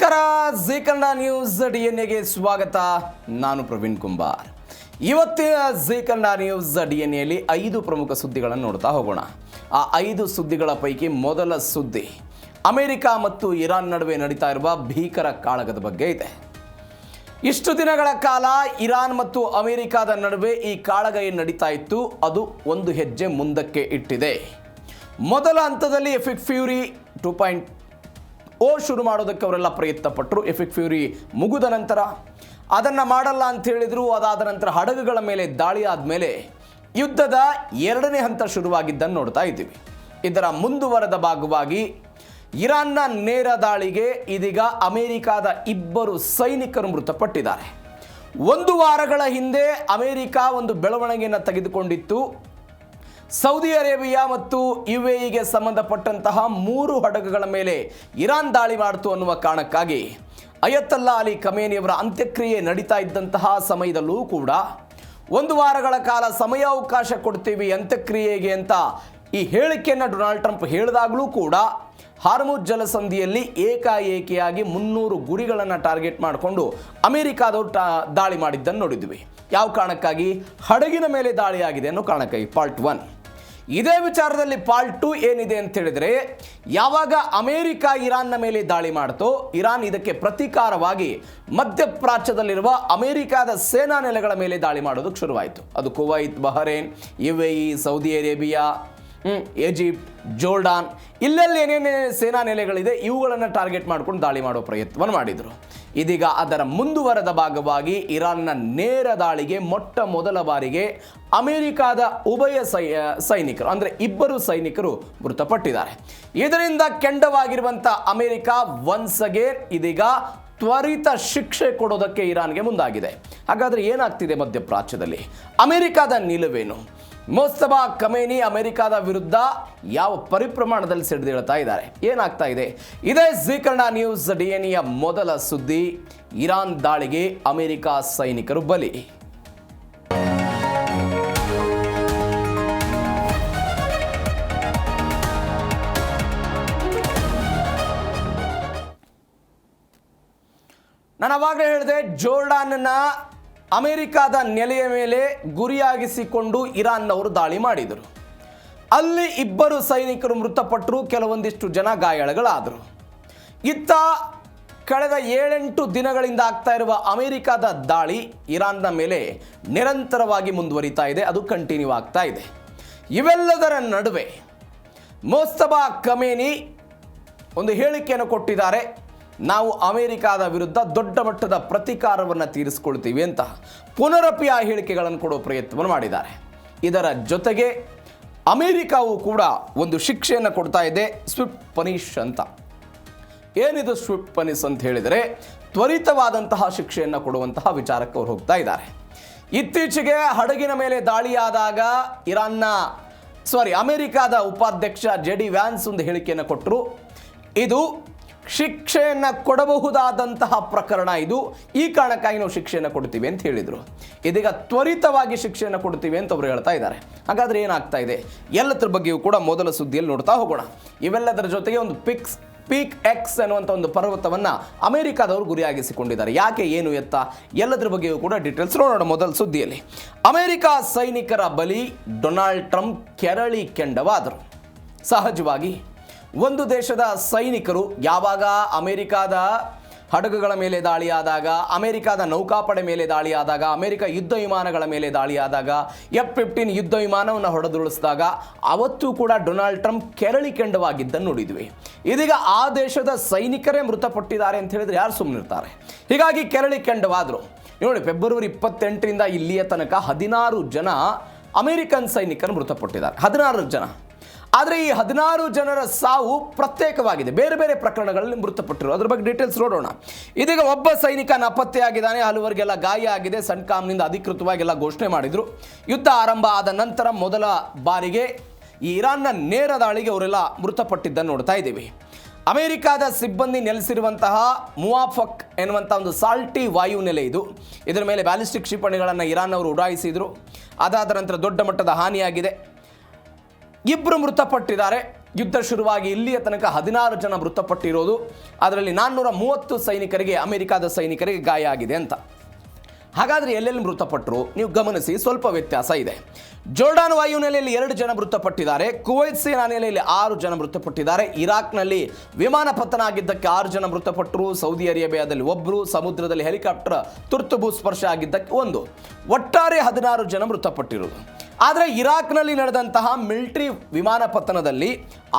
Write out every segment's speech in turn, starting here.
ನಮಸ್ಕಾರ, G Kannada news DNA ಸ್ವಾಗತ. ನಾನು ಪ್ರವೀಣ್ ಕುಂಬಾರ್. ಇವತ್ತಿನ ಜಿ ಕನ್ನಡ ನ್ಯೂಸ್ DNAಯಲ್ಲಿ 5 ಪ್ರಮುಖ ಸುದ್ದಿಗಳನ್ನು ನೋಡ್ತಾ ಹೋಗೋಣ. ಆ 5 ಸುದ್ದಿಗಳ ಪೈಕಿ ಮೊದಲ ಸುದ್ದಿ ಅಮೆರಿಕ ಮತ್ತು ಇರಾನ್ ನಡುವೆ ನಡೀತಾ ಇರುವ ಭೀಕರ ಕಾಳಗದ ಬಗ್ಗೆ ಇದೆ. ಇಷ್ಟು ದಿನಗಳ ಕಾಲ ಇರಾನ್ ಮತ್ತು ಅಮೆರಿಕದ ನಡುವೆ ಈ ಕಾಳಗ ಏನು ನಡೀತಾ ಇತ್ತು, ಅದು ಒಂದು ಹೆಜ್ಜೆ ಮುಂದಕ್ಕೆ ಇಟ್ಟಿದೆ. ಮೊದಲ ಹಂತದಲ್ಲಿ ಎಪಿಕ್ ಫ್ಯೂರಿ 2.0 ಶುರು ಮಾಡೋದಕ್ಕೆ ಅವರೆಲ್ಲ ಪ್ರಯತ್ನ ಪಟ್ಟರು. ಎಪಿಕ್ ಫ್ಯೂರಿ ಮುಗಿದ ನಂತರ ಅದನ್ನು ಮಾಡಲ್ಲ ಅಂತ ಹೇಳಿದರು. ಅದಾದ ನಂತರ ಹಡಗುಗಳ ಮೇಲೆ ದಾಳಿ ಆದಮೇಲೆ ಯುದ್ಧದ 2ನೇ ಹಂತ ಶುರುವಾಗಿದ್ದನ್ನು ನೋಡ್ತಾ ಇದ್ದೀವಿ. ಇದರ ಮುಂದುವರೆದ ಭಾಗವಾಗಿ ಇರಾನ್ನ ನೇರ ದಾಳಿಗೆ ಇದೀಗ ಅಮೆರಿಕದ 2 ಸೈನಿಕರು ಮೃತಪಟ್ಟಿದ್ದಾರೆ. 1 ವಾರಗಳ ಹಿಂದೆ ಅಮೆರಿಕ ಒಂದು ಬೆಳವಣಿಗೆಯನ್ನು ತೆಗೆದುಕೊಂಡಿತ್ತು. ಸೌದಿ ಅರೇಬಿಯಾ ಮತ್ತು UAEಗೆ ಸಂಬಂಧಪಟ್ಟಂತಹ 3 ಹಡಗುಗಳ ಮೇಲೆ ಇರಾನ್ ದಾಳಿ ಮಾಡಿತು ಅನ್ನುವ ಕಾರಣಕ್ಕಾಗಿ ಅಯತೊಲ್ಲಾ ಅಲಿ ಖಮೇನಿಯವರ ಅಂತ್ಯಕ್ರಿಯೆ ನಡೀತಾ ಇದ್ದಂತಹ ಸಮಯದಲ್ಲೂ ಕೂಡ 1 ವಾರಗಳ ಕಾಲ ಸಮಯಾವಕಾಶ ಕೊಡ್ತೀವಿ ಅಂತ್ಯಕ್ರಿಯೆಗೆ ಅಂತ ಈ ಹೇಳಿಕೆಯನ್ನು ಡೊನಾಲ್ಡ್ ಟ್ರಂಪ್ ಹೇಳಿದಾಗಲೂ ಕೂಡ ಹಾರ್ಮುಜ್ ಜಲಸಂಧಿಯಲ್ಲಿ ಏಕಾಏಕಿಯಾಗಿ 300 ಗುರಿಗಳನ್ನು ಟಾರ್ಗೆಟ್ ಮಾಡಿಕೊಂಡು ಅಮೆರಿಕಾದವರು ದಾಳಿ ಮಾಡಿದ್ದನ್ನು ನೋಡಿದ್ವಿ. ಯಾವ ಕಾರಣಕ್ಕಾಗಿ? ಹಡಗಿನ ಮೇಲೆ ದಾಳಿಯಾಗಿದೆ ಅನ್ನೋ ಕಾರಣಕ್ಕಾಗಿ. ಪಾರ್ಟ್ 1. ಇದೇ ವಿಚಾರದಲ್ಲಿ ಪಾರ್ಟ್ 2 ಏನಿದೆ ಅಂತ ಹೇಳಿದರೆ, ಯಾವಾಗ ಅಮೆರಿಕ ಇರಾನ್ನ ಮೇಲೆ ದಾಳಿ ಮಾಡ್ತೋ, ಇರಾನ್ ಇದಕ್ಕೆ ಪ್ರತೀಕಾರವಾಗಿ ಮಧ್ಯಪ್ರಾಚ್ಯದಲ್ಲಿರುವ ಅಮೆರಿಕದ ಸೇನಾ ನೆಲೆಗಳ ಮೇಲೆ ದಾಳಿ ಮಾಡೋದಕ್ಕೆ ಶುರುವಾಯಿತು. ಅದು Kuwait, Bahrain, UAE, Saudi Arabia, Egypt, Jordan, ಇಲ್ಲೆಲ್ಲಿ ಏನೇನೇ ಸೇನಾ ನೆಲೆಗಳಿದೆ ಇವುಗಳನ್ನು ಟಾರ್ಗೆಟ್ ಮಾಡ್ಕೊಂಡು ದಾಳಿ ಮಾಡೋ ಪ್ರಯತ್ನವನ್ನು ಮಾಡಿದರು. ಇದೀಗ ಅದರ ಮುಂದುವರೆದ ಭಾಗವಾಗಿ ಇರಾನ್ನ ನೇರ ದಾಳಿಗೆ ಮೊಟ್ಟ ಮೊದಲ ಬಾರಿಗೆ ಅಮೆರಿಕದ ಉಭಯ ಸೈನಿಕರು ಅಂದರೆ 2 ಸೈನಿಕರು ಮೃತಪಟ್ಟಿದ್ದಾರೆ. ಇದರಿಂದ ಕೆಂಡವಾಗಿರುವಂಥ ಅಮೆರಿಕ ಒನ್ಸ್ ಅಗೇನ್ ಇದೀಗ ತ್ವರಿತ ಶಿಕ್ಷೆ ಕೊಡೋದಕ್ಕೆ ಇರಾನ್ಗೆ ಮುಂದಾಗಿದೆ. ಹಾಗಾದರೆ ಏನಾಗ್ತಿದೆ ಮಧ್ಯಪ್ರಾಚ್ಯದಲ್ಲಿ? ಅಮೆರಿಕದ ನಿಲುವೇನು? ಮುಜ್ತಬಾ ಖಮೇನಿ ಅಮೆರಿಕದ ವಿರುದ್ಧ ಯಾವ ಪರಿಪ್ರಮಾಣದಲ್ಲಿ ಸಿಡಿದೇಳ್ತಾ ಇದ್ದಾರೆ, ಏನಾಗ್ತಾ ಇದೆ? ಇದೇ ಜಿ ಕನ್ನಡ ನ್ಯೂಸ್ DNAಯ ಮೊದಲ ಸುದ್ದಿ. ಇರಾನ್ ದಾಳಿಗೆ ಅಮೆರಿಕ ಸೈನಿಕರು ಬಲಿ. ನಾನು ಅವಾಗಲೇ ಹೇಳಿದೆ, ಜೋರ್ಡಾನ್ನ ಅಮೆರಿಕದ ನೆಲೆಯ ಮೇಲೆ ಗುರಿಯಾಗಿಸಿಕೊಂಡು ಇರಾನ್ನವರು ದಾಳಿ ಮಾಡಿದರು. ಅಲ್ಲಿ 2 ಸೈನಿಕರು ಮೃತಪಟ್ಟರು, ಕೆಲವೊಂದಿಷ್ಟು ಜನ ಗಾಯಾಳುಗಳಾದರು. ಇತ್ತ ಕಳೆದ 7-8 ದಿನಗಳಿಂದ ಆಗ್ತಾ ಇರುವ ಅಮೆರಿಕದ ದಾಳಿ ಇರಾನ್ನ ಮೇಲೆ ನಿರಂತರವಾಗಿ ಮುಂದುವರಿತಾ ಇದೆ, ಅದು ಕಂಟಿನ್ಯೂ ಆಗ್ತಾ ಇದೆ. ಇವೆಲ್ಲದರ ನಡುವೆ ಮುಜ್ತಬಾ ಖಮೇನಿ ಒಂದು ಹೇಳಿಕೆಯನ್ನು ಕೊಟ್ಟಿದ್ದಾರೆ. ನಾವು ಅಮೆರಿಕದ ವಿರುದ್ಧ ದೊಡ್ಡ ಮಟ್ಟದ ಪ್ರತೀಕಾರವನ್ನು ತೀರಿಸಿಕೊಳ್ತೀವಿ ಅಂತ ಪುನರಪಿ ಆ ಹೇಳಿಕೆಗಳನ್ನು ಕೊಡೋ ಪ್ರಯತ್ನವನ್ನು ಮಾಡಿದ್ದಾರೆ. ಇದರ ಜೊತೆಗೆ ಅಮೆರಿಕವು ಕೂಡ ಒಂದು ಶಿಕ್ಷೆಯನ್ನು ಕೊಡ್ತಾ ಇದೆ, ಸ್ವಿಫ್ಟ್ ಪನಿಷ್ ಅಂತ. ಏನಿದು ಸ್ವಿಫ್ಟ್ ಪನಿಷ್ ಅಂತ ಹೇಳಿದರೆ, ತ್ವರಿತವಾದಂತಹ ಶಿಕ್ಷೆಯನ್ನು ಕೊಡುವಂತಹ ವಿಚಾರಕ್ಕೆ ಅವರು ಹೋಗ್ತಾ ಇದ್ದಾರೆ. ಇತ್ತೀಚೆಗೆ ಹಡಗಿನ ಮೇಲೆ ದಾಳಿಯಾದಾಗ ಅಮೆರಿಕದ ಉಪಾಧ್ಯಕ್ಷ JD ವ್ಯಾನ್ಸ್ ಒಂದು ಹೇಳಿಕೆಯನ್ನು ಕೊಟ್ಟರು. ಇದು ಶಿಕ್ಷೆಯನ್ನು ಕೊಡಬಹುದಾದಂತಹ ಪ್ರಕರಣ, ಇದು ಈ ಕಾರಣಕ್ಕಾಗಿ ನಾವು ಶಿಕ್ಷೆಯನ್ನು ಕೊಡ್ತೀವಿ ಅಂತ ಹೇಳಿದರು. ಇದೀಗ ತ್ವರಿತವಾಗಿ ಶಿಕ್ಷೆಯನ್ನು ಕೊಡ್ತೀವಿ ಅಂತ ಅವರು ಹೇಳ್ತಾ ಇದ್ದಾರೆ. ಹಾಗಾದರೆ ಏನಾಗ್ತಾ ಇದೆ ಎಲ್ಲದರ ಬಗ್ಗೆಯೂ ಕೂಡ ಮೊದಲ ಸುದ್ದಿಯಲ್ಲಿ ನೋಡ್ತಾ ಹೋಗೋಣ. ಇವೆಲ್ಲದರ ಜೊತೆಗೆ ಒಂದು ಪೀಕ್ ಎಕ್ಸ್ ಅನ್ನುವಂಥ ಒಂದು ಪರ್ವತವನ್ನು ಅಮೆರಿಕದವರು ಗುರಿಯಾಗಿಸಿಕೊಂಡಿದ್ದಾರೆ. ಯಾಕೆ, ಏನು, ಎತ್ತ ಎಲ್ಲದರ ಬಗ್ಗೆಯೂ ಕೂಡ ಡೀಟೇಲ್ಸ್ ನೋಡೋಣ. ಮೊದಲ ಸುದ್ದಿಯಲ್ಲಿ ಅಮೆರಿಕ ಸೈನಿಕರ ಬಲಿ, ಡೊನಾಲ್ಡ್ ಟ್ರಂಪ್ ಕೆರಳಿ ಕೆಂಡವಾದರು. ಸಹಜವಾಗಿ ಒಂದು ದೇಶದ ಸೈನಿಕರು ಯಾವಾಗ ಅಮೆರಿಕದ ಹಡಗುಗಳ ಮೇಲೆ ದಾಳಿಯಾದಾಗ, ಅಮೆರಿಕದ ನೌಕಾಪಡೆ ಮೇಲೆ ದಾಳಿಯಾದಾಗ, ಅಮೆರಿಕ ಯುದ್ಧ ವಿಮಾನಗಳ ಮೇಲೆ ದಾಳಿಯಾದಾಗ, F-15 ಯುದ್ಧ ವಿಮಾನವನ್ನು ಹೊಡೆದುರುಳಿಸಿದಾಗ ಅವತ್ತೂ ಕೂಡ ಡೊನಾಲ್ಡ್ ಟ್ರಂಪ್ ಕೆರಳಿ ಕೆಂಡವಾಗಿದ್ದನ್ನು ನೋಡಿದ್ವಿ. ಇದೀಗ ಆ ದೇಶದ ಸೈನಿಕರೇ ಮೃತಪಟ್ಟಿದ್ದಾರೆ ಅಂತ ಹೇಳಿದ್ರೆ ಯಾರು ಸುಮ್ಮನಿರ್ತಾರೆ? ಹೀಗಾಗಿ ಕೆರಳಿ ಕೆಂಡವಾದರು. ನೋಡಿ, ಫೆಬ್ರವರಿ 28ರಿಂದ ಇಲ್ಲಿಯ ತನಕ 16 ಜನ ಅಮೆರಿಕನ್ ಸೈನಿಕರು ಮೃತಪಟ್ಟಿದ್ದಾರೆ. 16 ಜನ. ಆದರೆ ಈ 16 ಜನರ ಸಾವು ಪ್ರತ್ಯೇಕವಾಗಿದೆ, ಬೇರೆ ಬೇರೆ ಪ್ರಕರಣಗಳಲ್ಲಿ ಮೃತಪಟ್ಟರು. ಅದ್ರ ಬಗ್ಗೆ ಡೀಟೇಲ್ಸ್ ನೋಡೋಣ. ಇದೀಗ ಒಬ್ಬ ಸೈನಿಕ ನಾಪತ್ತೆಯಾಗಿದ್ದಾನೆ, ಹಲವರಿಗೆಲ್ಲ ಗಾಯ ಆಗಿದೆ. ಸನ್ಕಾಮ್ನಿಂದ ಅಧಿಕೃತವಾಗಿ ಎಲ್ಲ ಘೋಷಣೆ ಮಾಡಿದರು. ಯುದ್ಧ ಆರಂಭ ಆದ ನಂತರ ಮೊದಲ ಬಾರಿಗೆ ಈ ಇರಾನ್ನ ನೇರ ದಾಳಿಗೆ ಅವರೆಲ್ಲ ಮೃತಪಟ್ಟಿದ್ದನ್ನು ನೋಡ್ತಾ ಇದ್ದೀವಿ. ಅಮೆರಿಕದ ಸಿಬ್ಬಂದಿ ನೆಲೆಸಿರುವಂತಹ ಮುವಾಫಕ್ ಎನ್ನುವಂಥ ಒಂದು ಸಾಲ್ಟಿ ವಾಯು ನೆಲೆ ಇದು. ಇದರ ಮೇಲೆ ಬ್ಯಾಲಿಸ್ಟಿಕ್ ಕ್ಷಿಪಣಿಗಳನ್ನು ಇರಾನ್ ಅವರು ಉಡಾಯಿಸಿದರು. ಅದಾದ ನಂತರ ದೊಡ್ಡ ಮಟ್ಟದ ಹಾನಿಯಾಗಿದೆ. 2 ಮೃತಪಟ್ಟಿದ್ದಾರೆ. ಯುದ್ಧ ಶುರುವಾಗಿ ಇಲ್ಲಿಯ ತನಕ 16 ಜನ ಮೃತಪಟ್ಟಿರೋದು, ಅದರಲ್ಲಿ 430 ಸೈನಿಕರಿಗೆ, ಅಮೆರಿಕದ ಸೈನಿಕರಿಗೆ ಗಾಯ ಆಗಿದೆ ಅಂತ. ಹಾಗಾದರೆ ಎಲ್ಲೆಲ್ಲಿ ಮೃತಪಟ್ಟರು ನೀವು ಗಮನಿಸಿ, ಸ್ವಲ್ಪ ವ್ಯತ್ಯಾಸ ಇದೆ. ಜೋರ್ಡಾನ್ ವಾಯುನೆಲೆಯಲ್ಲಿ 2 ಜನ ಮೃತಪಟ್ಟಿದ್ದಾರೆ, ಕುವೈತ್ ಸೇನಾ ನೆಲೆಯಲ್ಲಿ 6 ಜನ ಮೃತಪಟ್ಟಿದ್ದಾರೆ, ಇರಾಕ್ನಲ್ಲಿ ವಿಮಾನ ಪತನ ಆಗಿದ್ದಕ್ಕೆ 6 ಜನ ಮೃತಪಟ್ಟರು, ಸೌದಿ ಅರೇಬಿಯಾದಲ್ಲಿ 1, ಸಮುದ್ರದಲ್ಲಿ ಹೆಲಿಕಾಪ್ಟರ್ ತುರ್ತು ಭೂಸ್ಪರ್ಶ ಆಗಿದ್ದಕ್ಕೆ 1, ಒಟ್ಟಾರೆ 16 ಜನ ಮೃತಪಟ್ಟಿರುವುದು. ಆದರೆ ಇರಾಕ್ನಲ್ಲಿ ನಡೆದಂತಹ ಮಿಲಿಟರಿ ವಿಮಾನ ಪತನದಲ್ಲಿ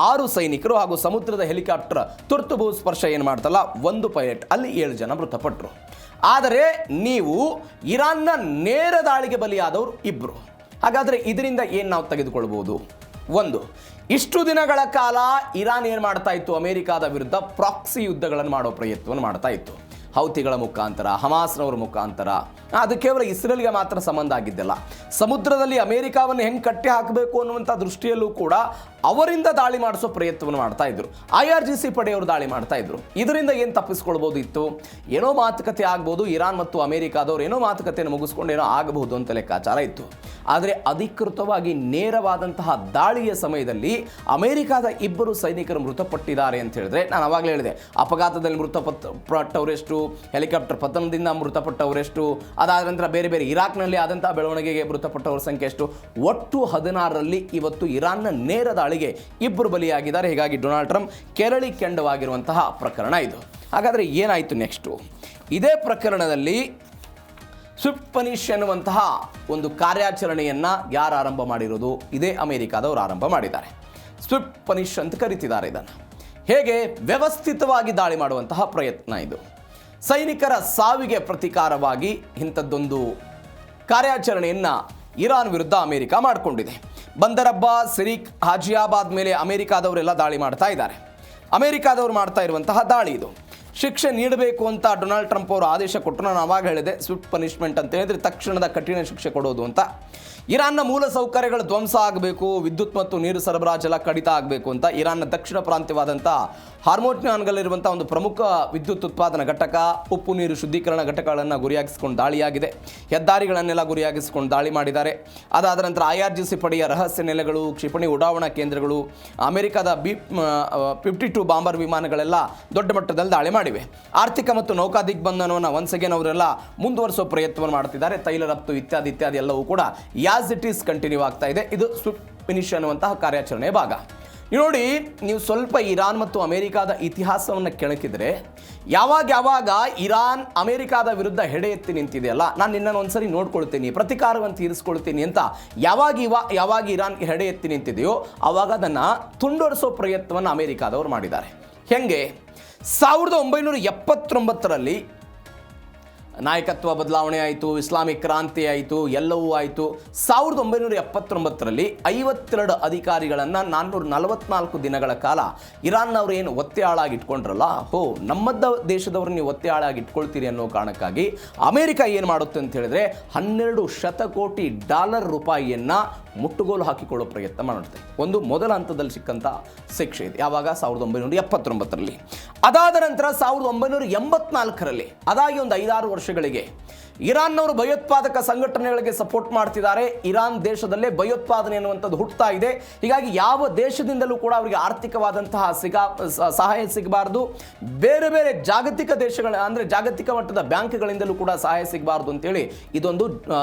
6 ಸೈನಿಕರು ಹಾಗೂ ಸಮುದ್ರದ ಹೆಲಿಕಾಪ್ಟರ್ ತುರ್ತು ಭೂಸ್ಪರ್ಶ ಏನು ಮಾಡ್ತಲ್ಲ 1 ಪೈಲಟ್, ಅಲ್ಲಿ 7 ಜನ ಮೃತಪಟ್ಟರು. ಆದರೆ ನೀವು ಇರಾನ್ನ ನೇರ ದಾಳಿಗೆ ಬಲಿಯಾದವರು 2. ಹಾಗಾದರೆ ಇದರಿಂದ ಏನು ನಾವು ತೆಗೆದುಕೊಳ್ಬೋದು? 1, ಇಷ್ಟು ದಿನಗಳ ಕಾಲ ಇರಾನ್ ಏನು ಮಾಡ್ತಾ ಇತ್ತು, ಅಮೆರಿಕಾದ ವಿರುದ್ಧ ಪ್ರಾಕ್ಸಿ ಯುದ್ಧಗಳನ್ನು ಮಾಡೋ ಪ್ರಯತ್ನವನ್ನು ಮಾಡ್ತಾ ಇತ್ತು. ಹೌತಿಗಳ ಮುಖಾಂತರ, ಹಮಾಸ್ನವರ ಮುಖಾಂತರ. ಅದು ಕೇವಲ ಇಸ್ರೇಲ್ಗೆ ಮಾತ್ರ ಸಂಬಂಧ ಆಗಿದ್ದಲ್ಲ, ಸಮುದ್ರದಲ್ಲಿ ಅಮೆರಿಕಾವನ್ನು ಹೆಂಗೆ ಕಟ್ಟಿ ಹಾಕಬೇಕು ಅನ್ನುವಂಥ ದೃಷ್ಟಿಯಲ್ಲೂ ಕೂಡ ಅವರಿಂದ ದಾಳಿ ಮಾಡಿಸೋ ಪ್ರಯತ್ನವನ್ನು ಮಾಡ್ತಾ ಇದ್ರು. IRGC ಪಡೆಯವರು ದಾಳಿ ಮಾಡ್ತಾ ಇದ್ರು. ಇದರಿಂದ ಏನು ತಪ್ಪಿಸ್ಕೊಳ್ಬೋದು ಇತ್ತು? ಏನೋ ಮಾತುಕತೆ ಆಗ್ಬೋದು, ಇರಾನ್ ಮತ್ತು ಅಮೆರಿಕಾದವ್ರು ಏನೋ ಮಾತುಕತೆಯನ್ನು ಮುಗಿಸ್ಕೊಂಡು ಏನೋ ಆಗಬಹುದು ಅಂತ ಲೆಕ್ಕಾಚಾರ ಇತ್ತು. ಆದರೆ ಅಧಿಕೃತವಾಗಿ ನೇರವಾದಂತಹ ದಾಳಿಯ ಸಮಯದಲ್ಲಿ ಅಮೆರಿಕಾದ 2 ಸೈನಿಕರು ಮೃತಪಟ್ಟಿದ್ದಾರೆ ಅಂತ ಹೇಳಿದ್ರೆ, ನಾನು ಆವಾಗಲೇ ಹೇಳಿದೆ, ಅಪಘಾತದಲ್ಲಿ ಮೃತಪಟ್ಟವರೆಷ್ಟು, ಹೆಲಿಕಾಪ್ಟರ್ ಪತನದಿಂದ ಮೃತಪಟ್ಟವರೆಷ್ಟು, ಅದಾದ ನಂತರ ಬೇರೆ ಬೇರೆ ಇರಾಕ್ನಲ್ಲಿ ಆದಂತಹ ಬೆಳವಣಿಗೆಗೆ ಮೃತಪಟ್ಟವರ ಸಂಖ್ಯೆ ಎಷ್ಟು, ಒಟ್ಟು 16ರಲ್ಲಿ ಇವತ್ತು ಇರಾನ್ನ ನೇರ ದಾಳಿಗೆ 2 ಬಲಿಯಾಗಿದ್ದಾರೆ. ಹೀಗಾಗಿ ಡೊನಾಲ್ಡ್ ಟ್ರಂಪ್ ಕೆರಳಿ ಕೆಂಡವಾಗಿರುವಂತಹ ಪ್ರಕರಣ ಇದು. ಹಾಗಾದರೆ ಏನಾಯಿತು ನೆಕ್ಸ್ಟು? ಇದೇ ಪ್ರಕರಣದಲ್ಲಿ ಸ್ವಿಫ್ಟ್ ಪನಿಷ್ ಎನ್ನುವಂತಹ ಒಂದು ಕಾರ್ಯಾಚರಣೆಯನ್ನು ಯಾರು ಆರಂಭ ಮಾಡಿರೋದು? ಇದೇ ಅಮೆರಿಕಾದವರು ಆರಂಭ ಮಾಡಿದ್ದಾರೆ. ಸ್ವಿಫ್ಟ್ ಪನಿಷ್ ಅಂತ ಕರೀತಿದ್ದಾರೆ ಇದನ್ನು. ಹೇಗೆ? ವ್ಯವಸ್ಥಿತವಾಗಿ ದಾಳಿ ಮಾಡುವಂತಹ ಪ್ರಯತ್ನ ಇದು. ಸೈನಿಕರ ಸಾವಿಗೆ ಪ್ರತೀಕಾರವಾಗಿ ಇಂಥದ್ದೊಂದು ಕಾರ್ಯಾಚರಣೆಯನ್ನು ಇರಾನ್ ವಿರುದ್ಧ ಅಮೆರಿಕ ಮಾಡಿಕೊಂಡಿದೆ. ಬಂದರಬ್ಬಾ, ಸಿರಿಕ್, ಹಾಜಿಯಾಬಾದ್ ಮೇಲೆ ಅಮೆರಿಕಾದವರೆಲ್ಲ ದಾಳಿ ಮಾಡ್ತಾ ಇದ್ದಾರೆ. ಅಮೆರಿಕಾದವರು ಮಾಡ್ತಾ ಇರುವಂತಹ ದಾಳಿ ಇದು. ಶಿಕ್ಷೆ ನೀಡಬೇಕು ಅಂತ ಡೊನಾಲ್ಡ್ ಟ್ರಂಪ್ ಅವರು ಆದೇಶ ಕೊಟ್ಟರು. ನಾನು ಆವಾಗ ಹೇಳಿದೆ, ಸ್ವಿಫ್ಟ್ ಪನಿಷ್ಮೆಂಟ್ ಅಂತ ಹೇಳಿದ್ರೆ ತಕ್ಷಣದ ಕಠಿಣ ಶಿಕ್ಷೆ ಕೊಡೋದು ಅಂತ. ಇರಾನ್ನ ಮೂಲ ಸೌಕರ್ಯಗಳು ಧ್ವಂಸ ಆಗಬೇಕು, ವಿದ್ಯುತ್ ಮತ್ತು ನೀರು ಸರಬರಾಜೆಲ್ಲ ಕಡಿತ ಆಗಬೇಕು ಅಂತ ಇರಾನ್ನ ದಕ್ಷಿಣ ಪ್ರಾಂತ್ಯವಾದಂಥ ಹಾರ್ಮೋನ್ಯಾನ್ಗಲ್ಲಿರುವಂಥ ಒಂದು ಪ್ರಮುಖ ವಿದ್ಯುತ್ ಉತ್ಪಾದನಾ ಘಟಕ, ಉಪ್ಪು ನೀರು ಶುದ್ಧೀಕರಣ ಘಟಕಗಳನ್ನು ಗುರಿಯಾಗಿಸಿಕೊಂಡು ದಾಳಿಯಾಗಿದೆ. ಹೆದ್ದಾರಿಗಳನ್ನೆಲ್ಲ ಗುರಿಯಾಗಿಸಿಕೊಂಡು ದಾಳಿ ಮಾಡಿದ್ದಾರೆ. ಅದಾದ ನಂತರ IRGC ಪಡೆಯ ರಹಸ್ಯ ನೆಲೆಗಳು, ಕ್ಷಿಪಣಿ ಉಡಾವಣಾ ಕೇಂದ್ರಗಳು, ಅಮೆರಿಕದ B-52 ಬಾಂಬರ್ ವಿಮಾನಗಳೆಲ್ಲ ದೊಡ್ಡ ಮಟ್ಟದಲ್ಲಿ ದಾಳಿ ಮಾಡಿವೆ. ಆರ್ಥಿಕ ಮತ್ತು ನೌಕಾ ದಿಗ್ಬಂಧನವನ್ನು ಒನ್ಸ್ ಅಗೇನ್ ಅವರೆಲ್ಲ ಮುಂದುವರಿಸೋ ಪ್ರಯತ್ನವನ್ನು ಮಾಡ್ತಿದ್ದಾರೆ. ತೈಲ ರಫ್ತು ಇತ್ಯಾದಿ ಇತ್ಯಾದಿ ಎಲ್ಲವೂ ಕೂಡ ಯಾಸ್ ಇಟ್ ಈಸ್ ಕಂಟಿನ್ಯೂ ಆಗ್ತಾ ಇದೆ. ಇದು ಸ್ವಿಫ್ಟ್ ಫಿನಿಶ್ ಅನ್ನುವಂತಹ ಕಾರ್ಯಾಚರಣೆಯ ಭಾಗ. ನೋಡಿ, ನೀವು ಸ್ವಲ್ಪ ಇರಾನ್ ಮತ್ತು ಅಮೆರಿಕಾದ ಇತಿಹಾಸವನ್ನು ಕೆಣಕಿದ್ರೆ, ಯಾವಾಗ ಇರಾನ್ ಅಮೆರಿಕಾದ ವಿರುದ್ಧ ಹೆಡೆ ಎತ್ತಿ ನಿಂತಿದೆಯಲ್ಲ, ನಾನು ನಿನ್ನನ್ನು ಒಂದ್ಸರಿ ನೋಡ್ಕೊಳ್ತೀನಿ, ಪ್ರತಿಕಾರವನ್ನು ತೀರಿಸ್ಕೊಳ್ತೀನಿ ಅಂತ ಯಾವಾಗ ಇರಾನ್ ಹೆಡೆ ಎತ್ತಿ ನಿಂತಿದೆಯೋ ಆವಾಗ ಅದನ್ನು ತುಂಡರಿಸೋ ಪ್ರಯತ್ನವನ್ನು ಅಮೆರಿಕಾದವರು ಮಾಡಿದ್ದಾರೆ. ಹೆಂಗೆ? 1979ರಲ್ಲಿ ನಾಯಕತ್ವ ಬದಲಾವಣೆ ಆಯಿತು, ಇಸ್ಲಾಮಿಕ್ ಕ್ರಾಂತಿ ಆಯಿತು, ಎಲ್ಲವೂ ಆಯಿತು. 1979ರಲ್ಲಿ 52 ಅಧಿಕಾರಿಗಳನ್ನು 444 ದಿನಗಳ ಕಾಲ ಇರಾನ್ನವರು ಏನು ಒತ್ತೆ ಆಳಾಗಿ ಇಟ್ಕೊಂಡ್ರಲ್ಲ, ನಮ್ಮ ದೇಶದವ್ರು ನೀವು ಒತ್ತೆ ಆಳಾಗಿ ಇಟ್ಕೊಳ್ತೀರಿ ಅನ್ನೋ ಕಾರಣಕ್ಕಾಗಿ ಅಮೆರಿಕ ಏನು ಮಾಡುತ್ತೆ ಅಂತ ಹೇಳಿದ್ರೆ $12 ಶತಕೋಟಿ ರೂಪಾಯಿಯನ್ನು ಮುಟ್ಟುಗೋಲು ಹಾಕಿಕೊಳ್ಳೋ ಪ್ರಯತ್ನ ಮಾಡುತ್ತೆ. ಒಂದು ಮೊದಲ ಹಂತದಲ್ಲಿ ಸಿಕ್ಕಂಥ ಶಿಕ್ಷೆ ಇದೆ. ಯಾವಾಗ? 1979ರಲ್ಲಿ. ಅದಾದ ನಂತರ 1984ರಲ್ಲಿ, ಅದಾಗಿ ಒಂದು 5-6 ವರ್ಷಗಳಿಗೆ ಇರಾನ್ನವರು ಭಯೋತ್ಪಾದಕ ಸಂಘಟನೆಗಳಿಗೆ ಸಪೋರ್ಟ್ ಮಾಡ್ತಿದ್ದಾರೆ. ಇರಾನ್ ದೇಶದಲ್ಲೇ ಭಯೋತ್ಪಾದನೆ ಅನ್ನುವಂಥದ್ದು ಹುಟ್ಟುತ್ತಾ ಇದೆ. ಹೀಗಾಗಿ ಯಾವ ದೇಶದಿಂದಲೂ ಕೂಡ ಅವರಿಗೆ ಆರ್ಥಿಕವಾದಂತಹ ಸಹಾಯ ಸಿಗಬಾರ್ದು. ಬೇರೆ ಬೇರೆ ಜಾಗತಿಕ ದೇಶಗಳ ಅಂದರೆ ಜಾಗತಿಕ ಮಟ್ಟದ ಬ್ಯಾಂಕ್ಗಳಿಂದಲೂ ಕೂಡ ಸಹಾಯ ಸಿಗಬಾರ್ದು ಅಂತೇಳಿ ಇದೊಂದು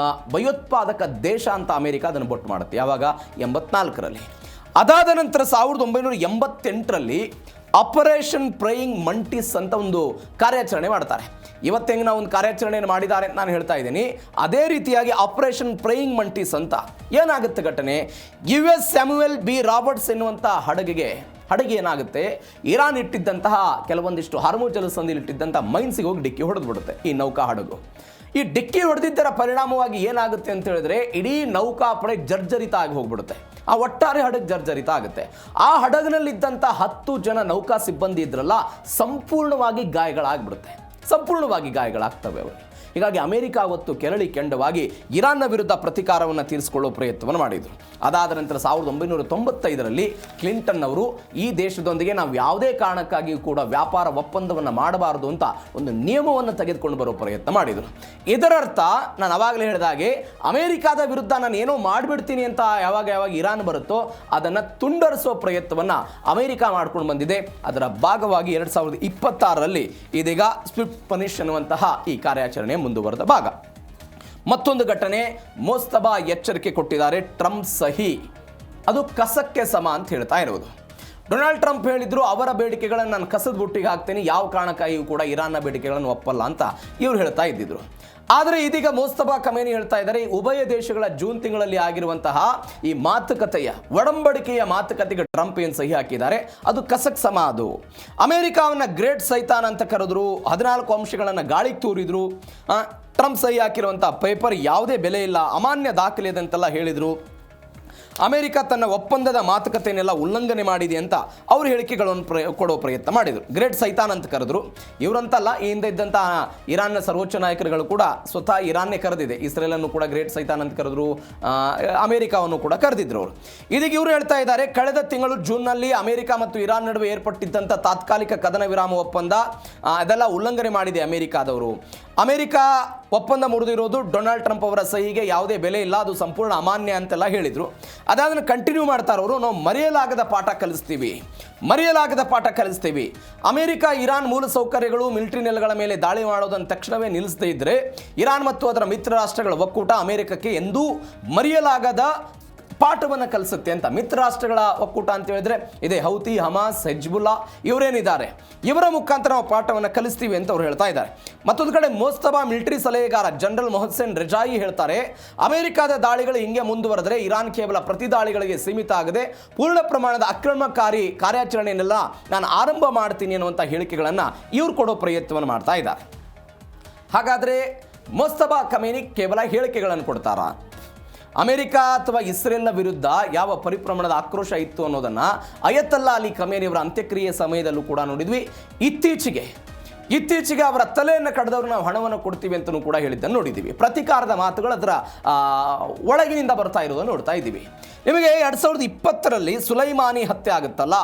ಭಯೋತ್ಪಾದಕ ದೇಶ ಅಂತ ಅಮೆರಿಕ ಅದನ್ನು ಬೊಟ್ಟು ಮಾಡುತ್ತೆ. ಯಾವಾಗ? 84ರಲ್ಲಿ. ಅದಾದ ನಂತರ 1988ರಲ್ಲಿ ಆಪರೇಷನ್ ಪ್ರೈಯಿಂಗ್ ಮಂಟಿಸ್ ಅಂತ ಒಂದು ಕಾರ್ಯಾಚರಣೆ ಮಾಡ್ತಾರೆ. ಇವತ್ತೆಂಗೆ ನಾವು ಒಂದು ಕಾರ್ಯಾಚರಣೆಯನ್ನು ಮಾಡಿದ್ದಾರೆ ಅಂತ ನಾನು ಹೇಳ್ತಾ ಇದ್ದೀನಿ, ಅದೇ ರೀತಿಯಾಗಿ ಆಪರೇಷನ್ ಪ್ರೈಯಿಂಗ್ ಮಂಟಿಸ್ ಅಂತ ಏನಾಗುತ್ತೆ ಘಟನೆ? US ಸ್ಯಾಮ್ಯುಯಲ್ B ರಾಬರ್ಟ್ಸ್ ಎನ್ನುವಂಥ ಹಡಗಿಗೆ ಏನಾಗುತ್ತೆ, ಇರಾನ್ ಇಟ್ಟಿದ್ದಂತಹ ಕೆಲವೊಂದಿಷ್ಟು ಹಾರ್ಮುಜ್ ಜಲಸಂಧಿಯಲ್ಲಿ ಇಟ್ಟಿದ್ದಂಥ ಮೈನ್ಸಿಗೆ ಹೋಗಿ ಡಿಕ್ಕಿ ಹೊಡೆದು ಬಿಡುತ್ತೆ ಈ ನೌಕಾ ಹಡಗು. ಈ ಡಿಕ್ಕಿ ಹೊಡೆದಿದ್ದರ ಪರಿಣಾಮವಾಗಿ ಏನಾಗುತ್ತೆ ಅಂತ ಹೇಳಿದ್ರೆ ಇಡೀ ನೌಕಾಪಡೆ ಜರ್ಜರಿತ ಆಗಿ ಹೋಗ್ಬಿಡುತ್ತೆ. ಆ ಒಟ್ಟಾರೆ ಹಡಗು ಜರ್ಜರಿತ ಆಗುತ್ತೆ. ಆ ಹಡಗಿನಲ್ಲಿದ್ದಂಥ 10 ಜನ ನೌಕಾ ಸಿಬ್ಬಂದಿ ಇದ್ರಲ್ಲ, ಸಂಪೂರ್ಣವಾಗಿ ಗಾಯಗಳಾಗ್ಬಿಡುತ್ತೆ. ಸಂಪೂರ್ಣವಾಗಿ ಗಾಯಗಳಾಗ್ತವೆ ಅವರಿಗೆ. ಹೀಗಾಗಿ ಅಮೆರಿಕ ಅವತ್ತು ಕೆರಳಿ ಕೆಂಡವಾಗಿ ಇರಾನ್ನ ವಿರುದ್ಧ ಪ್ರತೀಕಾರವನ್ನು ತೀರಿಸಿಕೊಳ್ಳುವ ಪ್ರಯತ್ನವನ್ನು ಮಾಡಿದರು. ಅದಾದ ನಂತರ 1995ರಲ್ಲಿ ಕ್ಲಿಂಟನ್ ಅವರು ಈ ದೇಶದೊಂದಿಗೆ ನಾವು ಯಾವುದೇ ಕಾರಣಕ್ಕಾಗಿಯೂ ಕೂಡ ವ್ಯಾಪಾರ ಒಪ್ಪಂದವನ್ನು ಮಾಡಬಾರದು ಅಂತ ಒಂದು ನಿಯಮವನ್ನು ತೆಗೆದುಕೊಂಡು ಬರೋ ಪ್ರಯತ್ನ ಮಾಡಿದರು. ಇದರರ್ಥ ನಾನು ಅವಾಗಲೇ ಹೇಳಿದಾಗೆ ಅಮೆರಿಕಾದ ವಿರುದ್ಧ ನಾನು ಏನೋ ಮಾಡಿಬಿಡ್ತೀನಿ ಅಂತ ಯಾವಾಗ ಇರಾನ್ ಬರುತ್ತೋ ಅದನ್ನು ತುಂಡರಿಸುವ ಪ್ರಯತ್ನವನ್ನು ಅಮೆರಿಕ ಮಾಡ್ಕೊಂಡು ಬಂದಿದೆ. ಅದರ ಭಾಗವಾಗಿ 2026ರಲ್ಲಿ ಇದೀಗ ಸ್ವಿಫ್ಟ್ ಪನಿಷ್ ಅನ್ನುವಂತಹ ಈ ಕಾರ್ಯಾಚರಣೆ ಮುಂದುವರೆದ ಭಾಗ. ಮತ್ತೊಂದು ಘಟನೆ, ಮೋಸ್ತಬಾ ಎಚ್ಚರಿಕೆ ಕೊಟ್ಟಿದ್ದಾರೆ, ಟ್ರಂಪ್ ಸಹಿ ಅದು ಕಸಕ್ಕೆ ಸಮ ಅಂತ ಹೇಳ್ತಾ ಇರೋದು. ಡೊನಾಲ್ಡ್ ಟ್ರಂಪ್ ಹೇಳಿದ್ರು ಅವರ ಬೇಡಿಕೆಗಳನ್ನು ನಾನು ಕಸದ ಬುಟ್ಟಿಗೆ ಹಾಕ್ತೀನಿ, ಯಾವ ಕಾರಣಕ್ಕಾಗಿಯೂ ಕೂಡ ಇರಾನ್ನ ಬೇಡಿಕೆಗಳನ್ನು ಒಪ್ಪಲ್ಲ ಅಂತ ಇವರು ಹೇಳ್ತಾ ಇದ್ದಿದ್ರು. ಆದರೆ ಇದೀಗ ಮೋಸ್ತಬಾ ಖಮೇನಿ ಹೇಳ್ತಾ ಇದ್ದಾರೆ, ಉಭಯ ದೇಶಗಳ ಜೂನ್ ತಿಂಗಳಲ್ಲಿ ಆಗಿರುವಂತಹ ಈ ಮಾತುಕತೆಯ ಒಡಂಬಡಿಕೆಯ ಮಾತುಕತೆಗೆ ಟ್ರಂಪ್ ಏನು ಸಹಿ ಹಾಕಿದ್ದಾರೆ ಅದು ಕಸಕ್ ಸಮ. ಅದು ಅಮೆರಿಕಾವನ್ನ ಗ್ರೇಟ್ ಸೈತಾನ್ ಅಂತ ಕರೆದ್ರು, 14 ಅಂಶಗಳನ್ನು ಗಾಳಿಗೆ ತೂರಿದ್ರು. ಟ್ರಂಪ್ ಸಹಿ ಹಾಕಿರುವಂಥ ಪೇಪರ್ ಯಾವುದೇ ಬೆಲೆ ಇಲ್ಲ, ಅಮಾನ್ಯ ದಾಖಲೆ ಇದೆ ಅಂತೆಲ್ಲ ಹೇಳಿದರು. ಅಮೆರಿಕ ತನ್ನ ಒಪ್ಪಂದದ ಮಾತುಕತೆಯನ್ನೆಲ್ಲ ಉಲ್ಲಂಘನೆ ಮಾಡಿದೆ ಅಂತ ಅವರು ಹೇಳಿಕೆಗಳನ್ನು ಕೊಡೋ ಪ್ರಯತ್ನ ಮಾಡಿದರು. ಗ್ರೇಟ್ ಸೈತಾನ್ ಅಂತ ಕರೆದ್ರು. ಇವರಂತಲ್ಲ, ಈ ಹಿಂದೆ ಇದ್ದಂಥ ಇರಾನ್ನ ಸರ್ವೋಚ್ಚ ನಾಯಕರುಗಳು ಕೂಡ ಸ್ವತಃ ಇರಾನ್ನೇ ಕರೆದಿದೆ. ಇಸ್ರೇಲನ್ನು ಕೂಡ ಗ್ರೇಟ್ ಸೈತಾನ್ ಅಂತ ಕರೆದ್ರು, ಅಮೆರಿಕವನ್ನು ಕೂಡ ಕರೆದಿದ್ರು ಅವರು. ಇದೀಗ ಇವರು ಹೇಳ್ತಾ ಇದ್ದಾರೆ, ಕಳೆದ ತಿಂಗಳು ಜೂನ್ನಲ್ಲಿ ಅಮೆರಿಕ ಮತ್ತು ಇರಾನ್ ನಡುವೆ ಏರ್ಪಟ್ಟಿದ್ದಂಥ ತಾತ್ಕಾಲಿಕ ಕದನ ವಿರಾಮ ಒಪ್ಪಂದ ಅದೆಲ್ಲ ಉಲ್ಲಂಘನೆ ಮಾಡಿದೆ ಅಮೆರಿಕಾದವರು. ಅಮೆರಿಕ ಒಪ್ಪಂದ ಮುರಿದಿರೋದು ಡೊನಾಲ್ಡ್ ಟ್ರಂಪ್ ಅವರ ಸಹಿಗೆ ಯಾವುದೇ ಬೆಲೆ ಇಲ್ಲ, ಅದು ಸಂಪೂರ್ಣ ಅಮಾನ್ಯ ಅಂತೆಲ್ಲ ಹೇಳಿದರು. ಅದಾದನ್ನು ಕಂಟಿನ್ಯೂ ಮಾಡ್ತಾರೆ ಅವರು, ನಾವು ಮರೆಯಲಾಗದ ಪಾಠ ಕಲಿಸ್ತೀವಿ. ಅಮೆರಿಕ ಇರಾನ್ ಮೂಲ ಸೌಕರ್ಯಗಳು ಮಿಲಿಟರಿ ನೆಲೆಗಳ ಮೇಲೆ ದಾಳಿ ಮಾಡೋದನ್ನು ತಕ್ಷಣವೇ ನಿಲ್ಲಿಸದೇ ಇದ್ದರೆ ಇರಾನ್ ಮತ್ತು ಅದರ ಮಿತ್ರ ರಾಷ್ಟ್ರಗಳ ಒಕ್ಕೂಟ ಅಮೆರಿಕಕ್ಕೆ ಎಂದೂ ಮರೆಯಲಾಗದ ಪಾಠವನ್ನು ಕಲಿಸುತ್ತೆ ಅಂತ. ಮಿತ್ರ ರಾಷ್ಟ್ರಗಳ ಒಕ್ಕೂಟ ಅಂತ ಹೇಳಿದ್ರೆ ಇದೆ ಹೌತಿ, ಹಮಾಸ್, ಹೆಜ್ಬುಲ್ಲಾ ಇವರೇನಿದ್ದಾರೆ, ಇವರ ಮುಖಾಂತರ ನಾವು ಪಾಠವನ್ನು ಕಲಿಸ್ತೀವಿ ಅಂತ ಅವ್ರು ಹೇಳ್ತಾ ಇದ್ದಾರೆ. ಮತ್ತೊಂದು ಕಡೆ ಮೋಸ್ತಬಾ ಮಿಲಿಟರಿ ಸಲಹೆಗಾರ ಜನರಲ್ ಮೊಹಸೆನ್ ರೆಜಾಯಿ ಹೇಳ್ತಾರೆ, ಅಮೆರಿಕದ ದಾಳಿಗಳು ಹಿಂಗೆ ಮುಂದುವರೆದರೆ ಇರಾನ್ ಕೇವಲ ಪ್ರತಿ ದಾಳಿಗಳಿಗೆ ಸೀಮಿತ ಆಗದೆ ಪೂರ್ಣ ಪ್ರಮಾಣದ ಆಕ್ರಮಣಕಾರಿ ಕಾರ್ಯಾಚರಣೆಯನ್ನೆಲ್ಲ ನಾನು ಆರಂಭ ಮಾಡ್ತೀನಿ ಅನ್ನುವಂಥ ಹೇಳಿಕೆಗಳನ್ನು ಇವ್ರು ಕೊಡೋ ಪ್ರಯತ್ನವನ್ನು ಮಾಡ್ತಾ ಇದ್ದಾರೆ. ಹಾಗಾದರೆ ಮೋಸ್ತಬಾ ಖಮೇನಿ ಕೇವಲ ಹೇಳಿಕೆಗಳನ್ನು ಕೊಡ್ತಾರಾ? ಅಮೆರಿಕ ಅಥವಾ ಇಸ್ರೇಲ್ನ ವಿರುದ್ಧ ಯಾವ ಪರಿಪ್ರಮಾಣದ ಆಕ್ರೋಶ ಇತ್ತು ಅನ್ನೋದನ್ನು ಅಯತಲ್ಲಾ ಅಲಿ ಖಮೇನಿಯವರ ಅಂತ್ಯಕ್ರಿಯೆ ಸಮಯದಲ್ಲೂ ಕೂಡ ನೋಡಿದ್ವಿ. ಇತ್ತೀಚೆಗೆ ಅವರ ತಲೆಯನ್ನು ಕಡ್ದವ್ರು ನಾವು ಹಣವನ್ನು ಕೊಡ್ತೀವಿ ಅಂತಲೂ ಕೂಡ ಹೇಳಿದ್ದನ್ನು ನೋಡಿದ್ದೀವಿ. ಪ್ರತೀಕಾರದ ಮಾತುಗಳು ಅದರ ಒಳಗಿನಿಂದ ಬರ್ತಾ ಇರೋದನ್ನು ನೋಡ್ತಾ ಇದ್ದೀವಿ. ನಿಮಗೆ 2020ರಲ್ಲಿ ಸುಲೈಮಾನಿ ಹತ್ಯೆ ಆಗುತ್ತಲ್ಲ,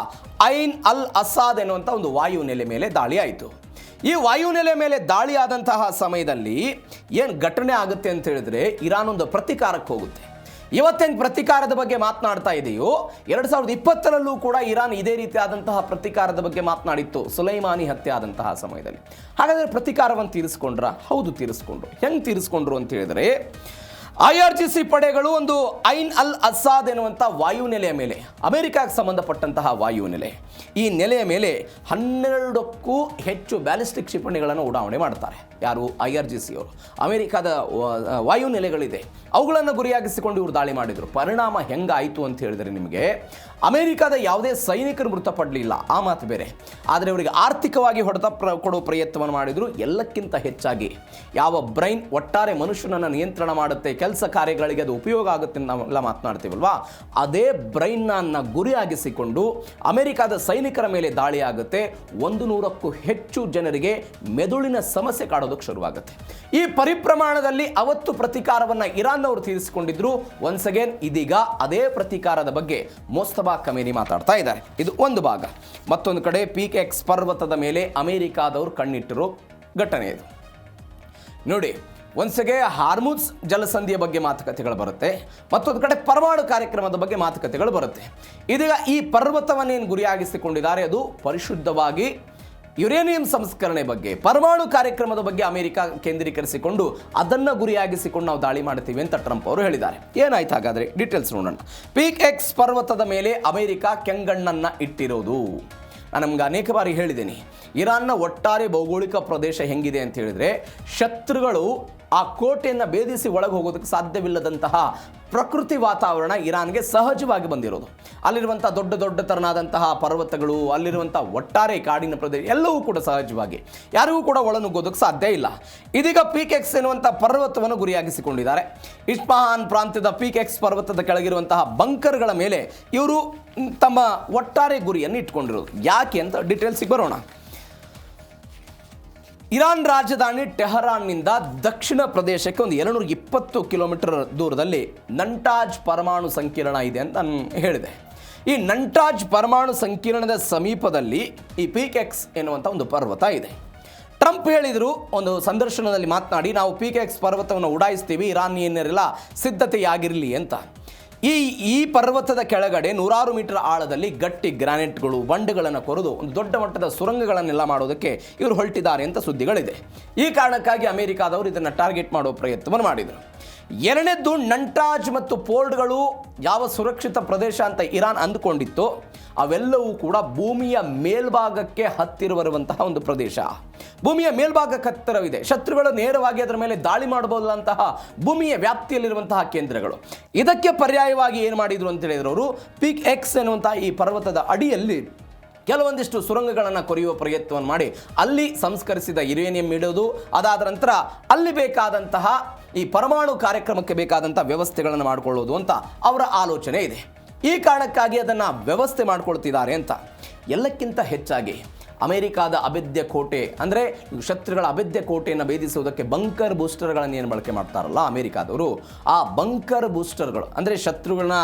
ಐನ್ ಅಲ್ ಅಸಾದ್ ಎನ್ನುವಂಥ ಒಂದು ವಾಯುನೆಲೆ ಮೇಲೆ ದಾಳಿ ಆಯಿತು. ಈ ವಾಯುನೆಲೆ ಮೇಲೆ ದಾಳಿ ಆದಂತಹ ಸಮಯದಲ್ಲಿ ಏನು ಘಟನೆ ಆಗುತ್ತೆ ಅಂತ ಹೇಳಿದ್ರೆ ಇರಾನ್ ಒಂದು ಪ್ರತೀಕಾರಕ್ಕೆ ಹೋಗುತ್ತೆ. ಇವತ್ತೇನು ಪ್ರತೀಕಾರದ ಬಗ್ಗೆ ಮಾತನಾಡ್ತಾ ಇದೆಯೋ 2020ರಲ್ಲೂ ಕೂಡ ಇರಾನ್ ಇದೇ ರೀತಿಯಾದಂತಹ ಪ್ರತೀಕಾರದ ಬಗ್ಗೆ ಮಾತನಾಡಿತ್ತು ಸುಲೈಮಾನಿ ಹತ್ಯೆ ಆದಂತಹ ಸಮಯದಲ್ಲಿ. ಹಾಗಾದರೆ ಪ್ರತೀಕಾರವನ್ನು ತೀರಿಸ್ಕೊಂಡ್ರ? ಹೌದು ತೀರಿಸ್ಕೊಂಡ್ರು. ಹೆಂಗೆ ತೀರಿಸ್ಕೊಂಡ್ರು ಅಂತ ಹೇಳಿದರೆ IRGC ಪಡೆಗಳು ಒಂದು ಐನ್ ಅಲ್ ಅಸಾದ್ ಎನ್ನುವಂಥ ವಾಯುನೆಲೆಯ ಮೇಲೆ, ಅಮೆರಿಕಾಗೆ ಸಂಬಂಧಪಟ್ಟಂತಹ ವಾಯುನೆಲೆ, ಈ ನೆಲೆಯ ಮೇಲೆ 12ಕ್ಕೂ ಹೆಚ್ಚು ಬ್ಯಾಲಿಸ್ಟಿಕ್ ಕ್ಷಿಪಣಿಗಳನ್ನು ಉಡಾವಣೆ ಮಾಡ್ತಾರೆ. ಯಾರು? IRGC ಅವರು. ಅಮೆರಿಕಾದ ವಾಯುನೆಲೆಗಳಿದೆ, ಅವುಗಳನ್ನು ಗುರಿಯಾಗಿಸಿಕೊಂಡು ಇವರು ದಾಳಿ ಮಾಡಿದರು. ಪರಿಣಾಮ ಹೆಂಗಾಯಿತು ಅಂತ ಹೇಳಿದರೆ ನಿಮಗೆ ಅಮೆರಿಕಾದ ಯಾವುದೇ ಸೈನಿಕರು ಮೃತಪಡಲಿಲ್ಲ, ಆ ಮಾತು ಬೇರೆ. ಆದರೆ ಅವರಿಗೆ ಆರ್ಥಿಕವಾಗಿ ಹೊಡೆತ ಕೊಡೋ ಪ್ರಯತ್ನವನ್ನು ಮಾಡಿದರು. ಎಲ್ಲಕ್ಕಿಂತ ಹೆಚ್ಚಾಗಿ ಯಾವ ಬ್ರೈನ್ ಒಟ್ಟಾರೆ ಮನುಷ್ಯನನ್ನು ನಿಯಂತ್ರಣ ಮಾಡುತ್ತೆ, ಕೆಲಸ ಕಾರ್ಯಗಳಿಗೆ ಅದು ಉಪಯೋಗ ಆಗುತ್ತೆ ನಾವೆಲ್ಲ ಮಾತನಾಡ್ತೀವಲ್ವಾ, ಅದೇ ಬ್ರೈನ್ನ ಗುರಿಯಾಗಿಸಿಕೊಂಡು ಅಮೆರಿಕಾದ ಸೈನಿಕರ ಮೇಲೆ ದಾಳಿ ಆಗುತ್ತೆ. 100ಕ್ಕೂ ಹೆಚ್ಚು ಜನರಿಗೆ ಮೆದುಳಿನ ಸಮಸ್ಯೆ ಕಾಡೋದಕ್ಕೆ ಶುರುವಾಗುತ್ತೆ. ಈ ಪರಿಪ್ರಮಾಣದಲ್ಲಿ ಅವತ್ತು ಪ್ರತೀಕಾರವನ್ನು ಇರಾನ್ನವರು ತೀರಿಸಿಕೊಂಡಿದ್ರು. ಒನ್ಸ್ ಅಗೇನ್ ಇದೀಗ ಅದೇ ಪ್ರತೀಕಾರದ ಬಗ್ಗೆ ಮೋಸ್ತಬಾ ಖಮೇನಿ ಮಾತಾಡ್ತಾ ಇದ್ದಾರೆ. ಇದು ಒಂದು ಭಾಗ. ಮತ್ತೊಂದು ಕಡೆ ಪೀಕ್ ಎಕ್ಸ್ ಪರ್ವತದ ಮೇಲೆ ಅಮೆರಿಕಾದವರು ಕಣ್ಣಿಟ್ಟಿರೋ ಘಟನೆ ಇದು ನೋಡಿ. ಒಂದ್ಸಗೆ ಹಾರ್ಮುಜ್ ಜಲಸಂಧಿಯ ಬಗ್ಗೆ ಮಾತುಕತೆಗಳು ಬರುತ್ತೆ, ಮತ್ತೊಂದು ಕಡೆ ಪರಮಾಣು ಕಾರ್ಯಕ್ರಮದ ಬಗ್ಗೆ ಮಾತುಕತೆಗಳು ಬರುತ್ತೆ. ಇದೀಗ ಈ ಪರ್ವತವನ್ನೇನು ಗುರಿಯಾಗಿಸಿಕೊಂಡಿದ್ದಾರೆ ಅದು ಪರಿಶುದ್ಧವಾಗಿ ಯುರೇನಿಯಂ ಸಂಸ್ಕರಣೆ ಬಗ್ಗೆ, ಪರಮಾಣು ಕಾರ್ಯಕ್ರಮದ ಬಗ್ಗೆ ಅಮೆರಿಕ ಕೇಂದ್ರೀಕರಿಸಿಕೊಂಡು ಅದನ್ನು ಗುರಿಯಾಗಿಸಿಕೊಂಡು ನಾವು ದಾಳಿ ಮಾಡ್ತೀವಿ ಅಂತ ಟ್ರಂಪ್ ಅವರು ಹೇಳಿದ್ದಾರೆ. ಏನಾಯ್ತು ಹಾಗಾದರೆ ಡೀಟೇಲ್ಸ್ ನೋಡೋಣ. ಪೀಕ್ ಎಕ್ಸ್ ಪರ್ವತದ ಮೇಲೆ ಅಮೆರಿಕ ಕೆಂಗಣ್ಣನ್ನು ಇಟ್ಟಿರೋದು. ನಾನು ನಮ್ಗೆ ಅನೇಕ ಬಾರಿ ಹೇಳಿದ್ದೀನಿ, ಇರಾನ್ನ ಒಟ್ಟಾರೆ ಭೌಗೋಳಿಕ ಪ್ರದೇಶ ಹೆಂಗಿದೆ ಅಂತ ಹೇಳಿದರೆ ಶತ್ರುಗಳು ಆ ಕೋಟೆಯನ್ನು ಭೇದಿಸಿ ಒಳಗೆ ಹೋಗೋದಕ್ಕೆ ಸಾಧ್ಯವಿಲ್ಲದಂತಹ ಪ್ರಕೃತಿ ವಾತಾವರಣ ಇರಾನ್ಗೆ ಸಹಜವಾಗಿ ಬಂದಿರೋದು. ಅಲ್ಲಿರುವಂಥ ದೊಡ್ಡ ತರನಾದಂತಹ ಪರ್ವತಗಳು, ಅಲ್ಲಿರುವಂಥ ಒಟ್ಟಾರೆ ಕಾಡಿನ ಪ್ರದೇಶ ಎಲ್ಲವೂ ಕೂಡ ಸಹಜವಾಗಿ ಯಾರಿಗೂ ಕೂಡ ಒಳನುಗ್ಗೋದಕ್ಕೆ ಸಾಧ್ಯ ಇಲ್ಲ. ಇದೀಗ ಪೀಕ್ ಎಕ್ಸ್ ಎನ್ನುವಂಥ ಪರ್ವತವನ್ನು ಗುರಿಯಾಗಿಸಿಕೊಂಡಿದ್ದಾರೆ. ಇಸ್ಫಹಾನ್ ಪ್ರಾಂತ್ಯದ ಪೀಕ್ ಎಕ್ಸ್ ಪರ್ವತದ ಕೆಳಗಿರುವಂತಹ ಬಂಕರ್ಗಳ ಮೇಲೆ ಇವರು ತಮ್ಮ ಒಟ್ಟಾರೆ ಗುರಿಯನ್ನು ಇಟ್ಕೊಂಡಿರೋದು. ಯಾಕೆ ಅಂತ ಡೀಟೇಲ್ಸಿಗೆ ಬರೋಣ. ಇರಾನ್ ರಾಜಧಾನಿ ಟೆಹರಾನ್ನಿಂದ ದಕ್ಷಿಣ ಪ್ರದೇಶಕ್ಕೆ ಒಂದು 220 ಕಿಲೋಮೀಟರ್ ದೂರದಲ್ಲಿ ನಂಟಾಜ್ ಪರಮಾಣು ಸಂಕೀರ್ಣ ಇದೆ ಅಂತ ನಾನು ಹೇಳಿದೆ. ಈ ನಂಟಾಜ್ ಪರಮಾಣು ಸಂಕೀರ್ಣದ ಸಮೀಪದಲ್ಲಿ ಈ ಪೀಕ್ ಎಕ್ಸ್ ಎನ್ನುವಂಥ ಒಂದು ಪರ್ವತ ಇದೆ. ಟ್ರಂಪ್ ಹೇಳಿದರು ಒಂದು ಸಂದರ್ಶನದಲ್ಲಿ ಮಾತನಾಡಿ, ನಾವು ಪೀಕ್ ಎಕ್ಸ್ ಪರ್ವತವನ್ನು ಉಡಾಯಿಸ್ತೀವಿ, ಇರಾನಿಯನ್ನರೆಲ್ಲ ಸಿದ್ಧತೆಯಾಗಿರಲಿ ಅಂತ. ಈ ಪರ್ವತದ ಕೆಳಗಡೆ 100 ಮೀಟರ್ ಆಳದಲ್ಲಿ ಗಟ್ಟಿ ಗ್ರಾನೈಟ್ಗಳು, ಬಂಡೆಗಳನ್ನು ಕೊರೆದು ಒಂದು ದೊಡ್ಡ ಮಟ್ಟದ ಸುರಂಗಗಳನ್ನೆಲ್ಲ ಮಾಡೋದಕ್ಕೆ ಇವರು ಹೊರಟಿದ್ದಾರೆ ಅಂತ ಸುದ್ದಿಗಳಿದೆ. ಈ ಕಾರಣಕ್ಕಾಗಿ ಅಮೆರಿಕಾದವರು ಇದನ್ನು ಟಾರ್ಗೆಟ್ ಮಾಡುವ ಪ್ರಯತ್ನವನ್ನು ಮಾಡಿದರು. ಎರಡನೇದ್ದು, ನಂಟಾಜ್ ಮತ್ತು ಪೋರ್ಟ್ಗಳು ಯಾವ ಸುರಕ್ಷಿತ ಪ್ರದೇಶ ಅಂತ ಇರಾನ್ ಅಂದುಕೊಂಡಿತ್ತು, ಅವೆಲ್ಲವೂ ಕೂಡ ಭೂಮಿಯ ಮೇಲ್ಭಾಗಕ್ಕೆ ಹತ್ತಿರವಿರುವಂತಹ ಒಂದು ಪ್ರದೇಶ. ಭೂಮಿಯ ಮೇಲ್ಭಾಗಕ್ಕೆ ಹತ್ತಿರವಿದೆ, ಶತ್ರುಗಳು ನೇರವಾಗಿ ಅದರ ಮೇಲೆ ದಾಳಿ ಮಾಡಬಹುದಂತಹ ಭೂಮಿಯ ವ್ಯಾಪ್ತಿಯಲ್ಲಿರುವಂತಹ ಕೇಂದ್ರಗಳು. ಇದಕ್ಕೆ ಪರ್ಯಾಯವಾಗಿ ಏನು ಮಾಡಿದರು ಅಂತ ಹೇಳಿದ್ರು ಅವರು, ಪೀಕ್ ಎಕ್ಸ್ ಎನ್ನುವಂತಹ ಈ ಪರ್ವತದ ಅಡಿಯಲ್ಲಿ ಕೆಲವೊಂದಿಷ್ಟು ಸುರಂಗಗಳನ್ನು ಕೊರೆಯುವ ಪ್ರಯತ್ನವನ್ನು ಮಾಡಿ ಅಲ್ಲಿ ಸಂಸ್ಕರಿಸಿದ ಯುರೇನಿಯಂ ಇಡೋದು, ಅದಾದ ನಂತರ ಅಲ್ಲಿ ಬೇಕಾದಂತಹ ಈ ಪರಮಾಣು ಕಾರ್ಯಕ್ರಮಕ್ಕೆ ಬೇಕಾದಂಥ ವ್ಯವಸ್ಥೆಗಳನ್ನು ಮಾಡಿಕೊಳ್ಳೋದು ಅಂತ ಅವರ ಆಲೋಚನೆ ಇದೆ. ಈ ಕಾರಣಕ್ಕಾಗಿ ಅದನ್ನು ವ್ಯವಸ್ಥೆ ಮಾಡಿಕೊಳ್ತಿದ್ದಾರೆ ಅಂತ. ಎಲ್ಲಕ್ಕಿಂತ ಹೆಚ್ಚಾಗಿ ಅಮೆರಿಕಾದ ಅಭೇದ್ಯ ಕೋಟೆ, ಅಂದರೆ ಶತ್ರುಗಳ ಅಭೇದ್ಯ ಕೋಟೆಯನ್ನು ಭೇದಿಸುವುದಕ್ಕೆ ಬಂಕರ್ ಬೂಸ್ಟರ್ಗಳನ್ನು ಏನು ಬಳಕೆ ಮಾಡ್ತಾರಲ್ಲ ಅಮೆರಿಕಾದವರು, ಆ ಬಂಕರ್ ಬೂಸ್ಟರ್ಗಳು ಅಂದರೆ ಶತ್ರುಗಳನ್ನ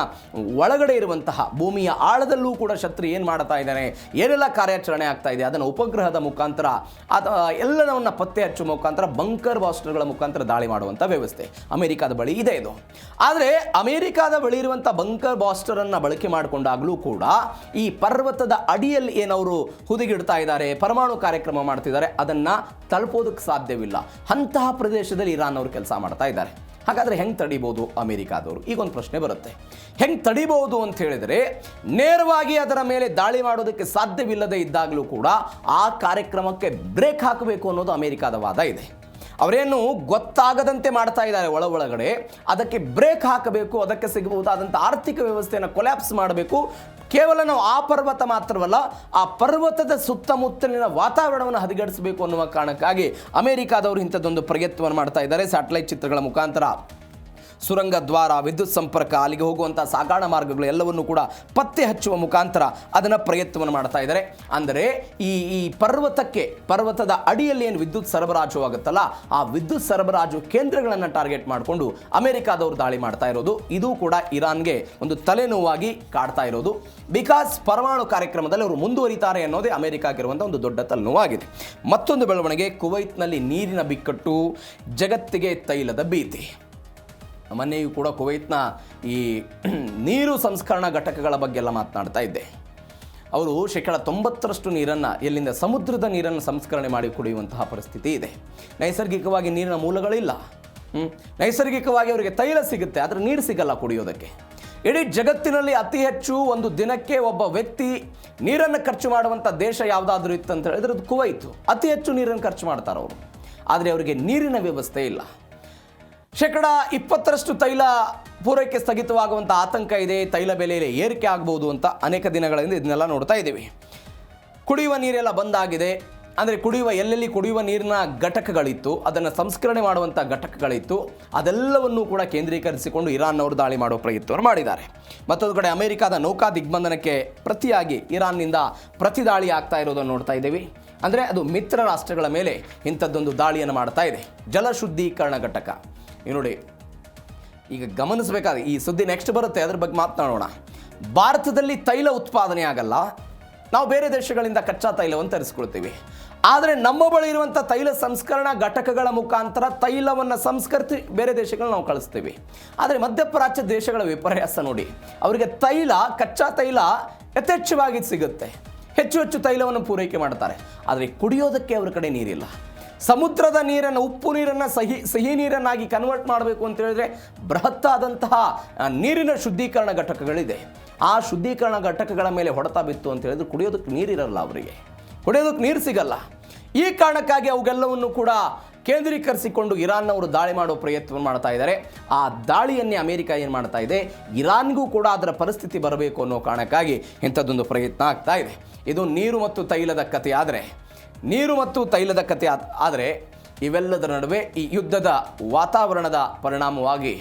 ಒಳಗಡೆ ಇರುವಂತಹ ಭೂಮಿಯ ಆಳದಲ್ಲೂ ಕೂಡ ಶತ್ರು ಏನು ಮಾಡ್ತಾ ಇದ್ದಾನೆ, ಏನೆಲ್ಲ ಕಾರ್ಯಾಚರಣೆ ಆಗ್ತಾ ಇದೆ, ಅದನ್ನು ಉಪಗ್ರಹದ ಮುಖಾಂತರ ಎಲ್ಲವನ್ನು ಪತ್ತೆ ಹಚ್ಚುವ ಮುಖಾಂತರ ಬಂಕರ್ ಬೂಸ್ಟರ್ಗಳ ಮುಖಾಂತರ ದಾಳಿ ಮಾಡುವಂಥ ವ್ಯವಸ್ಥೆ ಅಮೆರಿಕಾದ ಬಳಿ ಇದೆ. ಇದು ಆದರೆ ಅಮೆರಿಕಾದ ಬಳಿ ಇರುವಂಥ ಬಂಕರ್ ಬಾಸ್ಟರನ್ನು ಬಳಕೆ ಮಾಡಿಕೊಂಡಾಗಲೂ ಕೂಡ ಈ ಪರ್ವತದ ಅಡಿಯಲ್ಲಿ ಏನವರು ಹುದುಗಿಡ್ತಾ ಇದ್ದಾರೆ, ಪರಮಾಣು ಕಾರ್ಯಕ್ರಮ ಮಾಡ್ತಿದ್ದಾರೆ, ಅದನ್ನು ತಲುಪೋದಕ್ಕೆ ಸಾಧ್ಯವಿಲ್ಲ. ಅಂತಹ ಪ್ರದೇಶದಲ್ಲಿ ಇರಾನ್ ಅವರು ಕೆಲಸ ಮಾಡ್ತಾ ಇದ್ದಾರೆ. ಹಾಗಾದರೆ ಹೆಂಗೆ ತಡಿಬೋದು ಅಮೆರಿಕಾದವರು? ಈಗೊಂದು ಪ್ರಶ್ನೆ ಬರುತ್ತೆ, ಹೆಂಗೆ ತಡಿಬಹುದು ಅಂತ ಹೇಳಿದರೆ, ನೇರವಾಗಿ ಅದರ ಮೇಲೆ ದಾಳಿ ಮಾಡೋದಕ್ಕೆ ಸಾಧ್ಯವಿಲ್ಲದೆ ಇದ್ದಾಗಲೂ ಕೂಡ ಆ ಕಾರ್ಯಕ್ರಮಕ್ಕೆ ಬ್ರೇಕ್ ಹಾಕಬೇಕು ಅನ್ನೋದು ಅಮೆರಿಕಾದ ವಾದ ಇದೆ. ಅವರೇನು ಗೊತ್ತಾಗದಂತೆ ಮಾಡ್ತಾ ಇದ್ದಾರೆ ಒಳಗಡೆ, ಅದಕ್ಕೆ ಬ್ರೇಕ್ ಹಾಕಬೇಕು, ಅದಕ್ಕೆ ಸಿಗಬಹುದಾದಂಥ ಆರ್ಥಿಕ ವ್ಯವಸ್ಥೆಯನ್ನು ಕೊಲ್ಯಾಪ್ಸ್ ಮಾಡಬೇಕು. ಕೇವಲ ನಾವು ಆ ಪರ್ವತ ಮಾತ್ರವಲ್ಲ, ಆ ಪರ್ವತದ ಸುತ್ತಮುತ್ತಲಿನ ವಾತಾವರಣವನ್ನು ಹದಗೆಡಿಸಬೇಕು ಅನ್ನುವ ಕಾರಣಕ್ಕಾಗಿ ಅಮೆರಿಕಾದವರು ಇಂಥದ್ದೊಂದು ಪ್ರಯತ್ನವನ್ನು ಮಾಡ್ತಾ ಇದ್ದಾರೆ. ಸ್ಯಾಟಲೈಟ್ ಚಿತ್ರಗಳ ಮುಖಾಂತರ ಸುರಂಗ ದ್ವಾರ, ವಿದ್ಯುತ್ ಸಂಪರ್ಕ, ಅಲ್ಲಿಗೆ ಹೋಗುವಂಥ ಸಾಗಾಣ ಮಾರ್ಗಗಳು ಎಲ್ಲವನ್ನು ಕೂಡ ಪತ್ತೆ ಹಚ್ಚುವ ಮುಖಾಂತರ ಅದನ್ನು ಪ್ರಯತ್ನವನ್ನು ಮಾಡ್ತಾ ಇದ್ದಾರೆ. ಅಂದರೆ ಈ ಪರ್ವತದ ಅಡಿಯಲ್ಲಿ ಏನು ವಿದ್ಯುತ್ ಸರಬರಾಜು ಆಗುತ್ತಲ್ಲ, ಆ ವಿದ್ಯುತ್ ಸರಬರಾಜು ಕೇಂದ್ರಗಳನ್ನು ಟಾರ್ಗೆಟ್ ಮಾಡಿಕೊಂಡು ಅಮೆರಿಕಾದವರು ದಾಳಿ ಮಾಡ್ತಾ ಇರೋದು. ಇದು ಕೂಡ ಇರಾನ್ಗೆ ಒಂದು ತಲೆನೋವಾಗಿ ಕಾಡ್ತಾ ಇರೋದು. ಬಿಕಾಸ್ ಪರಮಾಣು ಕಾರ್ಯಕ್ರಮದಲ್ಲಿ ಅವರು ಮುಂದುವರಿತಾರೆ ಅನ್ನೋದೇ ಅಮೆರಿಕಾಗಿರುವಂಥ ಒಂದು ದೊಡ್ಡ ತಲೆನೋವಾಗಿದೆ. ಮತ್ತೊಂದು ಬೆಳವಣಿಗೆ, ಕುವೈತ್ನಲ್ಲಿ ನೀರಿನ ಬಿಕ್ಕಟ್ಟು, ಜಗತ್ತಿಗೆ ತೈಲದ ಭೀತಿ. ಮೊನ್ನೆಯೂ ಕೂಡ ಕುವೈತ್ನ ಈ ನೀರು ಸಂಸ್ಕರಣಾ ಘಟಕಗಳ ಬಗ್ಗೆ ಎಲ್ಲ ಮಾತನಾಡ್ತಾ ಇದ್ದೆ. ಅವರು 90% ನೀರನ್ನು ಎಲ್ಲಿಂದ ಸಮುದ್ರದ ನೀರನ್ನು ಸಂಸ್ಕರಣೆ ಮಾಡಿ ಕುಡಿಯುವಂತಹ ಪರಿಸ್ಥಿತಿ ಇದೆ. ನೈಸರ್ಗಿಕವಾಗಿ ನೀರಿನ ಮೂಲಗಳಿಲ್ಲ. ನೈಸರ್ಗಿಕವಾಗಿ ಅವರಿಗೆ ತೈಲ ಸಿಗುತ್ತೆ, ಆದರೆ ನೀರು ಸಿಗಲ್ಲ ಕುಡಿಯೋದಕ್ಕೆ. ಇಡೀ ಜಗತ್ತಿನಲ್ಲಿ ಅತಿ ಹೆಚ್ಚು ಒಂದು ದಿನಕ್ಕೆ ಒಬ್ಬ ವ್ಯಕ್ತಿ ನೀರನ್ನು ಖರ್ಚು ಮಾಡುವಂಥ ದೇಶ ಯಾವುದಾದ್ರೂ ಇತ್ತು ಅಂತ ಹೇಳಿದ್ರೆ ಅದು ಕುವೈತು. ಅತಿ ಹೆಚ್ಚು ನೀರನ್ನು ಖರ್ಚು ಮಾಡ್ತಾರೆ ಅವರು, ಆದರೆ ಅವರಿಗೆ ನೀರಿನ ವ್ಯವಸ್ಥೆ ಇಲ್ಲ. 20% ತೈಲ ಪೂರೈಕೆ ಸ್ಥಗಿತವಾಗುವಂಥ ಆತಂಕ ಇದೆ. ತೈಲ ಬೆಲೆಯಲ್ಲಿ ಏರಿಕೆ ಆಗಬಹುದು ಅಂತ ಅನೇಕ ದಿನಗಳಿಂದ ಇದನ್ನೆಲ್ಲ ನೋಡ್ತಾ ಇದ್ದೀವಿ. ಕುಡಿಯುವ ನೀರೆಲ್ಲ ಬಂದಾಗಿದೆ. ಅಂದರೆ ಎಲ್ಲೆಲ್ಲಿ ಕುಡಿಯುವ ನೀರಿನ ಘಟಕಗಳಿತ್ತು, ಅದನ್ನು ಸಂಸ್ಕರಣೆ ಮಾಡುವಂಥ ಘಟಕಗಳಿತ್ತು, ಅದೆಲ್ಲವನ್ನೂ ಕೂಡ ಕೇಂದ್ರೀಕರಿಸಿಕೊಂಡು ಇರಾನ್ನವರು ದಾಳಿ ಮಾಡುವ ಪ್ರಯತ್ನವನ್ನು ಮಾಡಿದ್ದಾರೆ. ಮತ್ತೊಂದು ಕಡೆ ಅಮೆರಿಕಾದ ನೌಕಾ ದಿಗ್ಬಂಧನಕ್ಕೆ ಪ್ರತಿಯಾಗಿ ಇರಾನ್ನಿಂದ ಪ್ರತಿ ದಾಳಿ ಆಗ್ತಾ ಇರೋದನ್ನು ನೋಡ್ತಾ ಇದ್ದೀವಿ. ಅಂದರೆ ಅದು ಮಿತ್ರ ರಾಷ್ಟ್ರಗಳ ಮೇಲೆ ಇಂಥದ್ದೊಂದು ದಾಳಿಯನ್ನು ಮಾಡ್ತಾ ಇದೆ. ಜಲಶುದ್ಧೀಕರಣ ಘಟಕ ನೋಡಿ, ಈಗ ಗಮನಿಸಬೇಕಾದ ಈ ಸುದ್ದಿ ನೆಕ್ಸ್ಟ್ ಬರುತ್ತೆ, ಅದ್ರ ಬಗ್ಗೆ ಮಾತನಾಡೋಣ. ಭಾರತದಲ್ಲಿ ತೈಲ ಉತ್ಪಾದನೆ ಆಗಲ್ಲ, ನಾವು ಬೇರೆ ದೇಶಗಳಿಂದ ಕಚ್ಚಾ ತೈಲವನ್ನು ತರಿಸ್ಕೊಳ್ತೀವಿ. ಆದರೆ ನಮ್ಮ ಬಳಿ ಇರುವಂಥ ತೈಲ ಸಂಸ್ಕರಣಾ ಘಟಕಗಳ ಮುಖಾಂತರ ತೈಲವನ್ನು ಸಂಸ್ಕರಿಸಿ ಬೇರೆ ದೇಶಗಳು ನಾವು ಕಳಿಸ್ತೀವಿ. ಆದರೆ ಮಧ್ಯಪ್ರಾಚ್ಯ ದೇಶಗಳ ವಿಪರ್ಯಾಸ ನೋಡಿ, ಅವರಿಗೆ ಕಚ್ಚಾ ತೈಲ ಯಥೇಚ್ಛವಾಗಿ ಸಿಗುತ್ತೆ, ಹೆಚ್ಚು ತೈಲವನ್ನು ಪೂರೈಕೆ ಮಾಡ್ತಾರೆ. ಆದರೆ ಕುಡಿಯೋದಕ್ಕೆ ಅವ್ರ ಕಡೆ ನೀರಿಲ್ಲ. ಸಮುದ್ರದ ನೀರನ್ನು, ಉಪ್ಪು ನೀರನ್ನು ಸಿಹಿ ನೀರನ್ನಾಗಿ ಕನ್ವರ್ಟ್ ಮಾಡಬೇಕು ಅಂತ ಹೇಳಿದ್ರೆ ಬೃಹತ್ತಾದಂತಹ ನೀರಿನ ಶುದ್ಧೀಕರಣ ಘಟಕಗಳಿದೆ. ಆ ಶುದ್ಧೀಕರಣ ಘಟಕಗಳ ಮೇಲೆ ಹೊಡೆತ ಬಿತ್ತು ಅಂತ ಹೇಳಿದ್ರೆ ಕುಡಿಯೋದಕ್ಕೆ ನೀರಿರಲ್ಲ, ಅವರಿಗೆ ಕುಡಿಯೋದಕ್ಕೆ ನೀರು ಸಿಗಲ್ಲ. ಈ ಕಾರಣಕ್ಕಾಗಿ ಅವುಗೆಲ್ಲವನ್ನು ಕೂಡ ಕೇಂದ್ರೀಕರಿಸಿಕೊಂಡು ಇರಾನ್ನವರು ದಾಳಿ ಮಾಡುವ ಪ್ರಯತ್ನವನ್ನು ಮಾಡ್ತಾ ಇದ್ದಾರೆ. ಆ ದಾಳಿಯನ್ನೇ ಅಮೆರಿಕ ಏನು ಮಾಡ್ತಾ ಇದೆ, ಇರಾನ್ಗೂ ಕೂಡ ಅದರ ಪರಿಸ್ಥಿತಿ ಬರಬೇಕು ಅನ್ನೋ ಕಾರಣಕ್ಕಾಗಿ ಇಂಥದ್ದೊಂದು ಪ್ರಯತ್ನ ಆಗ್ತಾ ಇದೆ. ಇದು ನೀರು ಮತ್ತು ತೈಲದ ಕಥೆ ಆದರೆ ಇವೆಲ್ಲದರ ನಡುವೆ ಈ ಯುದ್ಧದ ವಾತಾವರಣದ ಪರಿಣಾಮವಾಗಿ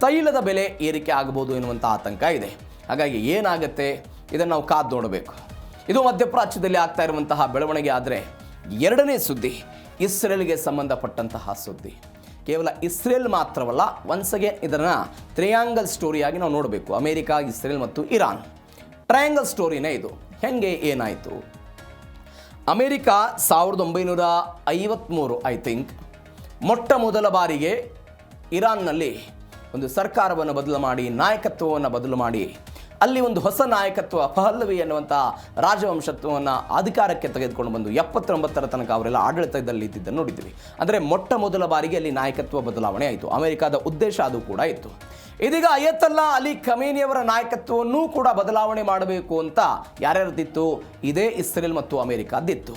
ತೈಲದ ಬೆಲೆ ಏರಿಕೆ ಆಗಬಹುದು ಎನ್ನುವಂಥ ಆತಂಕ ಇದೆ. ಹಾಗಾಗಿ ಏನಾಗುತ್ತೆ ಇದನ್ನು ನಾವು ಕಾದು ನೋಡಬೇಕು. ಇದು ಮಧ್ಯಪ್ರಾಚ್ಯದಲ್ಲಿ ಆಗ್ತಾ ಇರುವಂತಹ ಬೆಳವಣಿಗೆ. ಆದರೆ ಎರಡನೇ ಸುದ್ದಿ, ಇಸ್ರೇಲ್ಗೆ ಸಂಬಂಧಪಟ್ಟಂತಹ ಸುದ್ದಿ. ಕೇವಲ ಇಸ್ರೇಲ್ ಮಾತ್ರವಲ್ಲ, ಒನ್ಸ್ ಅಗೇನ್ ಇದನ್ನು ಟ್ರಯಾಂಗಲ್ ಸ್ಟೋರಿಯಾಗಿ ನಾವು ನೋಡಬೇಕು. ಅಮೇರಿಕಾ, ಇಸ್ರೇಲ್ ಮತ್ತು ಇರಾನ್ ಟ್ರಯಾಂಗಲ್ ಸ್ಟೋರಿನೇ ಇದು. ಹೆಂಗೆ ಏನಾಯಿತು? ಅಮೇರಿಕಾ 1953 ಐ ಥಿಂಕ್ ಮೊಟ್ಟ ಮೊದಲ ಬಾರಿಗೆ ಇರಾನ್ನಲ್ಲಿ ಒಂದು ಸರ್ಕಾರವನ್ನು ಬದಲು ಮಾಡಿ, ನಾಯಕತ್ವವನ್ನು ಬದಲು ಮಾಡಿ, ಅಲ್ಲಿ ಒಂದು ಹೊಸ ನಾಯಕತ್ವ, ಪಹಲ್ಲವಿ ಎನ್ನುವಂಥ ರಾಜವಂಶತ್ವವನ್ನು ಅಧಿಕಾರಕ್ಕೆ ತೆಗೆದುಕೊಂಡು ಬಂದು 79ರ ತನಕ ಅವರೆಲ್ಲ ಆಡಳಿತದಲ್ಲಿ ಇದ್ದಿದ್ದನ್ನು ನೋಡಿದ್ವಿ. ಅಂದರೆ ಮೊಟ್ಟ ಮೊದಲ ಬಾರಿಗೆ ಅಲ್ಲಿ ನಾಯಕತ್ವ ಬದಲಾವಣೆ ಆಯಿತು. ಅಮೆರಿಕದ ಉದ್ದೇಶ ಅದು ಕೂಡ ಇತ್ತು. ಇದೀಗ ಅಯತಲ್ಲಾ ಅಲಿ ಖಮೇನಿಯವರ ನಾಯಕತ್ವವನ್ನು ಕೂಡ ಬದಲಾವಣೆ ಮಾಡಬೇಕು ಅಂತ ಯಾರ್ಯಾರ್ದಿತ್ತು? ಇದೇ ಇಸ್ರೇಲ್ ಮತ್ತು ಅಮೆರಿಕಾದಿತ್ತು.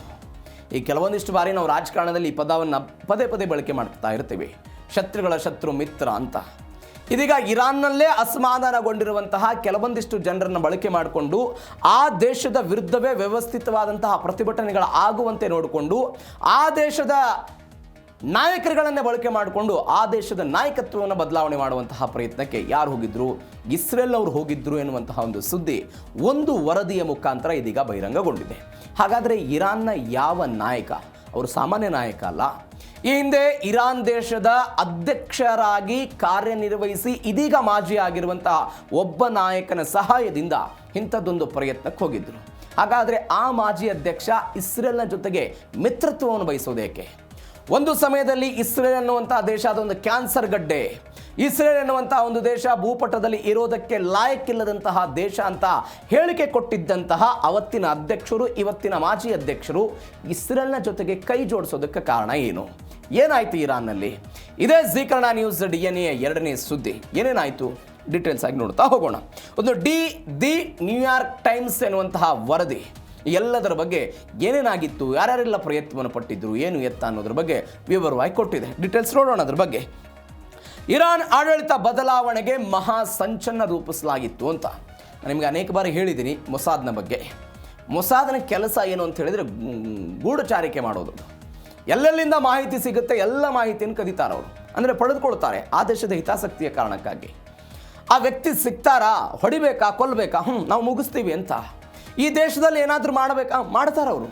ಈ ಕೆಲವೊಂದಿಷ್ಟು ಬಾರಿ ನಾವು ರಾಜಕಾರಣದಲ್ಲಿ ಈ ಪದವನ್ನು ಪದೇ ಪದೇ ಬಳಕೆ ಮಾಡ್ತಾ ಇರ್ತೀವಿ, ಶತ್ರುಗಳ ಶತ್ರು ಮಿತ್ರ ಅಂತ. ಇದೀಗ ಇರಾನ್ನಲ್ಲೇ ಅಸಮಾಧಾನಗೊಂಡಿರುವಂತಹ ಕೆಲವೊಂದಿಷ್ಟು ಜನರನ್ನು ಬಳಕೆ ಮಾಡಿಕೊಂಡು ಆ ದೇಶದ ವಿರುದ್ಧವೇ ವ್ಯವಸ್ಥಿತವಾದಂತಹ ಪ್ರತಿಭಟನೆಗಳು ಆಗುವಂತೆ ನೋಡಿಕೊಂಡು ಆ ದೇಶದ ನಾಯಕರುಗಳನ್ನೇ ಬಳಕೆ ಮಾಡಿಕೊಂಡು ಆ ದೇಶದ ನಾಯಕತ್ವವನ್ನು ಬದಲಾವಣೆ ಮಾಡುವಂತಹ ಪ್ರಯತ್ನಕ್ಕೆ ಯಾರು ಹೋಗಿದ್ರು? ಇಸ್ರೇಲ್ ಅವರು ಹೋಗಿದ್ರು ಎನ್ನುವಂತಹ ಒಂದು ಸುದ್ದಿ ಒಂದು ವರದಿಯ ಮುಖಾಂತರ ಇದೀಗ ಬಹಿರಂಗಗೊಂಡಿದೆ. ಹಾಗಾದರೆ ಇರಾನ್ನ ಯಾವ ನಾಯಕ? ಅವರು ಸಾಮಾನ್ಯ ನಾಯಕ ಅಲ್ಲ. ಈ ಹಿಂದೆ ಇರಾನ್ ದೇಶದ ಅಧ್ಯಕ್ಷರಾಗಿ ಕಾರ್ಯನಿರ್ವಹಿಸಿ ಇದೀಗ ಮಾಜಿ ಆಗಿರುವಂತಹ ಒಬ್ಬ ನಾಯಕನ ಸಹಾಯದಿಂದ ಇಂಥದ್ದೊಂದು ಪ್ರಯತ್ನಕ್ಕೆ ಹೋಗಿದ್ರು. ಹಾಗಾದರೆ ಆ ಮಾಜಿ ಅಧ್ಯಕ್ಷ ಇಸ್ರೇಲ್ನ ಜೊತೆಗೆ ಮಿತ್ರತ್ವವನ್ನು ಬಯಸೋದೇಕೆ? ಒಂದು ಸಮಯದಲ್ಲಿ ಇಸ್ರೇಲ್ ಅನ್ನುವಂತಹ ದೇಶ ಅದೊಂದು ಕ್ಯಾನ್ಸರ್ ಗಡ್ಡೆ. ಇಸ್ರೇಲ್ ಎನ್ನುವಂತಹ ಒಂದು ದೇಶ ಭೂಪಟದಲ್ಲಿ ಇರೋದಕ್ಕೆ ಲಾಯಕ್ಕಿಲ್ಲದಂತಹ ದೇಶ ಅಂತ ಹೇಳಿಕೆ ಕೊಟ್ಟಿದ್ದಂತಹ ಅವತ್ತಿನ ಅಧ್ಯಕ್ಷರು, ಇವತ್ತಿನ ಮಾಜಿ ಅಧ್ಯಕ್ಷರು ಇಸ್ರೇಲ್ನ ಜೊತೆಗೆ ಕೈ ಜೋಡಿಸೋದಕ್ಕೆ ಕಾರಣ ಏನು? ಏನಾಯಿತು ಇರಾನ್ನಲ್ಲಿ? ಇದೇ ಜೀ ಕನ್ನಡ ನ್ಯೂಸ್ DNA ಎರಡನೇ ಸುದ್ದಿ. ಏನೇನಾಯಿತು ಡೀಟೇಲ್ಸ್ ಆಗಿ ನೋಡ್ತಾ ಹೋಗೋಣ. ಒಂದು ದಿ ನ್ಯೂಯಾರ್ಕ್ ಟೈಮ್ಸ್ ಎನ್ನುವಂತಹ ವರದಿ ಎಲ್ಲದರ ಬಗ್ಗೆ ಏನೇನಾಗಿತ್ತು, ಯಾರ್ಯಾರೆಲ್ಲ ಪ್ರಯತ್ನವನ್ನು ಪಟ್ಟಿದ್ರು, ಏನು ಎತ್ತ ಅನ್ನೋದ್ರ ಬಗ್ಗೆ ವಿವರವಾಗಿ ಕೊಟ್ಟಿದೆ. ಡೀಟೇಲ್ಸ್ ನೋಡೋಣ ಅದ್ರ ಬಗ್ಗೆ. ಇರಾನ್ ಆಡಳಿತ ಬದಲಾವಣೆಗೆ ಮಹಾ ಸಂಚನ್ನ ರೂಪಿಸಲಾಗಿತ್ತು ಅಂತ ನಾನು ನಿಮಗೆ ಅನೇಕ ಬಾರಿ ಹೇಳಿದ್ದೀನಿ. ಮೊಸಾದ್ನ ಬಗ್ಗೆ, ಮೊಸಾದ್ನ ಕೆಲಸ ಏನು ಅಂತ ಹೇಳಿದರೆ ಗೂಢಚಾರಿಕೆ ಮಾಡೋದು. ಎಲ್ಲೆಲ್ಲಿಂದ ಮಾಹಿತಿ ಸಿಗುತ್ತೆ ಎಲ್ಲ ಮಾಹಿತಿಯನ್ನು ಕದೀತಾರೆ ಅವರು, ಅಂದರೆ ಪಡೆದುಕೊಳ್ತಾರೆ ಆ ದೇಶದ ಹಿತಾಸಕ್ತಿಯ ಕಾರಣಕ್ಕಾಗಿ. ಆ ವ್ಯಕ್ತಿ ಸಿಗ್ತಾರಾ, ಹೊಡಿಬೇಕಾ, ಕೊಲ್ಲಬೇಕಾ, ನಾವು ಮುಗಿಸ್ತೀವಿ ಅಂತ. ಈ ದೇಶದಲ್ಲಿ ಏನಾದರೂ ಮಾಡಬೇಕಾ, ಮಾಡ್ತಾರೆ ಅವರು.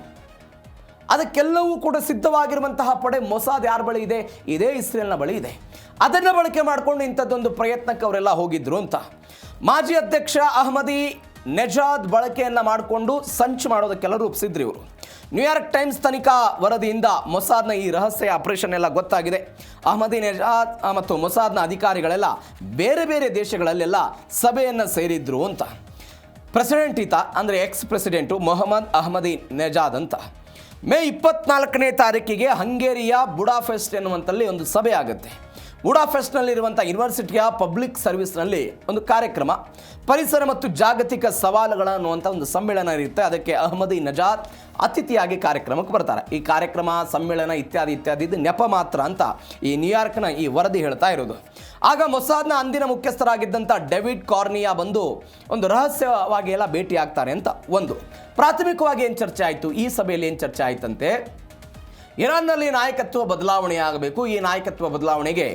ಅದಕ್ಕೆಲ್ಲವೂ ಕೂಡ ಸಿದ್ಧವಾಗಿರುವಂತಹ ಪಡೆ ಮೊಸಾದ್ ಯಾರ ಬಳಿ ಇದೆ? ಇದೇ ಇಸ್ರೇಲ್ನ ಬಳಿ ಇದೆ. ಅದನ್ನು ಬಳಕೆ ಮಾಡಿಕೊಂಡು ಇಂಥದ್ದೊಂದು ಪ್ರಯತ್ನಕ್ಕೆ ಅವರೆಲ್ಲ ಹೋಗಿದ್ರು ಅಂತ. ಮಾಜಿ ಅಧ್ಯಕ್ಷ ಅಹ್ಮದಿ ನೆಜಾದ್ ಬಳಕೆಯನ್ನು ಮಾಡಿಕೊಂಡು ಸಂಚು ಮಾಡೋದಕ್ಕೆಲ್ಲ ರೂಪಿಸಿದ್ರು ಇವರು. ನ್ಯೂಯಾರ್ಕ್ ಟೈಮ್ಸ್ ತನಿಖಾ ವರದಿಯಿಂದ ಮೊಸಾದ್ನ ಈ ರಹಸ್ಯ ಆಪರೇಷನ್ ಎಲ್ಲ ಗೊತ್ತಾಗಿದೆ. ಅಹ್ಮದಿ ನೆಜಾದ್ ಮತ್ತು ಮೊಸಾದ್ನ ಅಧಿಕಾರಿಗಳೆಲ್ಲ ಬೇರೆ ಬೇರೆ ದೇಶಗಳಲ್ಲೆಲ್ಲ ಸಭೆಯನ್ನು ಸೇರಿದ್ರು ಅಂತ. ಪ್ರೆಸಿಡೆಂಟ್ ಈತ, ಅಂದರೆ ಎಕ್ಸ್ ಪ್ರೆಸಿಡೆಂಟು ಮೊಹಮ್ಮದ್ ಅಹ್ಮದಿ ನೆಜಾದ್ ಅಂತ. ಮೇ 24ನೇ ತಾರೀಕಿಗೆ ಹಂಗೇರಿಯ ಬುಡಾಪೆಸ್ಟ್ ಎನ್ನುವಂಥಲ್ಲಿ ಒಂದು ಸಭೆ ಆಗುತ್ತೆ. ಬುಡಾಪೆಸ್ಟ್ನಲ್ಲಿರುವಂಥ ಯೂನಿವರ್ಸಿಟಿಯ ಪಬ್ಲಿಕ್ ಸರ್ವಿಸ್ನಲ್ಲಿ ಒಂದು ಕಾರ್ಯಕ್ರಮ, ಪರಿಸರ ಮತ್ತು ಜಾಗತಿಕ ಸವಾಲುಗಳ ಅನ್ನುವಂಥ ಒಂದು ಸಮ್ಮೇಳನ ಇರುತ್ತೆ. ಅದಕ್ಕೆ ಅಹ್ಮದಿ ನೆಜಾದ್ ಅತಿಥಿಯಾಗಿ ಕಾರ್ಯಕ್ರಮಕ್ಕೆ ಬರ್ತಾರೆ. ಈ ಕಾರ್ಯಕ್ರಮ, ಸಮ್ಮೇಳನ ಇತ್ಯಾದಿ ಇದು ನೆಪ ಮಾತ್ರ ಅಂತ ಈ ನ್ಯೂಯಾರ್ಕ್ನ ಈ ವರದಿ ಹೇಳ್ತಾ ಇರೋದು. ಆಗ ಮೊಸಾದ್ನ ಅಂದಿನ ಮುಖ್ಯಸ್ಥರಾಗಿದ್ದಂಥ ಡೇವಿಡ್ ಕಾರ್ನಿಯಾ ಬಂದು ಒಂದು ರಹಸ್ಯವಾಗಿ ಎಲ್ಲ ಭೇಟಿ ಆಗ್ತಾರೆ ಅಂತ. ಒಂದು ಪ್ರಾಥಮಿಕವಾಗಿ ಏನು ಚರ್ಚೆ ಆಯಿತು, ಈ ಸಭೆಯಲ್ಲಿ ಏನು ಚರ್ಚೆ ಆಯ್ತಂತೆ, ಇರಾನ್ನಲ್ಲಿ ನಾಯಕತ್ವ ಬದಲಾವಣೆ ಆಗಬೇಕು. ಈ ನಾಯಕತ್ವ ಬದಲಾವಣೆಗೆ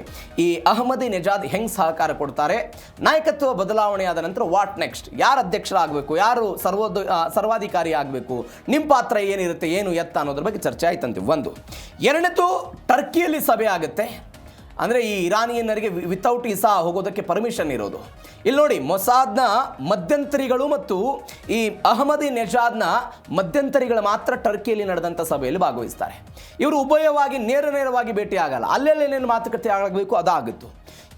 ಈ ಅಹ್ಮದಿ ನೆಜಾದ್ ಹೆಂಗೆ ಸಹಕಾರ ಕೊಡ್ತಾರೆ, ನಾಯಕತ್ವ ಬದಲಾವಣೆ ಆದ ನಂತರ ವಾಟ್ ನೆಕ್ಸ್ಟ್, ಯಾರು ಅಧ್ಯಕ್ಷರಾಗಬೇಕು, ಯಾರು ಸರ್ವಾಧಿಕಾರಿ ಆಗಬೇಕು, ನಿಮ್ಮ ಪಾತ್ರ ಏನಿರುತ್ತೆ, ಏನು ಎತ್ತ ಅನ್ನೋದ್ರ ಬಗ್ಗೆ ಚರ್ಚೆ ಆಯ್ತಂತೆ. ಒಂದು. ಎರಡನೇದು, ಟರ್ಕಿಯಲ್ಲಿ ಸಭೆ ಆಗುತ್ತೆ. ಅಂದರೆ ಈ ಇರಾನಿಯನ್ನರಿಗೆ ವಿತೌಟ್ ವೀಸಾ ಹೋಗೋದಕ್ಕೆ ಪರ್ಮಿಷನ್ ಇರೋದು. ಇಲ್ಲಿ ನೋಡಿ, ಮೊಸಾದ್ನ ಮಧ್ಯಂತರಿಗಳು ಮತ್ತು ಈ ಅಹ್ಮದಿ ನೆಜಾದ್ನ ಮಧ್ಯಂತರಿಗಳು ಮಾತ್ರ ಟರ್ಕಿಯಲ್ಲಿ ನಡೆದಂಥ ಸಭೆಯಲ್ಲಿ ಭಾಗವಹಿಸ್ತಾರೆ. ಇವರು ಉಭಯವಾಗಿ ನೇರವಾಗಿ ಭೇಟಿ ಆಗಲ್ಲ. ಅಲ್ಲೆಲ್ಲೇನೇನು ಮಾತುಕತೆ ಆಗಬೇಕು ಅದಾಗಿತ್ತು.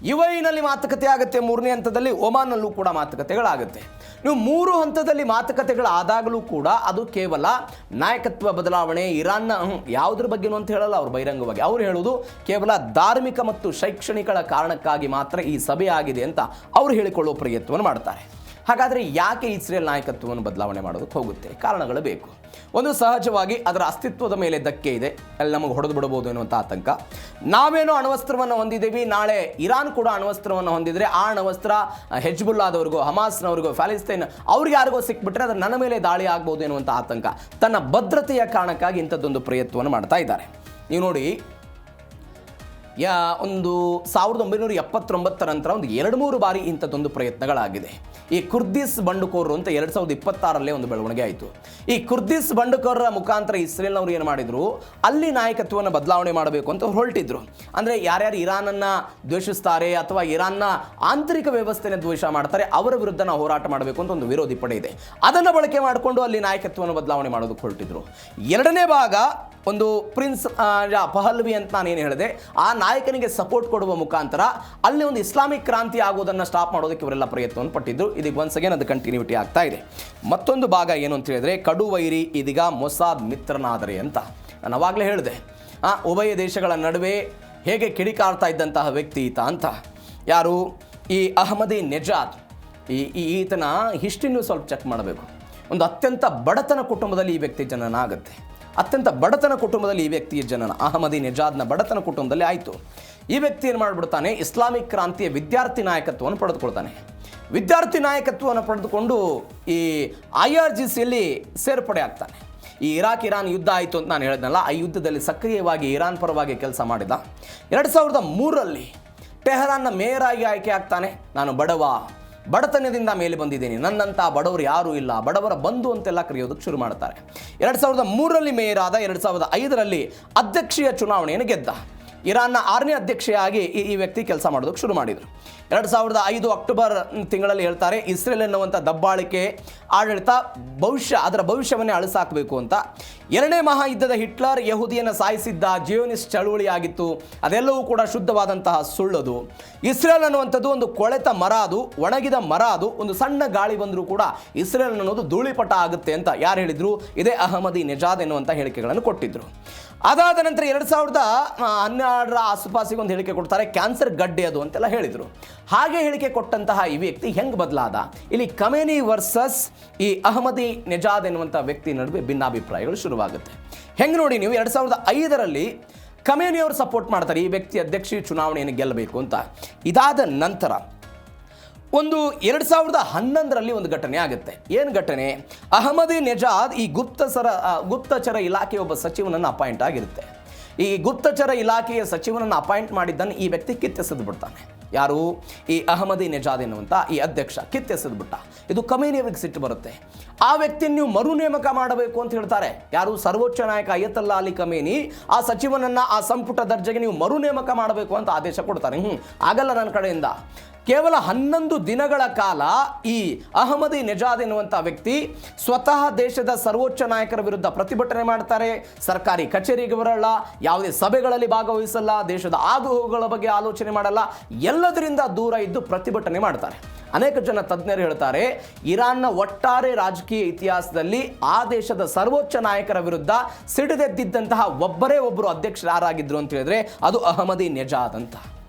ಯುಎಇನಲ್ಲಿ ಮಾತುಕತೆ ಆಗುತ್ತೆ. ಮೂರನೇ ಹಂತದಲ್ಲಿ ಒಮಾನ್ನಲ್ಲೂ ಕೂಡ ಮಾತುಕತೆಗಳಾಗುತ್ತೆ. ನೀವು 3 ಹಂತದಲ್ಲಿ ಮಾತುಕತೆಗಳಾದಾಗಲೂ ಕೂಡ ಅದು ಕೇವಲ ನಾಯಕತ್ವ ಬದಲಾವಣೆ, ಇರಾನ್ನ ಯಾವುದ್ರ ಬಗ್ಗೆನೂ ಅಂತ ಹೇಳಲ್ಲ ಅವರು ಬಹಿರಂಗವಾಗಿ. ಅವರು ಹೇಳುವುದು ಕೇವಲ ಧಾರ್ಮಿಕ ಮತ್ತು ಶೈಕ್ಷಣಿಕ ಕಾರಣಕ್ಕಾಗಿ ಮಾತ್ರ ಈ ಸಭೆ ಆಗಿದೆ ಅಂತ ಅವರು ಹೇಳಿಕೊಳ್ಳುವ ಪ್ರಯತ್ನವನ್ನು ಮಾಡ್ತಾರೆ. ಹಾಗಾದರೆ ಯಾಕೆ ಇಸ್ರೇಲ್ ನಾಯಕತ್ವವನ್ನು ಬದಲಾವಣೆ ಮಾಡೋದಕ್ಕೆ ಹೋಗುತ್ತೆ? ಕಾರಣಗಳು ಬೇಕು. ಒಂದು, ಸಹಜವಾಗಿ ಅದರ ಅಸ್ತಿತ್ವದ ಮೇಲೆ ಧಕ್ಕೆ ಇದೆ, ಅಲ್ಲಿ ನಮಗೆ ಹೊಡೆದು ಬಿಡಬಹುದು ಎನ್ನುವಂಥ ಆತಂಕ. ನಾವೇನೋ ಅಣ್ವಸ್ತ್ರವನ್ನು ಹೊಂದಿದ್ದೀವಿ, ನಾಳೆ ಇರಾನ್ ಕೂಡ ಅಣ್ವಸ್ತ್ರವನ್ನು ಹೊಂದಿದರೆ ಆ ಅಣ್ವಸ್ತ್ರ ಹೆಜ್ಬುಲ್ಲಾದವ್ರಿಗೂ, ಹಮಾಸ್ನವ್ರಿಗೂ, ಪ್ಯಾಲೆಸ್ತೈನ್ ಅವ್ರಿಗೆ ಯಾರಿಗೋ ಸಿಕ್ಬಿಟ್ರೆ ಅದು ನನ್ನ ಮೇಲೆ ದಾಳಿ ಆಗ್ಬೋದು ಎನ್ನುವಂಥ ಆತಂಕ. ತನ್ನ ಭದ್ರತೆಯ ಕಾರಣಕ್ಕಾಗಿ ಇಂಥದ್ದೊಂದು ಪ್ರಯತ್ನವನ್ನು ಮಾಡ್ತಾ ಇದ್ದಾರೆ. ನೀವು ನೋಡಿ, ಒಂದು 1979 ನಂತರ ಒಂದು 2-3 ಬಾರಿ ಇಂಥದ್ದೊಂದು ಪ್ರಯತ್ನಗಳಾಗಿದೆ. ಈ ಕುರ್ದಿಸ್ ಬಂಡುಕೋರರು ಅಂತ 2026 ಒಂದು ಬೆಳವಣಿಗೆ ಆಯಿತು. ಈ ಕುರ್ದಿಸ್ ಬಂಡುಕೋರರ ಮುಖಾಂತರ ಇಸ್ರೇಲ್ನವರು ಏನು ಮಾಡಿದರು, ಅಲ್ಲಿ ನಾಯಕತ್ವವನ್ನು ಬದಲಾವಣೆ ಮಾಡಬೇಕು ಅಂತ ಹೊರಟಿದ್ರು. ಅಂದರೆ ಯಾರ್ಯಾರು ಇರಾನನ್ನು ದ್ವೇಷಿಸ್ತಾರೆ ಅಥವಾ ಇರಾನ್ನ ಆಂತರಿಕ ವ್ಯವಸ್ಥೆನ ದ್ವೇಷ ಮಾಡ್ತಾರೆ ಅವರ ವಿರುದ್ಧ ನಾವು ಹೋರಾಟ ಮಾಡಬೇಕು ಅಂತ ಒಂದು ವಿರೋಧಿ ಪಡೆ ಇದೆ. ಅದನ್ನು ಬಳಕೆ ಮಾಡಿಕೊಂಡು ಅಲ್ಲಿ ನಾಯಕತ್ವವನ್ನು ಬದಲಾವಣೆ ಮಾಡೋದಕ್ಕೆ ಹೊರಟಿದ್ರು. ಎರಡನೇ ಭಾಗ ಒಂದು ಪ್ರಿನ್ಸ್ ಪಹಲ್ವಿ ಅಂತ ನಾನೇನು ಹೇಳಿದೆ, ಆ ನಾಯಕನಿಗೆ ಸಪೋರ್ಟ್ ಕೊಡುವ ಮುಖಾಂತರ ಅಲ್ಲಿ ಒಂದು ಇಸ್ಲಾಮಿಕ್ ಕ್ರಾಂತಿ ಆಗೋದನ್ನು ಸ್ಟಾಪ್ ಮಾಡೋದಕ್ಕೆ ಇವರೆಲ್ಲ ಪ್ರಯತ್ನವನ್ನು ಪಟ್ಟಿದ್ರು. ಇದಕ್ಕೆ ಒನ್ಸ್ ಅಗೇನ್ ಅದು ಕಂಟಿನ್ಯೂಟಿ ಆಗ್ತಾ ಇದೆ. ಮತ್ತೊಂದು ಭಾಗ ಏನು ಅಂತ ಹೇಳಿದ್ರೆ, ಕಡುವೈರಿ ಇದೀಗ ಮೊಸಾದ್ ಮಿತ್ರನಾದರೆ ಅಂತ ನಾನು ಅವಾಗಲೇ ಹೇಳಿದೆ. ಉಭಯ ದೇಶಗಳ ನಡುವೆ ಹೇಗೆ ಕಿಡಿಕಾರ್ತಾ ಇದ್ದಂತಹ ವ್ಯಕ್ತಿ ಈತ ಅಂತ. ಯಾರು? ಈ ಅಹಮದಿ ನೆಜಾದ್. ಈತನ ಹಿಸ್ಟ್ರಿನೂ ಸ್ವಲ್ಪ ಚೆಕ್ ಮಾಡಬೇಕು. ಒಂದು ಅತ್ಯಂತ ಬಡತನ ಕುಟುಂಬದಲ್ಲಿ ಈ ವ್ಯಕ್ತಿ ಜನನ ಆಗುತ್ತೆ. ಅತ್ಯಂತ ಬಡತನ ಕುಟುಂಬದಲ್ಲಿ ಈ ವ್ಯಕ್ತಿಯ ಜನನ ಅಹಮದಿ ನೆಜಾದ್ನ ಬಡತನ ಕುಟುಂಬದಲ್ಲಿ ಆಯಿತು. ಈ ವ್ಯಕ್ತಿ ಏನು ಮಾಡಿಬಿಡ್ತಾನೆ, ಇಸ್ಲಾಮಿಕ್ ಕ್ರಾಂತಿಯ ವಿದ್ಯಾರ್ಥಿ ನಾಯಕತ್ವವನ್ನು ಪಡೆದುಕೊಳ್ತಾನೆ. ವಿದ್ಯಾರ್ಥಿ ನಾಯಕತ್ವವನ್ನು ಪಡೆದುಕೊಂಡು ಈ IRGCಯಲ್ಲಿ ಸೇರ್ಪಡೆ ಆಗ್ತಾನೆ. ಈ ಇರಾನ್ ಯುದ್ಧ ಆಯಿತು ಅಂತ ನಾನು ಹೇಳಿದ್ನಲ್ಲ, ಆ ಯುದ್ಧದಲ್ಲಿ ಸಕ್ರಿಯವಾಗಿ ಇರಾನ್ ಪರವಾಗಿ ಕೆಲಸ ಮಾಡಿದ. 2003ರಲ್ಲಿ ಟೆಹರಾನ್ನ ಮೇಯರ್ ಆಗಿ ಆಯ್ಕೆ ಆಗ್ತಾನೆ. ನಾನು ಬಡತನದಿಂದ ಮೇಲೆ ಬಂದಿದ್ದೀನಿ, ನನ್ನಂಥ ಬಡವರು ಯಾರೂ ಇಲ್ಲ, ಬಡವರ ಬಂಧು ಅಂತೆಲ್ಲ ಕರೆಯೋದಕ್ಕೆ ಶುರು ಮಾಡ್ತಾರೆ. 2003ರಲ್ಲಿ ಮೇಯರ್ ಆದ. 2005ರಲ್ಲಿ ಅಧ್ಯಕ್ಷೀಯ ಚುನಾವಣೆಯನ್ನು ಗೆದ್ದ. ಇರಾನ್ನ 6ನೇ ಅಧ್ಯಕ್ಷೆಯಾಗಿ ಈ ವ್ಯಕ್ತಿ ಕೆಲಸ ಮಾಡೋದಕ್ಕೆ ಶುರು ಮಾಡಿದರು. 2005 ಅಕ್ಟೋಬರ್ ತಿಂಗಳಲ್ಲಿ ಹೇಳ್ತಾರೆ, ಇಸ್ರೇಲ್ ಎನ್ನುವಂಥ ದಬ್ಬಾಳಿಕೆ ಆಡಳಿತ ಅದರ ಭವಿಷ್ಯವನ್ನೇ ಅಳಿಸಾಕಬೇಕು ಅಂತ. 2ನೇ ಮಹಾಯುದ್ಧದ ಹಿಟ್ಲರ್ ಯಹೂದಿಯನ್ನು ಸಾಯಿಸಿದ್ದ ಜಿಯೋನಿಸ್ಟ್ ಚಳುವಳಿ ಆಗಿತ್ತು. ಅದೆಲ್ಲವೂ ಕೂಡ ಶುದ್ಧವಾದಂತಹ ಸುಳ್ಳದು. ಇಸ್ರೇಲ್ ಅನ್ನುವಂಥದ್ದು ಒಂದು ಕೊಳೆತ ಮರ, ಅದು ಒಣಗಿದ ಮರ, ಅದು ಒಂದು ಸಣ್ಣ ಗಾಳಿ ಬಂದರೂ ಕೂಡ ಇಸ್ರೇಲ್ ಅನ್ನೋದು ಧೂಳಿಪಟ ಆಗುತ್ತೆ ಅಂತ ಯಾರು ಹೇಳಿದರು? ಇದೇ ಅಹಮದಿ ನೆಜಾದ್ ಎನ್ನುವಂಥ ಹೇಳಿಕೆಗಳನ್ನು ಕೊಟ್ಟಿದ್ದರು. ಅದಾದ ನಂತರ 2012 ಆಸುಪಾಸಿಗೆ ಒಂದು ಹೇಳಿಕೆ ಕೊಡ್ತಾರೆ, ಕ್ಯಾನ್ಸರ್ ಗಡ್ಡೆ ಅದು ಅಂತೆಲ್ಲ ಹೇಳಿದರು. ಹಾಗೆ ಹೇಳಿಕೆ ಕೊಟ್ಟಂತಹ ಈ ವ್ಯಕ್ತಿ ಹೆಂಗೆ ಬದಲಾದ? ಇಲ್ಲಿ ಖಮೇನಿ ವರ್ಸಸ್ ಈ ಅಹಮದಿ ನೆಜಾದ್ ಎನ್ನುವಂಥ ವ್ಯಕ್ತಿ ನಡುವೆ ಭಿನ್ನಾಭಿಪ್ರಾಯಗಳು ಶುರುವಾಗುತ್ತೆ. ಹೆಂಗೆ ನೋಡಿ ನೀವು, 2005ರಲ್ಲಿ ಖಮೇನಿ ಅವರು ಸಪೋರ್ಟ್ ಮಾಡ್ತಾರೆ ಈ ವ್ಯಕ್ತಿ ಅಧ್ಯಕ್ಷೀಯ ಚುನಾವಣೆಯನ್ನು ಗೆಲ್ಲಬೇಕು ಅಂತ. ಇದಾದ ನಂತರ ಒಂದು 2011ರಲ್ಲಿ ಒಂದು ಘಟನೆ ಆಗುತ್ತೆ. ಏನು ಘಟನೆ? ಅಹಮದಿ ನೆಜಾದ್ ಈ ಗುಪ್ತಚರ ಇಲಾಖೆಯ ಒಬ್ಬ ಸಚಿವನನ್ನು ಅಪಾಯಿಂಟ್ ಆಗಿರುತ್ತೆ. ಈ ಗುಪ್ತಚರ ಇಲಾಖೆಯ ಸಚಿವನನ್ನು ಅಪಾಯಿಂಟ್ ಮಾಡಿದ್ದನ್ನು ಈ ವ್ಯಕ್ತಿ ಕಿತ್ತೆಸೆದು ಬಿಡ್ತಾನೆ. ಯಾರು? ಈ ಅಹಮದಿ ನೆಜಾದ್ ಎನ್ನುವಂಥ ಈ ಅಧ್ಯಕ್ಷ ಕಿತ್ತೆಸೆದು ಬಿಟ್ಟ. ಇದು ಖಮೇನಿಯವರಿಗೆ ಸಿಟ್ಟು ಬರುತ್ತೆ. ಆ ವ್ಯಕ್ತಿಯನ್ನು ನೀವು ಮರು ನೇಮಕ ಮಾಡಬೇಕು ಅಂತ ಹೇಳ್ತಾರೆ. ಯಾರು? ಸರ್ವೋಚ್ಚ ನಾಯಕ ಅಯತುಲ್ಲಾ ಅಲಿ ಖಮೇನಿ ಆ ಸಚಿವನನ್ನು ಆ ಸಂಪುಟ ದರ್ಜೆಗೆ ನೀವು ಮರು ನೇಮಕ ಮಾಡಬೇಕು ಅಂತ ಆದೇಶ ಕೊಡ್ತಾರೆ. ಆಗಲ್ಲ ನನ್ನ ಕಡೆಯಿಂದ. ಕೇವಲ 11 ದಿನಗಳ ಕಾಲ ಈ ಅಹಮದಿ ನೆಜಾದ್ ಎನ್ನುವಂಥ ವ್ಯಕ್ತಿ ಸ್ವತಃ ದೇಶದ ಸರ್ವೋಚ್ಚ ನಾಯಕರ ವಿರುದ್ಧ ಪ್ರತಿಭಟನೆ ಮಾಡ್ತಾರೆ. ಸರ್ಕಾರಿ ಕಚೇರಿಗೆ ಬರಲ್ಲ, ಯಾವುದೇ ಸಭೆಗಳಲ್ಲಿ ಭಾಗವಹಿಸಲ್ಲ, ದೇಶದ ಆಗುಹೋಗುಗಳ ಬಗ್ಗೆ ಆಲೋಚನೆ ಮಾಡಲ್ಲ, ಎಲ್ಲದರಿಂದ ದೂರ ಇದ್ದು ಪ್ರತಿಭಟನೆ ಮಾಡ್ತಾರೆ. ಅನೇಕ ಜನ ತಜ್ಞರು ಹೇಳ್ತಾರೆ, ಇರಾನ್ನ ಒಟ್ಟಾರೆ ರಾಜಕೀಯ ಇತಿಹಾಸದಲ್ಲಿ ಆ ದೇಶದ ಸರ್ವೋಚ್ಚ ನಾಯಕರ ವಿರುದ್ಧ ಸಿಡಿದೆದ್ದಿದ್ದಂತಹ ಒಬ್ಬರೇ ಒಬ್ಬರು ಅಧ್ಯಕ್ಷರು ಯಾರಾಗಿದ್ರು ಅಂತ ಹೇಳಿದ್ರೆ ಅದು ಅಹಮದಿ ನೆಜಾದ್ ಅಂತ.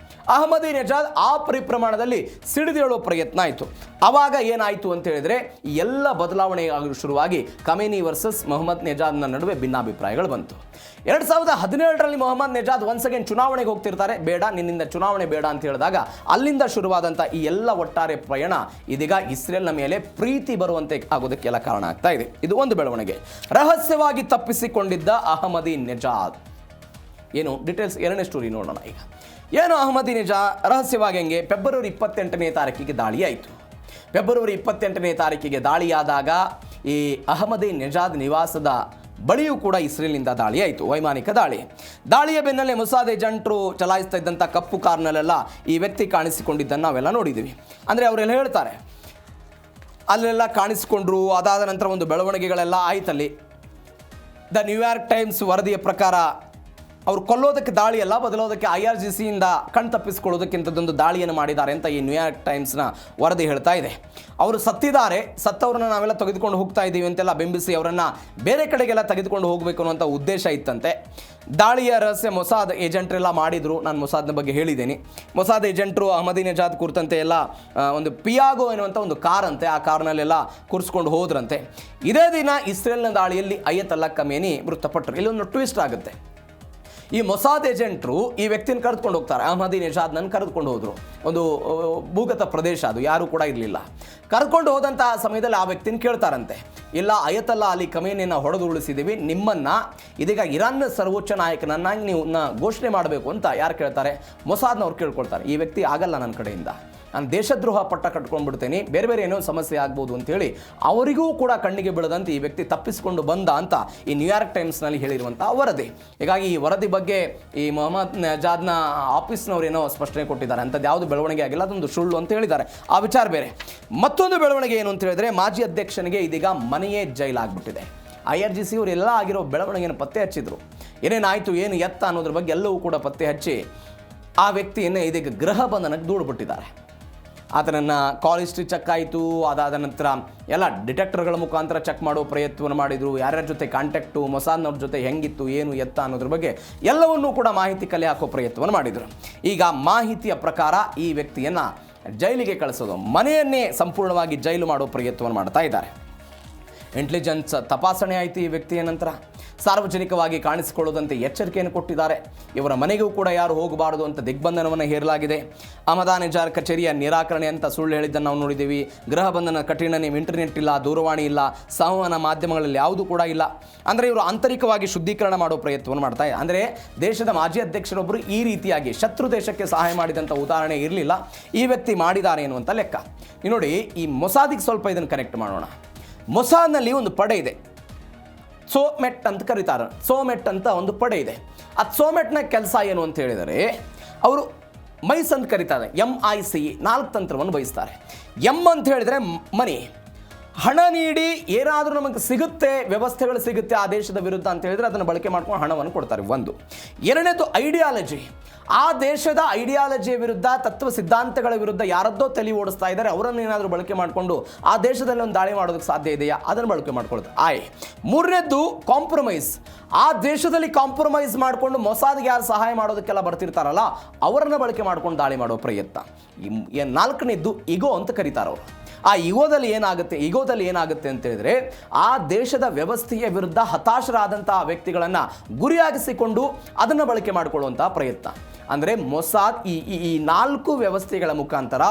ಅಹಮದಿ ನೆಜಾದ್ ಆ ಪರಿಪ್ರಮಾಣದಲ್ಲಿ ಸಿಡಿದೇಳುವ ಪ್ರಯತ್ನ ಆಯಿತು. ಆವಾಗ ಏನಾಯಿತು ಅಂತ ಹೇಳಿದ್ರೆ ಎಲ್ಲ ಬದಲಾವಣೆ ಶುರುವಾಗಿ ಖಮೇನಿ ವರ್ಸಸ್ ಮೊಹಮ್ಮದ್ ನೆಜಾದ್ನ ನಡುವೆ ಭಿನ್ನಾಭಿಪ್ರಾಯಗಳು ಬಂತು. 2017ರಲ್ಲಿ ಮೊಹಮ್ಮದ್ ನೆಜಾದ್ ಒನ್ಸ್ ಅಗೇನ್ ಚುನಾವಣೆಗೆ ಹೋಗ್ತಿರ್ತಾರೆ. ಬೇಡ, ನಿನ್ನಿಂದ ಚುನಾವಣೆ ಬೇಡ ಅಂತ ಹೇಳಿದಾಗ ಅಲ್ಲಿಂದ ಶುರುವಾದಂಥ ಈ ಎಲ್ಲ ಒಟ್ಟಾರೆ ಪ್ರಯಾಣ ಇದೀಗ ಇಸ್ರೇಲ್ನ ಮೇಲೆ ಪ್ರೀತಿ ಬರುವಂತೆ ಆಗೋದಕ್ಕೆಲ್ಲ ಕಾರಣ ಆಗ್ತಾ ಇದೆ. ಇದು ಒಂದು ಬೆಳವಣಿಗೆ. ರಹಸ್ಯವಾಗಿ ತಪ್ಪಿಸಿಕೊಂಡಿದ್ದ ಅಹಮದಿ ನೆಜಾದ್ ಏನು ಡೀಟೇಲ್ಸ್, 2ನೇ ಸ್ಟೋರಿ ನೋಡೋಣ ಈಗ. ಏನು ಅಹಮದಿ ನೆಜಾದ್ ರಹಸ್ಯವಾಗಿ ಹೆಂಗೆ? ಫೆಬ್ರವರಿ 28ನೇ ತಾರೀಕಿಗೆ ದಾಳಿ ಆಯಿತು. ಫೆಬ್ರವರಿ 28ನೇ ತಾರೀಕಿಗೆ ದಾಳಿಯಾದಾಗ ಈ ಅಹಮದಿ ನೆಜಾದ್ ನಿವಾಸದ ಬಳಿಯೂ ಕೂಡ ಇಸ್ರೇಲ್ನಿಂದ ದಾಳಿ ಆಯಿತು, ವೈಮಾನಿಕ ದಾಳಿಯ ಬೆನ್ನಲ್ಲೇ ಮೊಸಾದ್ ಏಜೆಂಟರು ಚಲಾಯಿಸ್ತಾ ಇದ್ದಂಥ ಕಪ್ಪು ಕಾರ್ನಲ್ಲೆಲ್ಲ ಈ ವ್ಯಕ್ತಿ ಕಾಣಿಸಿಕೊಂಡಿದ್ದನ್ನು ನಾವೆಲ್ಲ ನೋಡಿದ್ದೀವಿ. ಅಂದರೆ ಅವರೆಲ್ಲ ಹೇಳ್ತಾರೆ ಅಲ್ಲೆಲ್ಲ ಕಾಣಿಸಿಕೊಂಡ್ರು. ಅದಾದ ನಂತರ ಒಂದು ಬೆಳವಣಿಗೆಗಳೆಲ್ಲ ಆಯ್ತಲ್ಲಿ. ದ ನ್ಯೂಯಾರ್ಕ್ ಟೈಮ್ಸ್ ವರದಿಯ ಪ್ರಕಾರ ಅವರು ಕೊಲ್ಲೋದಕ್ಕೆ ದಾಳಿ ಅಲ್ಲ, ಬದಲೋದಕ್ಕೆ IRGCಯಿಂದ ಕಣ್ತಪ್ಪಿಸ್ಕೊಳ್ಳೋದಕ್ಕಿಂತದೊಂದು ದಾಳಿಯನ್ನು ಮಾಡಿದ್ದಾರೆ ಅಂತ ಈ ನ್ಯೂಯಾರ್ಕ್ ಟೈಮ್ಸ್ನ ವರದಿ ಹೇಳ್ತಾ ಇದೆ. ಅವರು ಸತ್ತಿದ್ದಾರೆ, ಸತ್ತವ್ರನ್ನ ನಾವೆಲ್ಲ ತೆಗೆದುಕೊಂಡು ಹೋಗ್ತಾ ಇದ್ದೀವಿ ಅಂತೆಲ್ಲ ಬಿಂಬಿಸಿ ಅವರನ್ನು ಬೇರೆ ಕಡೆಗೆಲ್ಲ ತೆಗೆದುಕೊಂಡು ಹೋಗಬೇಕು ಅನ್ನುವಂಥ ಉದ್ದೇಶ ಇತ್ತಂತೆ. ದಾಳಿಯ ರಹಸ್ಯ ಮೊಸಾದ್ ಏಜೆಂಟ್ರೆಲ್ಲ ಮಾಡಿದರು. ನಾನು ಮೊಸಾದ್ನ ಬಗ್ಗೆ ಹೇಳಿದ್ದೀನಿ. ಮೊಸಾದ್ ಏಜೆಂಟ್ರು ಅಹಮದಿ ನೆಜಾದ್ ಕುರಿತಂತೆ ಎಲ್ಲ ಒಂದು ಪಿಯಾಗೋ ಎನ್ನುವಂಥ ಒಂದು ಕಾರ್ ಅಂತೆ, ಆ ಕಾರ್ನಲ್ಲೆಲ್ಲ ಕೂರಿಸ್ಕೊಂಡು ಹೋದ್ರಂತೆ. ಇದೇ ದಿನ ಇಸ್ರೇಲ್ನ ದಾಳಿಯಲ್ಲಿ ಅಯತುಲ್ಲಾ ಖಮೇನಿ ಮೃತಪಟ್ಟರು. ಇಲ್ಲೊಂದು ಟ್ವಿಸ್ಟ್ ಆಗುತ್ತೆ. ಈ ಮೊಸಾದ್ ಏಜೆಂಟ್ರು ಈ ವ್ಯಕ್ತಿನ ಕರೆದುಕೊಂಡು ಹೋಗ್ತಾರೆ. ಅಹ್ಮದಿನೆಜಾದ್ನನ್ನು ಕರೆದುಕೊಂಡು ಹೋದರು. ಒಂದು ಭೂಗತ ಪ್ರದೇಶ, ಅದು ಯಾರೂ ಕೂಡ ಇರಲಿಲ್ಲ. ಕರ್ಕೊಂಡು ಹೋದಂತಹ ಸಮಯದಲ್ಲಿ ಆ ವ್ಯಕ್ತಿನ ಕೇಳ್ತಾರಂತೆ, ಇಲ್ಲ ಅಯತಲ್ಲಾ ಅಲಿ ಖಮೇನಿಯನ್ನು ಹೊಡೆದು ಉಳಿಸಿದ್ದೀವಿ, ನಿಮ್ಮನ್ನು ಇದೀಗ ಇರಾನ್ನ ಸರ್ವೋಚ್ಚ ನಾಯಕನನ್ನಾಗಿ ನೀವು ಘೋಷಣೆ ಮಾಡಬೇಕು ಅಂತ ಯಾರು ಕೇಳ್ತಾರೆ? ಮೊಸಾದ್ನವ್ರು ಕೇಳ್ಕೊಳ್ತಾರೆ. ಈ ವ್ಯಕ್ತಿ ಆಗಲ್ಲ, ನನ್ನ ಕಡೆಯಿಂದ ನಾನು ದೇಶದ್ರೋಹ ಪಟ್ಟ ಕಟ್ಕೊಂಡ್ಬಿಡ್ತೇನೆ, ಬೇರೆ ಬೇರೆ ಏನೋ ಸಮಸ್ಯೆ ಆಗ್ಬೋದು ಅಂತೇಳಿ ಅವರಿಗೂ ಕೂಡ ಕಣ್ಣಿಗೆ ಬೀಳದಂತೆ ಈ ವ್ಯಕ್ತಿ ತಪ್ಪಿಸಿಕೊಂಡು ಬಂದ ಅಂತ ಈ ನ್ಯೂಯಾರ್ಕ್ ಟೈಮ್ಸ್ನಲ್ಲಿ ಹೇಳಿರುವಂಥ ವರದಿ. ಹೀಗಾಗಿ ಈ ವರದಿ ಬಗ್ಗೆ ಈ ಮೊಹಮ್ಮದ್ ನೆಜಾದ್ನ ಆಫೀಸ್ನವ್ರು ಏನೋ ಸ್ಪಷ್ಟನೆ ಕೊಟ್ಟಿದ್ದಾರೆ. ಅಂಥದ್ದು ಯಾವುದು ಬೆಳವಣಿಗೆ ಆಗಿಲ್ಲ, ಅದೊಂದು ಸುಳ್ಳು ಅಂತ ಹೇಳಿದ್ದಾರೆ. ಆ ವಿಚಾರ ಬೇರೆ. ಮತ್ತೊಂದು ಬೆಳವಣಿಗೆ ಏನು ಅಂತ ಹೇಳಿದ್ರೆ, ಮಾಜಿ ಅಧ್ಯಕ್ಷನಿಗೆ ಇದೀಗ ಮನೆಯೇ ಜೈಲಾಗ್ಬಿಟ್ಟಿದೆ. IRGC ಅವರೆಲ್ಲ ಆಗಿರೋ ಬೆಳವಣಿಗೆಯನ್ನು ಪತ್ತೆ ಹಚ್ಚಿದ್ರು. ಏನೇನಾಯಿತು, ಏನು ಎತ್ತ ಅನ್ನೋದ್ರ ಬಗ್ಗೆ ಎಲ್ಲವೂ ಕೂಡ ಪತ್ತೆ ಹಚ್ಚಿ ಆ ವ್ಯಕ್ತಿಯನ್ನು ಇದೀಗ ಗೃಹ ಬಂಧನಕ್ಕೆ ದೂಡ್ಬಿಟ್ಟಿದ್ದಾರೆ. ಆತನನ್ನು ಕಾಲ್ ಹಿಸ್ಟ್ರಿ ಚೆಕ್ ಆಯಿತು. ಅದಾದ ನಂತರ ಎಲ್ಲ ಡಿಟೆಕ್ಟರ್ಗಳ ಮುಖಾಂತರ ಚೆಕ್ ಮಾಡೋ ಪ್ರಯತ್ನವನ್ನು ಮಾಡಿದರು. ಯಾರ್ಯಾರ ಜೊತೆ ಕಾಂಟ್ಯಾಕ್ಟು, ಮೊಸಾದ್ನವ್ರ ಜೊತೆ ಹೆಂಗಿತ್ತು, ಏನು ಎತ್ತ ಅನ್ನೋದ್ರ ಬಗ್ಗೆ ಎಲ್ಲವನ್ನೂ ಕೂಡ ಮಾಹಿತಿ ಕಲೆ ಹಾಕೋ ಪ್ರಯತ್ನವನ್ನು ಮಾಡಿದರು. ಈಗ ಮಾಹಿತಿಯ ಪ್ರಕಾರ ಈ ವ್ಯಕ್ತಿಯನ್ನು ಜೈಲಿಗೆ ಕಳಿಸೋದು, ಮನೆಯನ್ನೇ ಸಂಪೂರ್ಣವಾಗಿ ಜೈಲು ಮಾಡೋ ಪ್ರಯತ್ನವನ್ನು ಮಾಡ್ತಾ ಇದ್ದಾರೆ. ಇಂಟೆಲಿಜೆನ್ಸ್ ತಪಾಸಣೆ ಆಯಿತು ಈ ವ್ಯಕ್ತಿಯ ನಂತರ. ಸಾರ್ವಜನಿಕವಾಗಿ ಕಾಣಿಸಿಕೊಳ್ಳುವಂತೆ ಎಚ್ಚರಿಕೆಯನ್ನು ಕೊಟ್ಟಿದ್ದಾರೆ. ಇವರ ಮನೆಗೂ ಕೂಡ ಯಾರು ಹೋಗಬಾರದು ಅಂತ ದಿಗ್ಬಂಧನವನ್ನು ಹೇರಲಾಗಿದೆ. ಅಹ್ಮದಿನೆಜಾದ್ ಕಚೇರಿಯ ನಿರಾಕರಣೆ ಅಂತ ಸುಳ್ಳು ಹೇಳಿದ್ದನ್ನು ನಾವು ನೋಡಿದ್ದೀವಿ. ಗೃಹ ಬಂಧನ ಕಠಿಣ, ನೀವು ಇಂಟರ್ನೆಟ್ ಇಲ್ಲ, ದೂರವಾಣಿ ಇಲ್ಲ, ಸಂವಹನ ಮಾಧ್ಯಮಗಳಲ್ಲಿ ಯಾವುದೂ ಕೂಡ ಇಲ್ಲ. ಅಂದರೆ ಇವರು ಆಂತರಿಕವಾಗಿ ಶುದ್ಧೀಕರಣ ಮಾಡೋ ಪ್ರಯತ್ನವನ್ನು ಮಾಡ್ತಾ ಇದ್ದಾರೆ. ಅಂದರೆ ದೇಶದ ಮಾಜಿ ಅಧ್ಯಕ್ಷರೊಬ್ಬರು ಈ ರೀತಿಯಾಗಿ ಶತ್ರು ದೇಶಕ್ಕೆ ಸಹಾಯ ಮಾಡಿದಂಥ ಉದಾಹರಣೆ ಇರಲಿಲ್ಲ, ಈ ವ್ಯಕ್ತಿ ಮಾಡಿದ್ದಾರೆ ಎನ್ನುವಂಥ ಲೆಕ್ಕ. ನೋಡಿ, ಈ ಮೊಸಾದಿಗೆ ಸ್ವಲ್ಪ ಇದನ್ನು ಕನೆಕ್ಟ್ ಮಾಡೋಣ. ಮೊಸಾದ್ನಲ್ಲಿ ಒಂದು ಪಡೆ ಇದೆ, ಸೋಮೆಟ್ ಅಂತ ಕರೀತಾರೆ. ಸೋಮೆಟ್ ಅಂತ ಒಂದು ಪಡೆ ಇದೆ. ಆ ಸೋಮೆಟ್ನ ಕೆಲಸ ಏನು ಅಂತ ಹೇಳಿದರೆ, ಅವರು ಮೈಸ್ ಅಂತ ಕರೀತಾರೆ, MICE 4 ತಂತ್ರವನ್ನು ಬಯಸ್ತಾರೆ. ಅಂತ ಹೇಳಿದರೆ ಮನಿ, ಹಣ ನೀಡಿ ಏನಾದರೂ ನಮಗೆ ಸಿಗುತ್ತೆ, ವ್ಯವಸ್ಥೆಗಳು ಸಿಗುತ್ತೆ ಆ ದೇಶದ ವಿರುದ್ಧ ಅಂತ ಹೇಳಿದರೆ ಅದನ್ನು ಬಳಕೆ ಮಾಡ್ಕೊಂಡು ಹಣವನ್ನು ಕೊಡ್ತಾರೆ. ಒಂದು. ಎರಡನೇದು ಐಡಿಯಾಲಜಿ. ಆ ದೇಶದ ಐಡಿಯಾಲಜಿಯ ವಿರುದ್ಧ, ತತ್ವ ಸಿದ್ಧಾಂತಗಳ ವಿರುದ್ಧ ಯಾರದ್ದೋ ತಲೆ ಓಡಿಸ್ತಾ ಇದ್ದಾರೆ, ಅವರನ್ನು ಏನಾದರೂ ಬಳಕೆ ಮಾಡಿಕೊಂಡು ಆ ದೇಶದಲ್ಲಿ ಒಂದು ದಾಳಿ ಮಾಡೋದಕ್ಕೆ ಸಾಧ್ಯ ಇದೆಯಾ, ಅದನ್ನು ಬಳಕೆ ಮಾಡ್ಕೊಳ್ತಾರೆ. ಮೂರನೇದ್ದು ಕಾಂಪ್ರಮೈಸ್. ಆ ದೇಶದಲ್ಲಿ ಕಾಂಪ್ರಮೈಸ್ ಮಾಡಿಕೊಂಡು ಮೊಸಾದ್ಗೆ ಯಾರು ಸಹಾಯ ಮಾಡೋದಕ್ಕೆಲ್ಲ ಬರ್ತಿರ್ತಾರಲ್ಲ ಅವರನ್ನು ಬಳಕೆ ಮಾಡ್ಕೊಂಡು ದಾಳಿ ಮಾಡೋ ಪ್ರಯತ್ನ. ನಾಲ್ಕನೇದ್ದು ಇಗೋ ಅಂತ ಕರೀತಾರೆ ಅವರು. ಆ ಇಗೋದಲ್ಲಿ ಏನಾಗುತ್ತೆ ಅಂತ ಹೇಳಿದ್ರೆ, ಆ ದೇಶದ ವ್ಯವಸ್ಥೆಯ ವಿರುದ್ಧ ಹತಾಶರಾದಂತಹ ವ್ಯಕ್ತಿಗಳನ್ನು ಗುರಿಯಾಗಿಸಿಕೊಂಡು ಅದನ್ನು ಬಳಕೆ ಮಾಡಿಕೊಳ್ಳುವಂತಹ ಪ್ರಯತ್ನ. ಅಂದರೆ ಮೊಸಾದ್ ಈ 4 ವ್ಯವಸ್ಥೆಗಳ ಮುಖಾಂತರ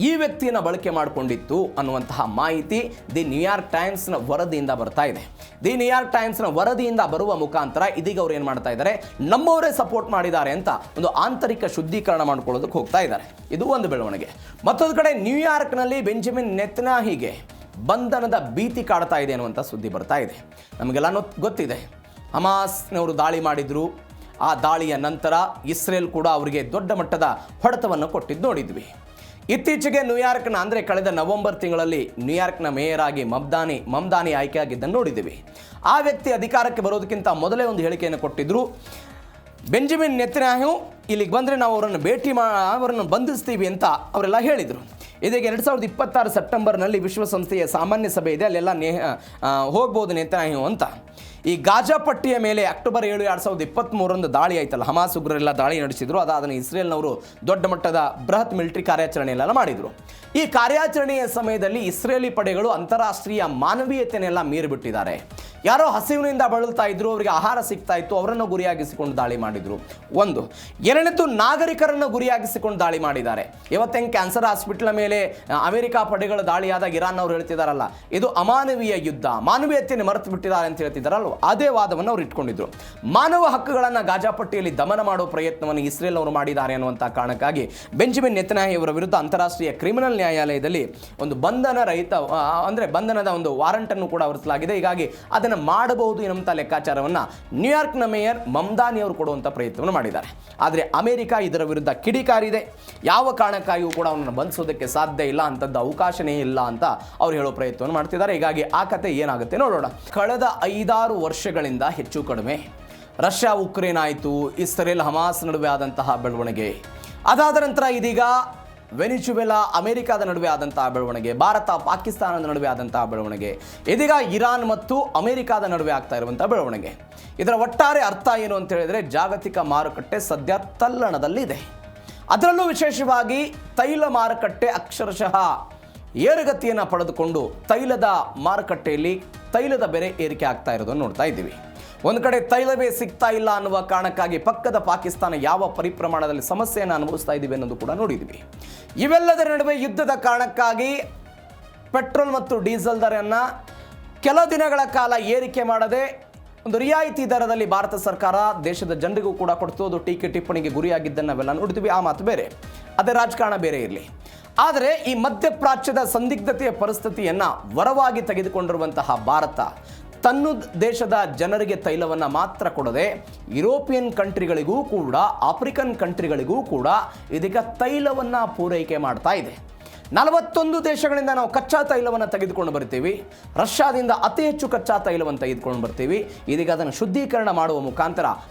ಈ ವ್ಯಕ್ತಿಯನ್ನು ಬಳಕೆ ಮಾಡಿಕೊಂಡಿತ್ತು ಅನ್ನುವಂತಹ ಮಾಹಿತಿ ದಿ ನ್ಯೂಯಾರ್ಕ್ ಟೈಮ್ಸ್ನ ವರದಿಯಿಂದ ಬರ್ತಾ ಇದೆ. ದಿ ನ್ಯೂಯಾರ್ಕ್ ಟೈಮ್ಸ್ನ ವರದಿಯಿಂದ ಬರುವ ಮುಖಾಂತರ ಇದೀಗ ಅವ್ರು ಏನು ಮಾಡ್ತಾ ಇದ್ದಾರೆ, ನಮ್ಮವರೇ ಸಪೋರ್ಟ್ ಮಾಡಿದ್ದಾರೆ ಅಂತ ಒಂದು ಆಂತರಿಕ ಶುದ್ಧೀಕರಣ ಮಾಡ್ಕೊಳ್ಳೋದಕ್ಕೆ ಹೋಗ್ತಾ ಇದ್ದಾರೆ. ಇದು ಒಂದು ಬೆಳವಣಿಗೆ. ಮತ್ತೊಂದು ಕಡೆ ನ್ಯೂಯಾರ್ಕ್ನಲ್ಲಿ ಬೆಂಜಮಿನ್ ನೆತನ್ಯಾಹುಗೆ ಬಂಧನದ ಭೀತಿ ಕಾಡ್ತಾ ಇದೆ ಅನ್ನುವಂಥ ಸುದ್ದಿ ಬರ್ತಾ ಇದೆ. ನಮಗೆಲ್ಲ ಗೊತ್ತಿದೆ, ಹಮಾಸ್ನವರು ದಾಳಿ ಮಾಡಿದ್ರು. ಆ ದಾಳಿಯ ನಂತರ ಇಸ್ರೇಲ್ ಕೂಡ ಅವರಿಗೆ ದೊಡ್ಡ ಮಟ್ಟದ ಹೊಡೆತವನ್ನು ಕೊಟ್ಟಿದ್ದು ನೋಡಿದ್ವಿ. ಇತ್ತೀಚೆಗೆ ನ್ಯೂಯಾರ್ಕ್ನ, ಅಂದರೆ ಕಳೆದ ನವೆಂಬರ್ ತಿಂಗಳಲ್ಲಿ ನ್ಯೂಯಾರ್ಕ್ನ ಮೇಯರ್ ಆಗಿ ಮಮ್ದಾನಿ ಆಯ್ಕೆಯಾಗಿದ್ದನ್ನು ನೋಡಿದ್ದೀವಿ. ಆ ವ್ಯಕ್ತಿ ಅಧಿಕಾರಕ್ಕೆ ಬರೋದಕ್ಕಿಂತ ಮೊದಲೇ ಒಂದು ಹೇಳಿಕೆಯನ್ನು ಕೊಟ್ಟಿದ್ದರು. ಬೆಂಜಮಿನ್ ನೆತನ್ಯಾಹು ಇಲ್ಲಿಗೆ ಬಂದರೆ ನಾವು ಅವರನ್ನು ಬಂಧಿಸ್ತೀವಿ ಅಂತ ಅವರೆಲ್ಲ ಹೇಳಿದರು. ಇದೀಗ 2026 ಸೆಪ್ಟೆಂಬರ್ನಲ್ಲಿ ವಿಶ್ವಸಂಸ್ಥೆಯ ಸಾಮಾನ್ಯ ಸಭೆ ಇದೆ, ಅಲ್ಲೆಲ್ಲ ಹೋಗ್ಬೋದು ನೆತನ್ಯಾಹು ಅಂತ. ಈ ಗಾಜಾ ಪಟ್ಟಿಯ ಮೇಲೆ ಅಕ್ಟೋಬರ್ 7, 2023 ದಾಳಿ ಆಯ್ತಲ್ಲ, ಹಮಾಸ್ ಉಗ್ರರೆಲ್ಲ ದಾಳಿ ನಡೆಸಿದ್ರು. ಅದಾದನ್ನು ಇಸ್ರೇಲ್ನವರು ದೊಡ್ಡ ಮಟ್ಟದ ಬೃಹತ್ ಮಿಲಿಟರಿ ಕಾರ್ಯಾಚರಣೆಯೆಲ್ಲ ಮಾಡಿದರು. ಈ ಕಾರ್ಯಾಚರಣೆಯ ಸಮಯದಲ್ಲಿ ಇಸ್ರೇಲಿ ಪಡೆಗಳು ಅಂತಾರಾಷ್ಟ್ರೀಯ ಮಾನವೀಯತೆಯನ್ನೆಲ್ಲ ಮೀರಿಬಿಟ್ಟಿದ್ದಾರೆ. ಯಾರೋ ಹಸಿವಿನಿಂದ ಬಳಲ್ತಾ ಇದ್ರು, ಅವರಿಗೆ ಆಹಾರ ಸಿಗ್ತಾ ಇತ್ತು, ಅವರನ್ನು ಗುರಿಯಾಗಿಸಿಕೊಂಡು ದಾಳಿ ಮಾಡಿದರು. ಒಂದು. ಎರಡನೇದು, ನಾಗರಿಕರನ್ನು ಗುರಿಯಾಗಿಸಿಕೊಂಡು ದಾಳಿ ಮಾಡಿದ್ದಾರೆ. ಇವತ್ತೆಂಗೆ ಕ್ಯಾನ್ಸರ್ ಹಾಸ್ಪಿಟಲ್ ಮೇಲೆ ಅಮೆರಿಕ ಪಡೆಗಳು ದಾಳಿಯಾದಾಗ ಇರಾನ್ ಅವರು ಹೇಳ್ತಿದ್ದಾರಲ್ಲ, ಇದು ಅಮಾನವೀಯ ಯುದ್ಧ, ಮಾನವೀಯತೆಯನ್ನು ಮರೆತು ಬಿಟ್ಟಿದ್ದಾರೆ ಅಂತ ಹೇಳ್ತಿದ್ದಾರಲ್ವ, ಅದೇ ವಾದವನ್ನು ಅವರು ಇಟ್ಕೊಂಡಿದ್ರು. ಮಾನವ ಹಕ್ಕುಗಳನ್ನು ಗಾಜಾ ಪಟ್ಟಿಯಲ್ಲಿ ದಮನ ಮಾಡೋ ಪ್ರಯತ್ನವನ್ನು ಇಸ್ರೇಲ್ ಅವರು ಮಾಡಿದ್ದಾರೆ ಅನ್ನುವಂಥ ಕಾರಣಕ್ಕಾಗಿ ಬೆಂಜಮಿನ್ ನೆತನ್ಯಾಹು ಅವರ ವಿರುದ್ಧ ಅಂತಾರಾಷ್ಟ್ರೀಯ ಕ್ರಿಮಿನಲ್ ನ್ಯಾಯಾಲಯದಲ್ಲಿ ಒಂದು ಬಂಧನದ ಒಂದು ವಾರಂಟನ್ನು ಕೂಡ ಹೊರಸಲಾಗಿದೆ. ಹೀಗಾಗಿ ಅದನ್ನು ಮಾಡಬಹುದು ಎನ್ನುವಂಥ ಲೆಕ್ಕಾಚಾರವನ್ನು ನ್ಯೂಯಾರ್ಕ್ನ ಮೇಯರ್ ಮಮ್ದಾನಿ ಅವರು ಕೊಡುವಂಥ ಪ್ರಯತ್ನವನ್ನು ಮಾಡಿದ್ದಾರೆ. ಆದರೆ ಅಮೆರಿಕ ಇದರ ವಿರುದ್ಧ ಕಿಡಿಕಾರಿದೆ. ಯಾವ ಕಾರಣಕ್ಕಾಗಿಯೂ ಕೂಡ ಅವನನ್ನು ಬಂಧಿಸೋದಕ್ಕೆ ಸಾಧ್ಯ ಇಲ್ಲ, ಅಂಥದ್ದು ಅವಕಾಶನೇ ಇಲ್ಲ ಅಂತ ಅವ್ರು ಹೇಳೋ ಪ್ರಯತ್ನವನ್ನು ಮಾಡ್ತಿದ್ದಾರೆ. ಹೀಗಾಗಿ ಆ ಕತೆ ಏನಾಗುತ್ತೆ ನೋಡೋಣ. ಕಳೆದ 5-6 ವರ್ಷಗಳಿಂದ ಹೆಚ್ಚು ಕಡಿಮೆ ರಷ್ಯಾ ಉಕ್ರೇನ್ ಆಯಿತು, ಇಸ್ರೇಲ್ ಹಮಾಸ್ ನಡುವೆ ಆದಂತಹ ಬೆಳವಣಿಗೆ, ಅದಾದ ನಂತರ ಇದೀಗ ವೆನಿಜುವೆಲಾ ಅಮೆರಿಕಾದ ನಡುವೆ ಆದಂತಹ ಬೆಳವಣಿಗೆ, ಭಾರತ ಪಾಕಿಸ್ತಾನದ ನಡುವೆ ಆದಂತಹ ಬೆಳವಣಿಗೆ, ಇದೀಗ ಇರಾನ್ ಮತ್ತು ಅಮೆರಿಕಾದ ನಡುವೆ ಆಗ್ತಾ ಇರುವಂಥ ಬೆಳವಣಿಗೆ. ಇದರ ಒಟ್ಟಾರೆ ಅರ್ಥ ಏನು ಅಂತ ಹೇಳಿದರೆ, ಜಾಗತಿಕ ಮಾರುಕಟ್ಟೆ ಸದ್ಯ ತಲ್ಲಣದಲ್ಲಿದೆ. ಅದರಲ್ಲೂ ವಿಶೇಷವಾಗಿ ತೈಲ ಮಾರುಕಟ್ಟೆ ಅಕ್ಷರಶಃ ಏರುಗತಿಯನ್ನು ಪಡೆದುಕೊಂಡು ತೈಲದ ಮಾರುಕಟ್ಟೆಯಲ್ಲಿ ತೈಲದ ಬೆಲೆ ಏರಿಕೆ ಆಗ್ತಾ ಇರೋದನ್ನು ನೋಡ್ತಾ ಇದ್ದೀವಿ. ಒಂದು ಕಡೆ ತೈಲವೇ ಸಿಗ್ತಾ ಇಲ್ಲ ಅನ್ನುವ ಕಾರಣಕ್ಕಾಗಿ ಪಕ್ಕದ ಪಾಕಿಸ್ತಾನ ಯಾವ ಪರಿಪ್ರಮಾಣದಲ್ಲಿ ಸಮಸ್ಯೆಯನ್ನು ಅನುಭವಿಸ್ತಾ ಇದ್ದೀವಿ ಅನ್ನೋದು ಕೂಡ ನೋಡಿದ್ವಿ. ಇವೆಲ್ಲದರ ನಡುವೆ ಯುದ್ಧದ ಕಾರಣಕ್ಕಾಗಿ ಪೆಟ್ರೋಲ್ ಮತ್ತು ಡೀಸೆಲ್ ದರವನ್ನು ಕೆಲ ದಿನಗಳ ಕಾಲ ಏರಿಕೆ ಮಾಡದೆ ಒಂದು ರಿಯಾಯಿತಿ ದರದಲ್ಲಿ ಭಾರತ ಸರ್ಕಾರ ದೇಶದ ಜನರಿಗೂ ಕೂಡ ಕೊಡ್ತು. ಅದು ಟೀಕೆ ಟಿಪ್ಪಣಿಗೆ ಗುರಿಯಾಗಿದ್ದನ್ನು ನಾವೆಲ್ಲ ನೋಡ್ತೀವಿ. ಆ ಮಾತು ಬೇರೆ, ಅದೇ ರಾಜಕಾರಣ ಬೇರೆ ಇರಲಿ. ಆದರೆ ಈ ಮಧ್ಯಪ್ರಾಚ್ಯದ ಸಂದಿಗ್ಧತೆಯ ಪರಿಸ್ಥಿತಿಯನ್ನು ವರವಾಗಿ ತೆಗೆದುಕೊಂಡಿರುವಂತಹ ಭಾರತ ತನ್ನ ದೇಶದ ಜನರಿಗೆ ತೈಲವನ್ನು ಮಾತ್ರ ಕೊಡದೆ ಯುರೋಪಿಯನ್ ಕಂಟ್ರಿಗಳಿಗೂ ಕೂಡ ಆಫ್ರಿಕನ್ ಕಂಟ್ರಿಗಳಿಗೂ ಕೂಡ ಇದೀಗ ತೈಲವನ್ನು ಪೂರೈಕೆ ಮಾಡ್ತಾ ಇದೆ. 41 ದೇಶಗಳಿಂದ ನಾವು ಕಚ್ಚಾ ತೈಲವನ್ನು ತೆಗೆದುಕೊಂಡು ಬರ್ತೀವಿ. ರಷ್ಯಾದಿಂದ ಅತಿ ಹೆಚ್ಚು ಕಚ್ಚಾ ತೈಲವನ್ನು ತೆಗೆದುಕೊಂಡು ಬರ್ತೀವಿ. ಇದೀಗ ಅದನ್ನು ಶುದ್ಧೀಕರಣ ಮಾಡುವ ಮುಖಾಂತರ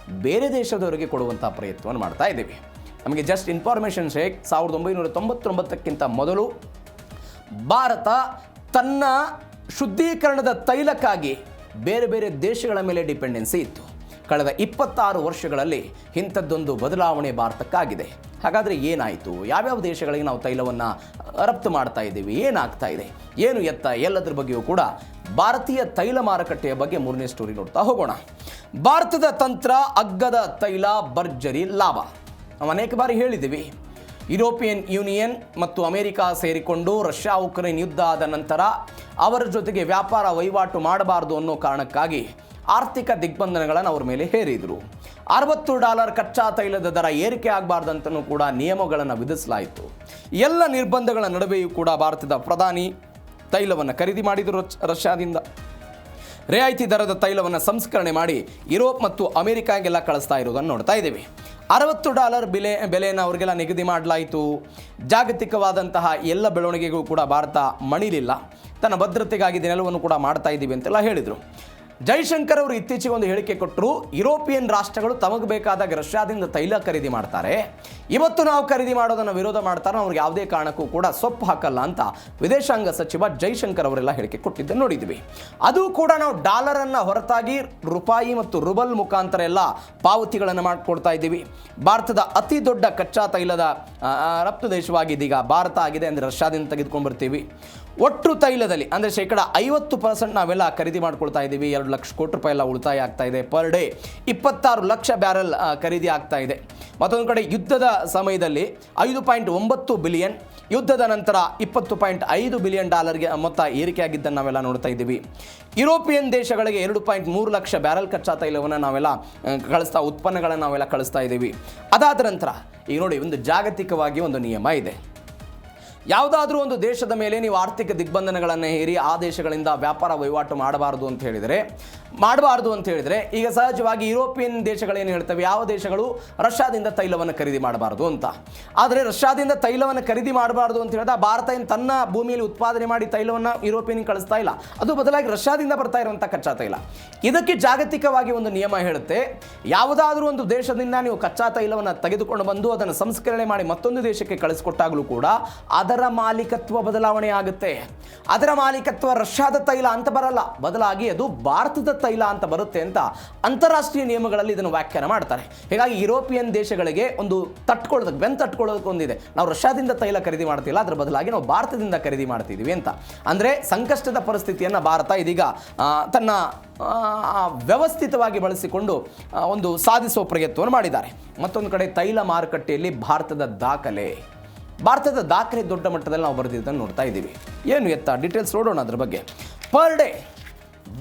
ಬೇರೆ ದೇಶದವರಿಗೆ ಕೊಡುವಂಥ ಪ್ರಯತ್ನವನ್ನು ಮಾಡ್ತಾ ಇದ್ದೀವಿ. ನಮಗೆ ಜಸ್ಟ್ ಇನ್ಫಾರ್ಮೇಷನ್ ಶೇಕ್ 1999ಕ್ಕಿಂತ ಮೊದಲು ಭಾರತ ತನ್ನ ಶುದ್ಧೀಕರಣದ ತೈಲಕ್ಕಾಗಿ ಬೇರೆ ಬೇರೆ ದೇಶಗಳ ಮೇಲೆ ಡಿಪೆಂಡೆನ್ಸಿ ಇತ್ತು. ಕಳೆದ 26 ವರ್ಷಗಳಲ್ಲಿ ಇಂಥದ್ದೊಂದು ಬದಲಾವಣೆ ಭಾರತಕ್ಕಾಗಿದೆ. ಹಾಗಾದರೆ ಏನಾಯಿತು? ಯಾವ್ಯಾವ ದೇಶಗಳಿಗೆ ನಾವು ತೈಲವನ್ನು ರಫ್ತು ಮಾಡ್ತಾ ಇದ್ದೀವಿ? ಏನಾಗ್ತಾ ಇದೆ? ಏನು ಎತ್ತ? ಎಲ್ಲದರ ಬಗ್ಗೆಯೂ ಕೂಡ ಭಾರತೀಯ ತೈಲ ಮಾರುಕಟ್ಟೆಯ ಬಗ್ಗೆ 3ನೇ ಸ್ಟೋರಿ ನೋಡ್ತಾ ಹೋಗೋಣ. ಭಾರತದ ತಂತ್ರ ಅಗ್ಗದ ತೈಲ ಭರ್ಜರಿ ಲಾಭ. ನಾವು ಅನೇಕ ಬಾರಿ ಹೇಳಿದ್ದೀವಿ, ಯುರೋಪಿಯನ್ ಯೂನಿಯನ್ ಮತ್ತು ಅಮೆರಿಕ ಸೇರಿಕೊಂಡು ರಷ್ಯಾ ಉಕ್ರೇನ್ ಯುದ್ಧ ಆದ ನಂತರ ಅವರ ಜೊತೆಗೆ ವ್ಯಾಪಾರ ವಹಿವಾಟು ಮಾಡಬಾರ್ದು ಅನ್ನೋ ಕಾರಣಕ್ಕಾಗಿ ಆರ್ಥಿಕ ದಿಗ್ಬಂಧನಗಳನ್ನು ಅವ್ರ ಮೇಲೆ ಹೇರಿದರು. $60 ಕಚ್ಚಾ ತೈಲದ ದರ ಏರಿಕೆ ಆಗಬಾರ್ದಂತನೂ ಕೂಡ ನಿಯಮಗಳನ್ನು ವಿಧಿಸಲಾಯಿತು. ಎಲ್ಲ ನಿರ್ಬಂಧಗಳ ನಡುವೆಯೂ ಕೂಡ ಭಾರತದ ಪ್ರಧಾನಿ ತೈಲವನ್ನು ಖರೀದಿ ಮಾಡಿದರು ರಷ್ಯಾದಿಂದ. ರಿಯಾಯಿತಿ ದರದ ತೈಲವನ್ನು ಸಂಸ್ಕರಣೆ ಮಾಡಿ ಯುರೋಪ್ ಮತ್ತು ಅಮೆರಿಕಾಗೆಲ್ಲ ಕಳಿಸ್ತಾ ಇರೋದನ್ನು ನೋಡ್ತಾ ಇದ್ದೀವಿ. $60 ಬೆಲೆಯನ್ನು ಅವರಿಗೆಲ್ಲ ನಿಗದಿ ಮಾಡಲಾಯಿತು. ಜಾಗತಿಕವಾದಂತಹ ಎಲ್ಲ ಬೆಳವಣಿಗೆಗೂ ಕೂಡ ಭಾರತ ಮಣಿಲಿಲ್ಲ. ತನ್ನ ಭದ್ರತೆಗಾಗಿ ಇದನ್ನೆಲ್ಲವನ್ನು ಕೂಡ ಮಾಡ್ತಾ ಇದ್ದೀವಿ ಅಂತೆಲ್ಲ ಹೇಳಿದರು. ಜೈಶಂಕರ್ ಅವರು ಇತ್ತೀಚೆಗೆ ಒಂದು ಹೇಳಿಕೆ ಕೊಟ್ಟರು, ಯುರೋಪಿಯನ್ ರಾಷ್ಟ್ರಗಳು ತಮಗೆ ಬೇಕಾದಾಗ ರಷ್ಯಾದಿಂದ ತೈಲ ಖರೀದಿ ಮಾಡ್ತಾರೆ, ಇವತ್ತು ನಾವು ಖರೀದಿ ಮಾಡೋದನ್ನು ವಿರೋಧ ಮಾಡ್ತಾರೆ, ಅವ್ರಿಗೆ ಯಾವುದೇ ಕಾರಣಕ್ಕೂ ಕೂಡ ಸೊಪ್ಪು ಹಾಕಲ್ಲ ಅಂತ ವಿದೇಶಾಂಗ ಸಚಿವ ಜೈಶಂಕರ್ ಅವರೆಲ್ಲ ಹೇಳಿಕೆ ಕೊಟ್ಟಿದ್ದನ್ನು ನೋಡಿದ್ವಿ. ಅದು ಕೂಡ ನಾವು ಡಾಲರನ್ನು ಹೊರತಾಗಿ ರೂಪಾಯಿ ಮತ್ತು ರುಬಲ್ ಮುಖಾಂತರ ಎಲ್ಲ ಪಾವತಿಗಳನ್ನು ಮಾಡಿಕೊಡ್ತಾ ಇದ್ದೀವಿ. ಭಾರತದ ಅತಿ ದೊಡ್ಡ ಕಚ್ಚಾ ತೈಲದ ರಫ್ತು ದೇಶವಾಗಿ ಇದೀಗ ಭಾರತ ಆಗಿದೆ. ಅಂದರೆ ರಷ್ಯಾದಿಂದ ತೆಗೆದುಕೊಂಡು ಬರ್ತೀವಿ. ಒಟ್ಟು ತೈಲದಲ್ಲಿ ಅಂದರೆ 50% ನಾವೆಲ್ಲ ಖರೀದಿ ಮಾಡ್ಕೊಳ್ತಾ ಇದ್ದೀವಿ. 2 ಲಕ್ಷ ಕೋಟಿ ರೂಪಾಯಿ ಎಲ್ಲ ಉಳಿತಾಯ ಆಗ್ತಾ ಇದೆ. ಪರ್ ಡೇ 26 ಲಕ್ಷ ಬ್ಯಾರೆಲ್ ಖರೀದಿ ಆಗ್ತಾ ಇದೆ. ಮತ್ತೊಂದು ಕಡೆ ಯುದ್ಧದ ಸಮಯದಲ್ಲಿ $5.9 ಬಿಲಿಯನ್, ಯುದ್ಧದ ನಂತರ $20.5 ಬಿಲಿಯನ್ ಮೊತ್ತ ಏರಿಕೆಯಾಗಿದ್ದನ್ನು ನಾವೆಲ್ಲ ನೋಡ್ತಾ ಇದ್ದೀವಿ. ಯುರೋಪಿಯನ್ ದೇಶಗಳಿಗೆ 2.3 ಲಕ್ಷ ಬ್ಯಾರೆಲ್ ಕಚ್ಚಾ ತೈಲವನ್ನು ನಾವೆಲ್ಲ ಉತ್ಪನ್ನಗಳನ್ನು ನಾವೆಲ್ಲ ಕಳಿಸ್ತಾ ಇದ್ದೀವಿ. ಅದಾದ ನಂತರ ಈಗ ನೋಡಿ, ಒಂದು ಜಾಗತಿಕವಾಗಿ ಒಂದು ನಿಯಮ ಇದೆ. ಯಾವುದಾದ್ರೂ ಒಂದು ದೇಶದ ಮೇಲೆ ನೀವು ಆರ್ಥಿಕ ದಿಗ್ಬಂಧನಗಳನ್ನು ಹೇರಿ ಆ ದೇಶಗಳಿಂದ ವ್ಯಾಪಾರ ವಹಿವಾಟು ಮಾಡಬಾರ್ದು ಅಂತ ಹೇಳಿದರೆ ಈಗ ಸಹಜವಾಗಿ ಯುರೋಪಿಯನ್ ದೇಶಗಳೇನು ಹೇಳ್ತವೆ, ಯಾವ ದೇಶಗಳು ರಷ್ಯಾದಿಂದ ತೈಲವನ್ನು ಖರೀದಿ ಮಾಡಬಾರ್ದು ಅಂತ. ಆದರೆ ರಷ್ಯಾದಿಂದ ತೈಲವನ್ನು ಖರೀದಿ ಮಾಡಬಾರ್ದು ಅಂತ ಹೇಳಿದ ಭಾರತ ಏನು ತನ್ನ ಭೂಮಿಯಲ್ಲಿ ಉತ್ಪಾದನೆ ಮಾಡಿ ತೈಲವನ್ನು ಯುರೋಪಿಯನ್ಗೆ ಕಳಿಸ್ತಾ ಇಲ್ಲ, ಅದು ಬದಲಾಗಿ ರಷ್ಯಾದಿಂದ ಬರ್ತಾ ಇರುವಂಥ ಕಚ್ಚಾ ತೈಲ. ಇದಕ್ಕೆ ಜಾಗತಿಕವಾಗಿ ಒಂದು ನಿಯಮ ಹೇಳುತ್ತೆ, ಯಾವುದಾದ್ರೂ ಒಂದು ದೇಶದಿಂದ ನೀವು ಕಚ್ಚಾ ತೈಲವನ್ನು ತೆಗೆದುಕೊಂಡು ಬಂದು ಅದನ್ನು ಸಂಸ್ಕರಣೆ ಮಾಡಿ ಮತ್ತೊಂದು ದೇಶಕ್ಕೆ ಕಳಿಸ್ಕೊಟ್ಟಾಗಲೂ ಕೂಡ ಅದರ ಮಾಲೀಕತ್ವ ಬದಲಾವಣೆ ಆಗುತ್ತೆ. ಅದರ ಮಾಲೀಕತ್ವ ರಷ್ಯಾದ ತೈಲ ಅಂತ ಬರಲ್ಲ, ಬದಲಾಗಿ ಅದು ಭಾರತದ ತೈಲ ಅಂತ ಬರುತ್ತೆ ಅಂತ ಅಂತಾರಾಷ್ಟ್ರೀಯ ನಿಯಮಗಳಲ್ಲಿ ಇದನ್ನು ವ್ಯಾಖ್ಯಾನ ಮಾಡ್ತಾರೆ. ಹೀಗಾಗಿ ಯುರೋಪಿಯನ್ ದೇಶಗಳಿಗೆ ಒಂದು ತಟ್ಕೊಳ್ಳೋದಕ್ಕೆ ಒಂದಿದೆ, ನಾವು ರಷ್ಯಾದಿಂದ ತೈಲ ಖರೀದಿ ಮಾಡ್ತಿಲ್ಲ, ಅದರ ಬದಲಾಗಿ ನಾವು ಭಾರತದಿಂದ ಖರೀದಿ ಮಾಡ್ತಿದ್ದೀವಿ ಅಂತ. ಅಂದರೆ ಸಂಕಷ್ಟದ ಪರಿಸ್ಥಿತಿಯನ್ನು ಭಾರತ ಇದೀಗ ತನ್ನ ವ್ಯವಸ್ಥಿತವಾಗಿ ಬಳಸಿಕೊಂಡು ಒಂದು ಸಾಧಿಸುವ ಪ್ರಯತ್ನವನ್ನು ಮಾಡಿದ್ದಾರೆ. ಮತ್ತೊಂದು ಕಡೆ ತೈಲ ಮಾರುಕಟ್ಟೆಯಲ್ಲಿ ಭಾರತದ ದಾಖಲೆ ದೊಡ್ಡ ಮಟ್ಟದಲ್ಲಿ ನಾವು ಬರೆದಿದ್ದನ್ನು ನೋಡ್ತಾ ಇದ್ದೀವಿ. ಏನು ಎತ್ತ ಡೀಟೇಲ್ಸ್ ನೋಡೋಣ ಅದರ ಬಗ್ಗೆ. ಪರ್ ಡೇ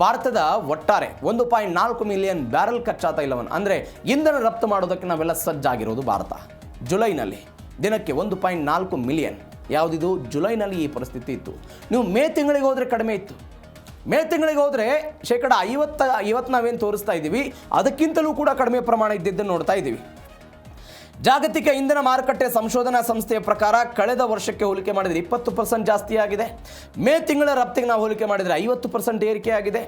ಭಾರತದ ಒಟ್ಟಾರೆ 1.4 ಮಿಲಿಯನ್ ಬ್ಯಾರಲ್ ಕಚ್ಚಾ ತೈಲವನ್ನು ಅಂದರೆ ಇಂಧನ ರಫ್ತು ಮಾಡೋದಕ್ಕೆ ನಾವೆಲ್ಲ ಸಜ್ಜಾಗಿರೋದು ಭಾರತ. ಜುಲೈನಲ್ಲಿ ದಿನಕ್ಕೆ 1.4 ಮಿಲಿಯನ್. ಯಾವುದಿದು? ಜುಲೈನಲ್ಲಿ ಈ ಪರಿಸ್ಥಿತಿ ಇತ್ತು. ನೀವು ಮೇ ತಿಂಗಳಿಗೆ ಹೋದರೆ ಕಡಿಮೆ ಇತ್ತು. ಮೇ ತಿಂಗಳಿಗೆ ಹೋದರೆ 50 ನಾವೇನು ತೋರಿಸ್ತಾ ಇದ್ದೀವಿ ಅದಕ್ಕಿಂತಲೂ ಕೂಡ ಕಡಿಮೆ ಪ್ರಮಾಣ ಇದ್ದಿದ್ದನ್ನು ನೋಡ್ತಾ ಇದ್ದೀವಿ. ಜಾಗತಿಕ ಇಂಧನ ಮಾರುಕಟ್ಟೆ ಸಂಶೋಧನಾ ಸಂಸ್ಥೆಯ ಪ್ರಕಾರ ಕಳೆದ ವರ್ಷಕ್ಕೆ ಹೋಲಿಕೆ ಮಾಡಿದರೆ 20% ಜಾಸ್ತಿ ಆಗಿದೆ. ಮೇ ತಿಂಗಳ ರಫ್ತಿಗೆ ನಾವು ಹೋಲಿಕೆ ಮಾಡಿದರೆ 50% ಏರಿಕೆ ಆಗಿದೆ.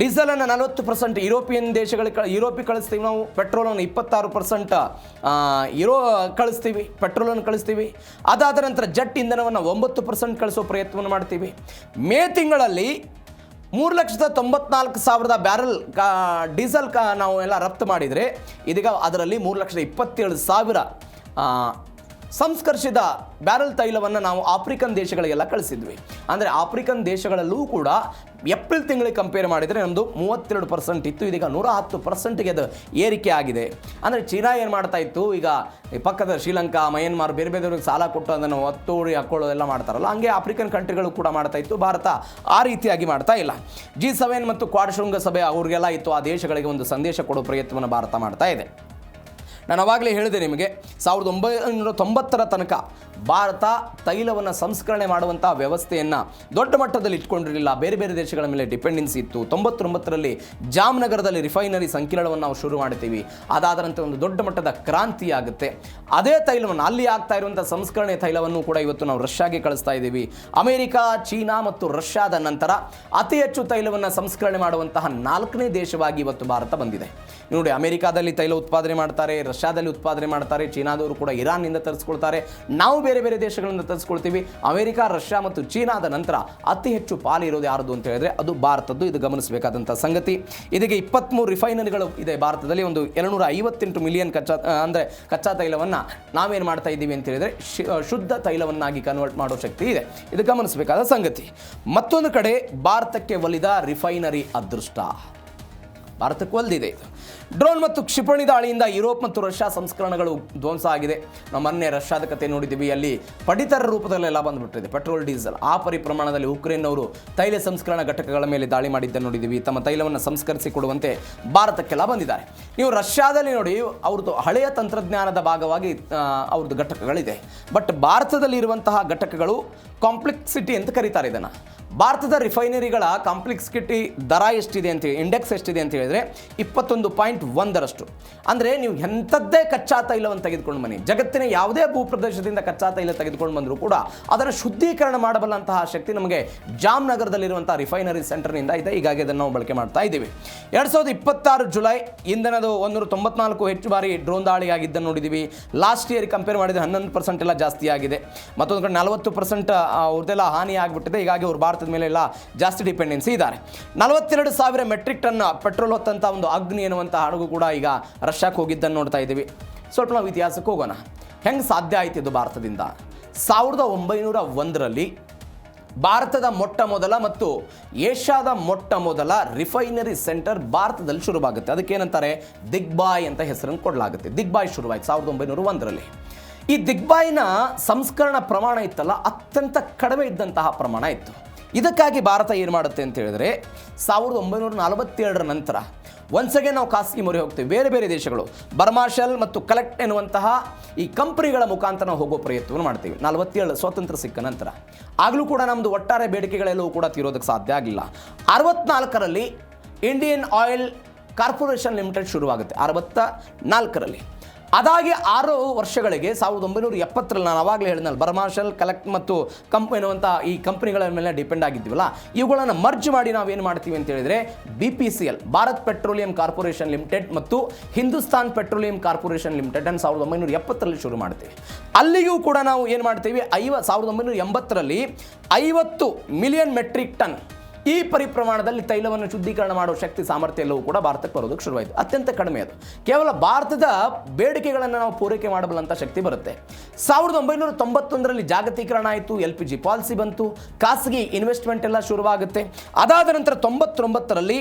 ಡೀಸೆಲನ್ನು 40% ಯುರೋಪಿಗೆ ಕಳಿಸ್ತೀವಿ ನಾವು. ಪೆಟ್ರೋಲನ್ನು 26% ಪೆಟ್ರೋಲನ್ನು ಕಳಿಸ್ತೀವಿ. ಅದಾದ ನಂತರ ಜೆಟ್ ಇಂಧನವನ್ನು 9% ಕಳಿಸೋ ಪ್ರಯತ್ನವನ್ನು ಮಾಡ್ತೀವಿ. ಮೇ ತಿಂಗಳಲ್ಲಿ 3,94,000 ಬ್ಯಾರಲ್ ಡೀಸೆಲ್ ನಾವು ಎಲ್ಲ ರಫ್ತು ಮಾಡಿದರೆ ಇದೀಗ ಅದರಲ್ಲಿ 3,27,000 ಸಂಸ್ಕರಿಸಿದ ಬ್ಯಾರಲ್ ತೈಲವನ್ನು ನಾವು ಆಫ್ರಿಕನ್ ದೇಶಗಳಿಗೆಲ್ಲ ಕಳಿಸಿದ್ವಿ. ಅಂದರೆ ಆಫ್ರಿಕನ್ ದೇಶಗಳಲ್ಲೂ ಕೂಡ ಏಪ್ರಿಲ್ ತಿಂಗಳಿಗೆ ಕಂಪೇರ್ ಮಾಡಿದರೆ ನಮ್ಮದು 32% ಇತ್ತು, ಇದೀಗ 110%ಗೆ ಅದು ಏರಿಕೆ ಆಗಿದೆ. ಅಂದರೆ ಚೀನಾ ಏನು ಮಾಡ್ತಾ ಇತ್ತು, ಈಗ ಪಕ್ಕದ ಶ್ರೀಲಂಕಾ, ಮಯನ್ಮಾರ್ ಬೇರೆ ಬೇರೆಯವ್ರಿಗೆ ಸಾಲ ಕೊಟ್ಟು ಅದನ್ನು ಒತ್ತುವರಿ ಹಾಕೊಳ್ಳೋದೆಲ್ಲ ಮಾಡ್ತಾರಲ್ಲ, ಹಂಗೆ ಆಫ್ರಿಕನ್ ಕಂಟ್ರಿಗಳು ಕೂಡ ಮಾಡ್ತಾ ಇತ್ತು. ಭಾರತ ಆ ರೀತಿಯಾಗಿ ಮಾಡ್ತಾ ಇಲ್ಲ. G7 ಮತ್ತು ಕ್ವಾಡ್ ಶೃಂಗಸಭೆ ಅವ್ರಿಗೆಲ್ಲ ಇತ್ತು, ಆ ದೇಶಗಳಿಗೆ ಒಂದು ಸಂದೇಶ ಕೊಡೋ ಪ್ರಯತ್ನವನ್ನು ಭಾರತ ಮಾಡ್ತಾ ಇದೆ. ನಾನು ಅವಾಗಲೇ ಹೇಳಿದೆ ನಿಮಗೆ, 1990ರ ತನಕ ಭಾರತ ತೈಲವನ್ನು ಸಂಸ್ಕರಣೆ ಮಾಡುವಂಥ ವ್ಯವಸ್ಥೆಯನ್ನು ದೊಡ್ಡ ಮಟ್ಟದಲ್ಲಿ ಇಟ್ಕೊಂಡಿರಲಿಲ್ಲ, ಬೇರೆ ಬೇರೆ ದೇಶಗಳ ಮೇಲೆ ಡಿಪೆಂಡೆನ್ಸಿ ಇತ್ತು. 99ರಲ್ಲಿ ಜಾಮ್ನಗರದಲ್ಲಿ ರಿಫೈನರಿ ಸಂಕೀರ್ಣವನ್ನು ನಾವು ಶುರು ಮಾಡ್ತೀವಿ. ಅದಾದ ನಂತರ ಒಂದು ದೊಡ್ಡ ಮಟ್ಟದ ಕ್ರಾಂತಿ ಆಗುತ್ತೆ. ಅದೇ ತೈಲವನ್ನು, ಅಲ್ಲಿ ಆಗ್ತಾ ಇರುವಂಥ ಸಂಸ್ಕರಣೆ ತೈಲವನ್ನು ಕೂಡ ಇವತ್ತು ನಾವು ರಷ್ಯಾಗೆ ಕಳಿಸ್ತಾ ಇದ್ದೀವಿ. ಅಮೆರಿಕ, ಚೀನಾ ಮತ್ತು ರಷ್ಯಾದ ನಂತರ ಅತಿ ಹೆಚ್ಚು ತೈಲವನ್ನು ಸಂಸ್ಕರಣೆ ಮಾಡುವಂತಹ 4ನೇ ದೇಶವಾಗಿ ಇವತ್ತು ಭಾರತ ಬಂದಿದೆ. ನೋಡಿ, ಅಮೆರಿಕಾದಲ್ಲಿ ತೈಲ ಉತ್ಪಾದನೆ ಮಾಡ್ತಾರೆ, ರಷ್ಯಾದಲ್ಲಿ ಉತ್ಪಾದನೆ ಮಾಡ್ತಾರೆ, ಚೀನಾದವರು ಕೂಡ ಇರಾನ್ನಿಂದ ತರಿಸ್ಕೊಳ್ತಾರೆ, ನಾವು ಬೇರೆ ಬೇರೆ ದೇಶಗಳಿಂದ ತರಿಸ್ಕೊಳ್ತೀವಿ. ಅಮೆರಿಕ, ರಷ್ಯಾ ಮತ್ತು ಚೀನಾದ ನಂತರ ಅತಿ ಹೆಚ್ಚು ಪಾಲು ಇರೋದು ಯಾರದು ಅಂತ ಹೇಳಿದ್ರೆ ಅದು ಭಾರತದ್ದು. ಇದು ಗಮನಿಸಬೇಕಾದಂಥ ಸಂಗತಿ. ಇದಕ್ಕೆ 23 ರಿಫೈನರಿಗಳು ಇದೆ ಭಾರತದಲ್ಲಿ. ಒಂದು 258 ಮಿಲಿಯನ್ ಕಚ್ಚಾ ತೈಲವನ್ನು ನಾವೇನು ಮಾಡ್ತಾ ಇದ್ದೀವಿ ಅಂತ ಹೇಳಿದ್ರೆ ಶುದ್ಧ ತೈಲವನ್ನಾಗಿ ಕನ್ವರ್ಟ್ ಮಾಡೋ ಶಕ್ತಿ ಇದೆ. ಇದು ಗಮನಿಸಬೇಕಾದ ಸಂಗತಿ. ಮತ್ತೊಂದು ಕಡೆ ಭಾರತಕ್ಕೆ ಒಲಿದ ರಿಫೈನರಿ ಅದೃಷ್ಟ, ಭಾರತಕ್ಕೆ ಒಲ್ದಿದೆ ಇದು. ಡ್ರೋನ್ ಮತ್ತು ಕ್ಷಿಪಣಿ ದಾಳಿಯಿಂದ ಯುರೋಪ್ ಮತ್ತು ರಷ್ಯಾ ಸಂಸ್ಕರಣಗಳು ಧ್ವಂಸ ಆಗಿದೆ. ನಾವು ಮೊನ್ನೆ ರಷ್ಯಾದ ಕತೆ ನೋಡಿದ್ದೀವಿ, ಅಲ್ಲಿ ಪಡಿತರ ರೂಪದಲ್ಲೆಲ್ಲ ಬಂದುಬಿಟ್ಟಿದೆ ಪೆಟ್ರೋಲ್, ಡೀಸೆಲ್. ಆ ಪ್ರಮಾಣದಲ್ಲಿ ಉಕ್ರೇನ್ ಅವರು ತೈಲ ಸಂಸ್ಕರಣಾ ಘಟಕಗಳ ಮೇಲೆ ದಾಳಿ ಮಾಡಿದ್ದನ್ನು ನೋಡಿದ್ದೀವಿ. ತಮ್ಮ ತೈಲವನ್ನು ಸಂಸ್ಕರಿಸಿ ಕೊಡುವಂತೆ ಭಾರತಕ್ಕೆಲ್ಲ ಬಂದಿದ್ದಾರೆ. ನೀವು ರಷ್ಯಾದಲ್ಲಿ ನೋಡಿ, ಅವ್ರದ್ದು ಹಳೆಯ ತಂತ್ರಜ್ಞಾನದ ಭಾಗವಾಗಿ ಅವ್ರದ್ದು ಘಟಕಗಳಿದೆ. ಬಟ್ ಭಾರತದಲ್ಲಿ ಇರುವಂತಹ ಘಟಕಗಳು ಕಾಂಪ್ಲೆಕ್ಸಿಟಿ ಅಂತ ಕರೀತಾರೆ ಇದನ್ನು. ಭಾರತದ ರಿಫೈನರಿಗಳ ಕಾಂಪ್ಲೆಕ್ಸಿಟಿ ದರ ಎಷ್ಟಿದೆ ಅಂತೇಳಿ, ಇಂಡೆಕ್ಸ್ ಎಷ್ಟಿದೆ ಅಂತ ಹೇಳಿದರೆ 21.1ರಷ್ಟು. ಅಂದರೆ ನೀವು ಎಂಥದ್ದೇ ಕಚ್ಚಾ ತೈಲವನ್ನು ತೆಗೆದುಕೊಂಡು ಬನ್ನಿ, ಜಗತ್ತಿನ ಯಾವುದೇ ಭೂಪ್ರದೇಶದಿಂದ ಕಚ್ಚಾ ತೈಲ ತೆಗೆದುಕೊಂಡು ಬಂದರೂ ಕೂಡ ಅದನ್ನು ಶುದ್ಧೀಕರಣ ಮಾಡಬಲ್ಲಂತಹ ಶಕ್ತಿ ನಮಗೆ ಜಾಮ್ನಗರದಲ್ಲಿರುವಂಥ ರಿಫೈನರಿ ಸೆಂಟರ್ನಿಂದ ಇದೆ. ಹೀಗಾಗಿ ಅದನ್ನು ನಾವು ಬಳಕೆ ಮಾಡ್ತಾ ಇದ್ದೀವಿ. 2026 ಜುಲೈ ಇಂಧನದ 194 ಹೆಚ್ಚು ಬಾರಿ ಡ್ರೋನ್ ದಾಳಿ ಆಗಿದ್ದನ್ನು ನೋಡಿದ್ದೀವಿ. ಲಾಸ್ಟ್ ಇಯರ್ ಕಂಪೇರ್ ಮಾಡಿದರೆ 11% ಎಲ್ಲ ಜಾಸ್ತಿ ಆಗಿದೆ. ಮತ್ತೊಂದು ಕಡೆ 40% ಅವ್ರದ್ದೆಲ್ಲ ಹಾನಿ ಆಗಿಬಿಟ್ಟಿದೆ. ಹೀಗಾಗಿ ಅವರು ಭಾರತದ ಮೇಲೆ ಎಲ್ಲ ಜಾಸ್ತಿ ಡಿಪೆಂಡೆನ್ಸಿ ಇದ್ದಾರೆ. 42,000 ಮೆಟ್ರಿಕ್ ಟನ್ ಪೆಟ್ರೋಲ್ ಹೊತ್ತಂಥ ಒಂದು ಅಗ್ನಿ ಎನ್ನುವಂಥ ಹಡಗು ಕೂಡ ಈಗ ರಷ್ಯಾಕ್ಕೆ ಹೋಗಿದ್ದನ್ನು ನೋಡ್ತಾ ಇದ್ದೀವಿ. ಸ್ವಲ್ಪ ನಾವು ಇತಿಹಾಸಕ್ಕೆ ಹೋಗೋಣ. ಹೆಂಗೆ ಸಾಧ್ಯ ಆಯ್ತು ಇದು ಭಾರತದಿಂದ? 1901ರಲ್ಲಿ ಭಾರತದ ಮೊಟ್ಟ ಮೊದಲ ಮತ್ತು ಏಷ್ಯಾದ ಮೊಟ್ಟ ಮೊದಲ ರಿಫೈನರಿ ಸೆಂಟರ್ ಭಾರತದಲ್ಲಿ ಶುರುವಾಗುತ್ತೆ. ಅದಕ್ಕೇನಂತಾರೆ, ದಿಗ್ಬಾಯ್ ಅಂತ ಹೆಸರನ್ನು ಕೊಡಲಾಗುತ್ತೆ. ದಿಗ್ಬಾಯ್ ಶುರುವಾಯಿತು 1901ರಲ್ಲಿ. ಈ ದಿಗ್ಬಾಯ್ನ ಸಂಸ್ಕರಣಾ ಪ್ರಮಾಣ ಇತ್ತಲ್ಲ, ಅತ್ಯಂತ ಕಡಿಮೆ ಇದ್ದಂತಹ ಪ್ರಮಾಣ ಇತ್ತು. ಇದಕ್ಕಾಗಿ ಭಾರತ ಏನು ಮಾಡುತ್ತೆ ಅಂತ ಹೇಳಿದ್ರೆ 1947ರ ನಂತರ ಒನ್ಸಗೆ ನಾವು ಖಾಸಗಿ ಮೊರೆ ಹೋಗ್ತೀವಿ. ಬೇರೆ ಬೇರೆ ದೇಶಗಳು ಬರ್ಮಾಶಲ್ ಮತ್ತು ಕಲೆಕ್ಟ್ ಎನ್ನುವಂತಹ ಈ ಕಂಪನಿಗಳ ಮುಖಾಂತರ ನಾವು ಹೋಗೋ ಪ್ರಯತ್ನವನ್ನು ಮಾಡ್ತೀವಿ. 47 ಸ್ವಾತಂತ್ರ್ಯ ಸಿಕ್ಕ ನಂತರ. ಆಗಲೂ ಕೂಡ ನಮ್ಮದು ಒಟ್ಟಾರೆ ಬೇಡಿಕೆಗಳೆಲ್ಲವೂ ಕೂಡ ತೀರೋದಕ್ಕೆ ಸಾಧ್ಯ ಆಗಲಿಲ್ಲ. 64ರಲ್ಲಿ ಇಂಡಿಯನ್ ಆಯಿಲ್ ಕಾರ್ಪೊರೇಷನ್ ಲಿಮಿಟೆಡ್ ಶುರುವಾಗುತ್ತೆ. 64ರಲ್ಲಿ. ಅದಾಗಿ 6 ವರ್ಷಗಳಿಗೆ 1970ರಲ್ಲಿ ನಾನು ಆವಾಗಲೇ ಹೇಳಿದ್ನಲ್ಲ, ಬರ್ಮಾಶಲ್, ಕಲೆಕ್ಟ್ ಮತ್ತು ಎನ್ನುವಂಥ ಈ ಕಂಪ್ನಿಗಳ ಮೇಲೆ ಡಿಪೆಂಡ್ ಆಗಿದ್ದೀವಲ್ಲ, ಇವುಗಳನ್ನು ಮರ್ಜ್ ಮಾಡಿ ನಾವೇನು ಮಾಡ್ತೀವಿ ಅಂತ ಹೇಳಿದರೆ BPCL, Bharat petroleum corporation limited ಮತ್ತು ಹಿಂದೂಸ್ತಾನ್ ಪೆಟ್ರೋಲಿಯಂ ಕಾರ್ಪೊರೇಷನ್ ಲಿಮಿಟೆಡ್ ಅನ್ನು 1970ರಲ್ಲಿ ಶುರು ಮಾಡ್ತೀವಿ. ಅಲ್ಲಿಯೂ ಕೂಡ ನಾವು ಏನು ಮಾಡ್ತೀವಿ, 1980ರಲ್ಲಿ 50 ಮಿಲಿಯನ್ ಮೆಟ್ರಿಕ್ ಟನ್ ಈ ಪರಿಪ್ರಮಾಣದಲ್ಲಿ ತೈಲವನ್ನು ಶುದ್ಧೀಕರಣ ಮಾಡುವ ಶಕ್ತಿ ಸಾಮರ್ಥ್ಯ ಎಲ್ಲವೂ ಕೂಡ ಭಾರತಕ್ಕೆ ಬರೋದಕ್ಕೆ ಶುರುವಾಯಿತು. ಅತ್ಯಂತ ಕಡಿಮೆ ಅದು. ಕೇವಲ ಭಾರತದ ಬೇಡಿಕೆಗಳನ್ನು ನಾವು ಪೂರೈಕೆ ಮಾಡಬಲ್ಲಂಥ ಶಕ್ತಿ ಬರುತ್ತೆ. 1991ರಲ್ಲಿ ಜಾಗತೀಕರಣ ಆಯಿತು, LPG ಪಾಲಿಸಿ ಬಂತು, ಖಾಸಗಿ ಇನ್ವೆಸ್ಟ್ಮೆಂಟ್ ಎಲ್ಲ ಶುರುವಾಗುತ್ತೆ. ಅದಾದ ನಂತರ 99ರಲ್ಲಿ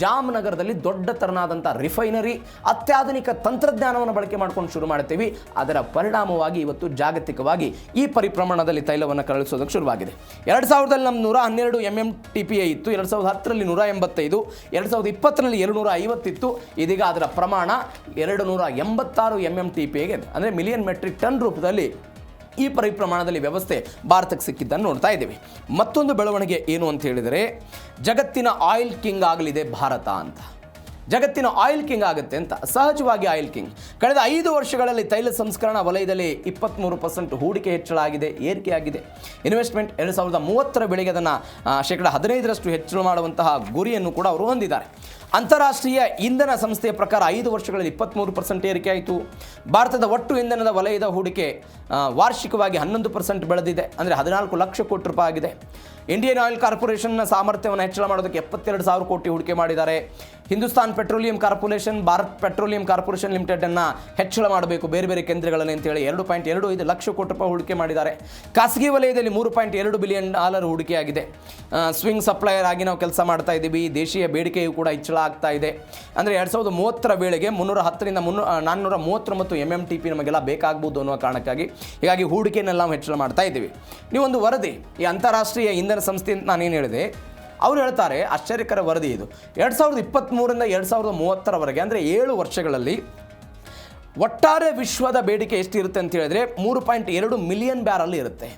ಜಾಮ್ನಗರದಲ್ಲಿ ದೊಡ್ಡ ತರನಾದಂಥ ರಿಫೈನರಿ, ಅತ್ಯಾಧುನಿಕ ತಂತ್ರಜ್ಞಾನವನ್ನು ಬಳಕೆ ಮಾಡ್ಕೊಂಡು ಶುರು ಮಾಡ್ತೀವಿ. ಅದರ ಪರಿಣಾಮವಾಗಿ ಇವತ್ತು ಜಾಗತಿಕವಾಗಿ ಈ ಪರಿಪ್ರಮಾಣದಲ್ಲಿ ತೈಲವನ್ನು ಕಳಿಸೋದಕ್ಕೆ ಶುರುವಾಗಿದೆ. 2000ರಲ್ಲಿ ನಮ್ಮ 112 MMTPA ಇತ್ತು, 2010ರಲ್ಲಿ 185, 2020ರಲ್ಲಿ 250 ಇತ್ತು. ಇದೀಗ ಅದರ ಪ್ರಮಾಣ 286 MMTPAಗೆ, ಅಂದರೆ ಮಿಲಿಯನ್ ಮೆಟ್ರಿಕ್ ಟನ್ ರೂಪದಲ್ಲಿ ಈ ಪರಿಪ್ರಮಾಣದಲ್ಲಿ ವ್ಯವಸ್ಥೆ ಭಾರತಕ್ಕೆ ಸಿಕ್ಕಿದ್ದನ್ನು ನೋಡ್ತಾ ಇದ್ದೀವಿ. ಮತ್ತೊಂದು ಬೆಳವಣಿಗೆ ಏನು ಅಂತ ಹೇಳಿದರೆ, ಜಗತ್ತಿನ ಆಯಿಲ್ ಕಿಂಗ್ ಆಗಲಿದೆ ಭಾರತ ಅಂತ. ಜಗತ್ತಿನ ಆಯಿಲ್ ಕಿಂಗ್ ಆಗುತ್ತೆ ಅಂತ. ಸಹಜವಾಗಿ ಆಯಿಲ್ ಕಿಂಗ್. ಕಳೆದ 5 ವರ್ಷಗಳಲ್ಲಿ ತೈಲ ಸಂಸ್ಕರಣಾ ವಲಯದಲ್ಲಿ 23% ಹೂಡಿಕೆ ಹೆಚ್ಚಳ ಆಗಿದೆ, ಏರಿಕೆಯಾಗಿದೆ. ಇನ್ವೆಸ್ಟ್ಮೆಂಟ್ 2030ರ ವೇಳೆಗೆ ಅದನ್ನು 15% ಹೆಚ್ಚಳ ಮಾಡುವಂತಹ ಗುರಿಯನ್ನು ಕೂಡ ಅವರು ಹೊಂದಿದ್ದಾರೆ. ಅಂತಾರಾಷ್ಟ್ರೀಯ ಇಂಧನ ಸಂಸ್ಥೆಯ ಪ್ರಕಾರ 5 ವರ್ಷಗಳಲ್ಲಿ 23% ಏರಿಕೆ ಆಯಿತು. ಭಾರತದ ಒಟ್ಟು ಇಂಧನದ ವಲಯದ ಹೂಡಿಕೆ ವಾರ್ಷಿಕವಾಗಿ 11% ಬೆಳೆದಿದೆ, ಅಂದರೆ 14 ಲಕ್ಷ ಕೋಟಿ ರೂಪಾಯಿ ಆಗಿದೆ. ಇಂಡಿಯನ್ ಆಯಿಲ್ ಕಾರ್ಪೊರೇಷನ್ನ ಸಾಮರ್ಥ್ಯವನ್ನು ಹೆಚ್ಚಳ ಮಾಡೋದಕ್ಕೆ 72,000 ಕೋಟಿ ಹೂಡಿಕೆ ಮಾಡಿದ್ದಾರೆ. Hindustan petroleum corporation, Bharat petroleum corporation ಲಿಮಿಟೆಡನ್ನು ಹೆಚ್ಚಳ ಮಾಡಬೇಕು ಬೇರೆ ಬೇರೆ ಕೇಂದ್ರಗಳಲ್ಲಿ ಅಂತೇಳಿ 2.25 ಲಕ್ಷ ಕೋಟಿ ರೂಪಾಯಿ ಹೂಡಿಕೆ ಮಾಡಿದ್ದಾರೆ. ಖಾಸಗಿ ವಲಯದಲ್ಲಿ $3.2 ಬಿಲಿಯನ್ ಹೂಡಿಕೆಯಾಗಿದೆ. ಸ್ವಿಂಗ್ ಸಪ್ಲೈಯರ್ ಆಗಿ ನಾವು ಕೆಲಸ ಮಾಡ್ತಾ ಇದ್ದೀವಿ. ದೇಶೀಯ ಬೇಡಿಕೆಯು ಕೂಡ ಹೆಚ್ಚಳ ಆಗ್ತಾ ಇದೆ. ಅಂದರೆ 2030 ವೇಳೆಗೆ 310ರಿಂದ 439 MMTP ನಮಗೆಲ್ಲ ಬೇಕಾಗ್ಬೋದು ಅನ್ನೋ ಕಾರಣಕ್ಕಾಗಿ ಹೀಗಾಗಿ ಹೂಡಿಕೆಯನ್ನೆಲ್ಲ ನಾವು ಹೆಚ್ಚಳ ಮಾಡ್ತಾ ಇದ್ದೀವಿ. ನೀವೊಂದು ವರದಿ, ಈ ಅಂತಾರಾಷ್ಟ್ರೀಯ ಇಂಧನ ಸಂಸ್ಥೆ ಅಂತ ನಾನೇನು ಹೇಳಿದೆ, ಅವರು ಹೇಳ್ತಾರೆ ಆಶ್ಚರ್ಯಕರ ವರದಿ ಇದು. 2023ರಿಂದ 2030ರವರೆಗೆ ಅಂದರೆ 7 ವರ್ಷಗಳಲ್ಲಿ ಒಟ್ಟಾರೆ ವಿಶ್ವದ ಬೇಡಿಕೆ ಎಷ್ಟಿರುತ್ತೆ ಅಂತ ಹೇಳಿದ್ರೆ 3.2 ಮಿಲಿಯನ್ ಬ್ಯಾರಲ್ ಇರುತ್ತೆ.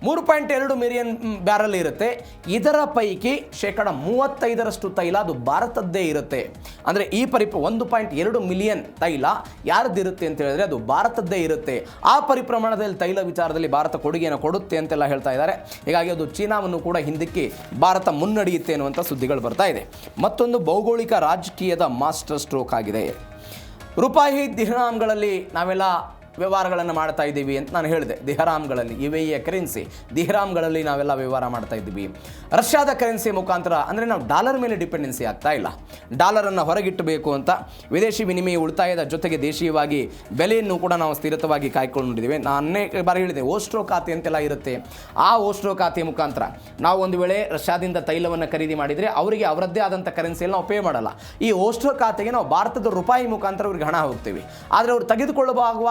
3.2 ಮಿಲಿಯನ್ ಬ್ಯಾರಲ್ ಇರುತ್ತೆ. ಇದರ ಪೈಕಿ 35% ತೈಲ ಅದು ಭಾರತದ್ದೇ ಇರುತ್ತೆ. ಅಂದರೆ ಈ 1.2 ಮಿಲಿಯನ್ ತೈಲ ಯಾರ್ದಿರುತ್ತೆ ಅಂತ ಹೇಳಿದ್ರೆ ಅದು ಭಾರತದ್ದೇ ಇರುತ್ತೆ. ಆ ಪರಿಪ್ರಮಾಣದಲ್ಲಿ ತೈಲ ವಿಚಾರದಲ್ಲಿ ಭಾರತ ಕೊಡುಗೆಯನ್ನು ಕೊಡುತ್ತೆ ಅಂತೆಲ್ಲ ಹೇಳ್ತಾ ಇದ್ದಾರೆ. ಹೀಗಾಗಿ ಅದು ಚೀನಾವನ್ನು ಕೂಡ ಹಿಂದಕ್ಕೆ ಭಾರತ ಮುನ್ನಡೆಯುತ್ತೆ ಅನ್ನುವಂಥ ಸುದ್ದಿಗಳು ಬರ್ತಾ ಇದೆ. ಮತ್ತೊಂದು ಭೌಗೋಳಿಕ ರಾಜಕೀಯದ ಮಾಸ್ಟರ್ ಸ್ಟ್ರೋಕ್ ಆಗಿದೆ. ರೂಪಾಯಿ ದಿಹರಾಮ್ಗಳಲ್ಲಿ ನಾವೆಲ್ಲ ವ್ಯವಹಾರಗಳನ್ನು ಮಾಡ್ತಾ ಇದ್ದೀವಿ ಅಂತ ನಾನು ಹೇಳಿದೆ. ದಿಹರಾಮ್ಗಳಲ್ಲಿ, UAE ಕರೆನ್ಸಿ ದಿಹರಾಮ್ಗಳಲ್ಲಿ ನಾವೆಲ್ಲ ವ್ಯವಹಾರ ಮಾಡ್ತಾ ಇದ್ದೀವಿ. ರಷ್ಯಾದ ಕರೆನ್ಸಿ ಮುಖಾಂತರ ಅಂದರೆ ನಾವು ಡಾಲರ್ ಮೇಲೆ ಡಿಪೆಂಡೆನ್ಸಿ ಆಗ್ತಾ ಇಲ್ಲ. ಡಾಲರನ್ನು ಹೊರಗಿಟ್ಟಬೇಕು ಅಂತ ವಿದೇಶಿ ವಿನಿಮಯ ಉಳಿತಾಯದ ಜೊತೆಗೆ ದೇಶೀಯವಾಗಿ ಬೆಲೆಯನ್ನು ಕೂಡ ನಾವು ಸ್ಥಿರತವಾಗಿ ಕಾಯ್ಕೊಂಡಿದ್ದೀವಿ. ನಾನು ಅನೇಕ ಬಾರಿ ಹೇಳಿದೆ, ಓಸ್ಟ್ರೋ ಖಾತೆ ಅಂತೆಲ್ಲ ಇರುತ್ತೆ. ಆ ಓಸ್ಟ್ರೋ ಖಾತೆಯ ಮುಖಾಂತರ ನಾವು ಒಂದು ವೇಳೆ ರಷ್ಯಾದಿಂದ ತೈಲವನ್ನು ಖರೀದಿ ಮಾಡಿದರೆ ಅವರಿಗೆ ಅವರದ್ದೇ ಆದಂಥ ಕರೆನ್ಸಿಯಲ್ಲಿ ನಾವು ಪೇ ಮಾಡಲ್ಲ. ಈ ಓಸ್ಟ್ರೋ ಖಾತೆಗೆ ನಾವು ಭಾರತದ ರೂಪಾಯಿ ಮುಖಾಂತರ ಅವ್ರಿಗೆ ಹಣ ಹೋಗ್ತೀವಿ. ಆದರೆ ಅವರು ತೆಗೆದುಕೊಳ್ಳುವಾಗ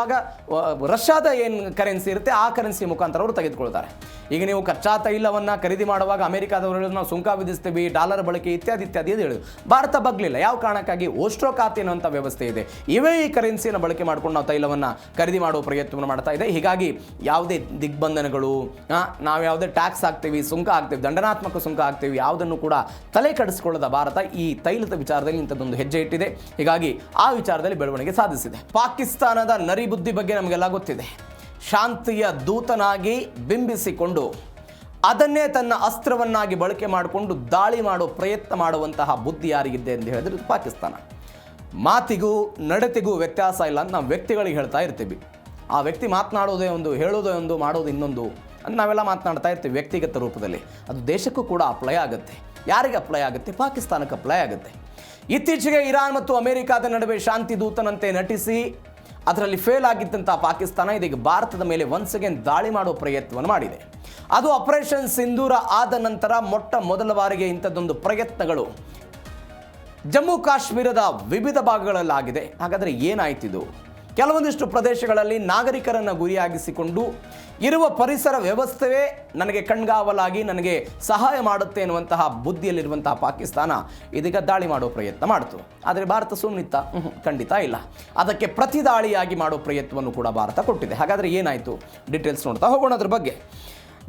ರಷ್ಯಾದ ಏನು ಕರೆನ್ಸಿ ಇರುತ್ತೆ ಆ ಕರೆನ್ಸಿ ಮುಖಾಂತರ ಅವರು ತೆಗೆದುಕೊಳ್ತಾರೆ. ಈಗ ನೀವು ಕಚ್ಚಾ ತೈಲವನ್ನು ಖರೀದಿ ಮಾಡುವಾಗ ಅಮೆರಿಕಾದವರು ಹೇಳಿದ್ರು ನಾವು ಸುಂಕ ವಿಧಿಸ್ತೀವಿ, ಡಾಲರ್ ಬಳಕೆ ಇತ್ಯಾದಿ ಇತ್ಯಾದಿ ಅಂತ ಹೇಳಿದ್ರು. ಭಾರತ ಬಗ್ಲಿಲ್ಲ. ಯಾವ ಕಾರಣಕ್ಕಾಗಿ? ಓಸ್ಟ್ರೋ ಖಾತೆ ಅನ್ನುವಂಥ ವ್ಯವಸ್ಥೆ ಇದೆ. ಇವೇ ಈ ಕರೆನ್ಸಿಯನ್ನು ಬಳಕೆ ಮಾಡ್ಕೊಂಡು ನಾವು ತೈಲವನ್ನು ಖರೀದಿ ಮಾಡುವ ಪ್ರಯತ್ನವನ್ನು ಮಾಡ್ತಾ ಇದೆ. ಹೀಗಾಗಿ ಯಾವುದೇ ದಿಗ್ಬಂಧನಗಳು, ನಾವು ಯಾವುದೇ ಟ್ಯಾಕ್ಸ್ ಹಾಕ್ತೀವಿ, ಸುಂಕ ಹಾಕ್ತೀವಿ, ದಂಡನಾತ್ಮಕ ಸುಂಕ ಹಾಕ್ತೀವಿ, ಯಾವುದನ್ನು ಕೂಡ ತಲೆ ಕೆಡಿಸಿಕೊಳ್ಳದ ಭಾರತ ಈ ತೈಲದ ವಿಚಾರದಲ್ಲಿ ಇಂಥದ್ದೊಂದು ಹೆಜ್ಜೆ ಇಟ್ಟಿದೆ. ಹೀಗಾಗಿ ಆ ವಿಚಾರದಲ್ಲಿ ಬೆಳವಣಿಗೆ ಸಾಧಿಸಿದೆ. ಪಾಕಿಸ್ತಾನದ ನರಿಬುದ್ಧಿ ಬಗ್ಗೆ ನಮಗೆಲ್ಲ ಗೊತ್ತಿದೆ. ಶಾಂತಿಯ ದೂತನಾಗಿ ಬಿಂಬಿಸಿಕೊಂಡು ಅದನ್ನೇ ತನ್ನ ಅಸ್ತ್ರವನ್ನಾಗಿ ಬಳಕೆ ಮಾಡಿಕೊಂಡು ದಾಳಿ ಮಾಡೋ ಪ್ರಯತ್ನ ಮಾಡುವಂತಹ ಬುದ್ಧಿ ಯಾರಿಗಿದೆ ಅಂತ ಹೇಳಿದ್ರೆ ಪಾಕಿಸ್ತಾನ. ಮಾತಿಗೂ ನಡತೆಗೂ ವ್ಯತ್ಯಾಸ ಇಲ್ಲ ಅಂತ ನಾವು ವ್ಯಕ್ತಿಗಳಿಗೆ ಹೇಳ್ತಾ ಇರ್ತೀವಿ. ಆ ವ್ಯಕ್ತಿ ಮಾತನಾಡೋದೇ ಒಂದು, ಹೇಳೋದೇ ಒಂದು, ಮಾಡೋದು ಇನ್ನೊಂದು ಅಂತ ನಾವೆಲ್ಲ ಮಾತನಾಡ್ತಾ ಇರ್ತೀವಿ ವ್ಯಕ್ತಿಗತ ರೂಪದಲ್ಲಿ. ಅದು ದೇಶಕ್ಕೂ ಕೂಡ ಅಪ್ಲೈ ಆಗುತ್ತೆ. ಯಾರಿಗೆ ಅಪ್ಲೈ ಆಗುತ್ತೆ? ಪಾಕಿಸ್ತಾನಕ್ಕೆ ಅಪ್ಲೈ ಆಗುತ್ತೆ. ಇತ್ತೀಚೆಗೆ ಇರಾನ್ ಮತ್ತು ಅಮೆರಿಕಾದ ನಡುವೆ ಶಾಂತಿ ದೂತನಂತೆ ನಟಿಸಿ ಅದರಲ್ಲಿ ಫೇಲ್ ಆಗಿದ್ದಂಥ ಪಾಕಿಸ್ತಾನ ಇದೀಗ ಭಾರತದ ಮೇಲೆ ಒನ್ಸ್ ಅಗೇನ್ ದಾಳಿ ಮಾಡುವ ಪ್ರಯತ್ನವನ್ನು ಮಾಡಿದೆ. ಅದು ಆಪರೇಷನ್ ಸಿಂಧೂರ ಆದ ನಂತರ ಮೊದಲ ಬಾರಿಗೆ ಇಂಥದ್ದೊಂದು ಪ್ರಯತ್ನಗಳು ಜಮ್ಮು ಕಾಶ್ಮೀರದ ವಿವಿಧ ಭಾಗಗಳಲ್ಲಾಗಿದೆ. ಹಾಗಾದರೆ ಏನಾಯ್ತಿದು? ಕೆಲವೊಂದಿಷ್ಟು ಪ್ರದೇಶಗಳಲ್ಲಿ ನಾಗರಿಕರನ್ನು ಗುರಿಯಾಗಿಸಿಕೊಂಡು ಇರುವ ಪರಿಸರ ವ್ಯವಸ್ಥೆಯೇ ನನಗೆ ಕಣ್ಗಾವಲಾಗಿ ನನಗೆ ಸಹಾಯ ಮಾಡುತ್ತೆ ಎನ್ನುವಂತಹ ಬುದ್ಧಿಯಲ್ಲಿರುವಂತಹ ಪಾಕಿಸ್ತಾನ ಇದೀಗ ದಾಳಿ ಮಾಡೋ ಪ್ರಯತ್ನ ಮಾಡಿತು. ಆದರೆ ಭಾರತ ಸುಮ್ಮನಿತ್ತ? ಖಂಡಿತ ಇಲ್ಲ. ಅದಕ್ಕೆ ಪ್ರತಿ ದಾಳಿಯಾಗಿ ಮಾಡೋ ಪ್ರಯತ್ನವನ್ನು ಕೂಡ ಭಾರತ ಕೊಟ್ಟಿದೆ. ಹಾಗಾದರೆ ಏನಾಯಿತು? ಡೀಟೇಲ್ಸ್ ನೋಡ್ತಾ ಹೋಗೋಣ ಅದ್ರ ಬಗ್ಗೆ.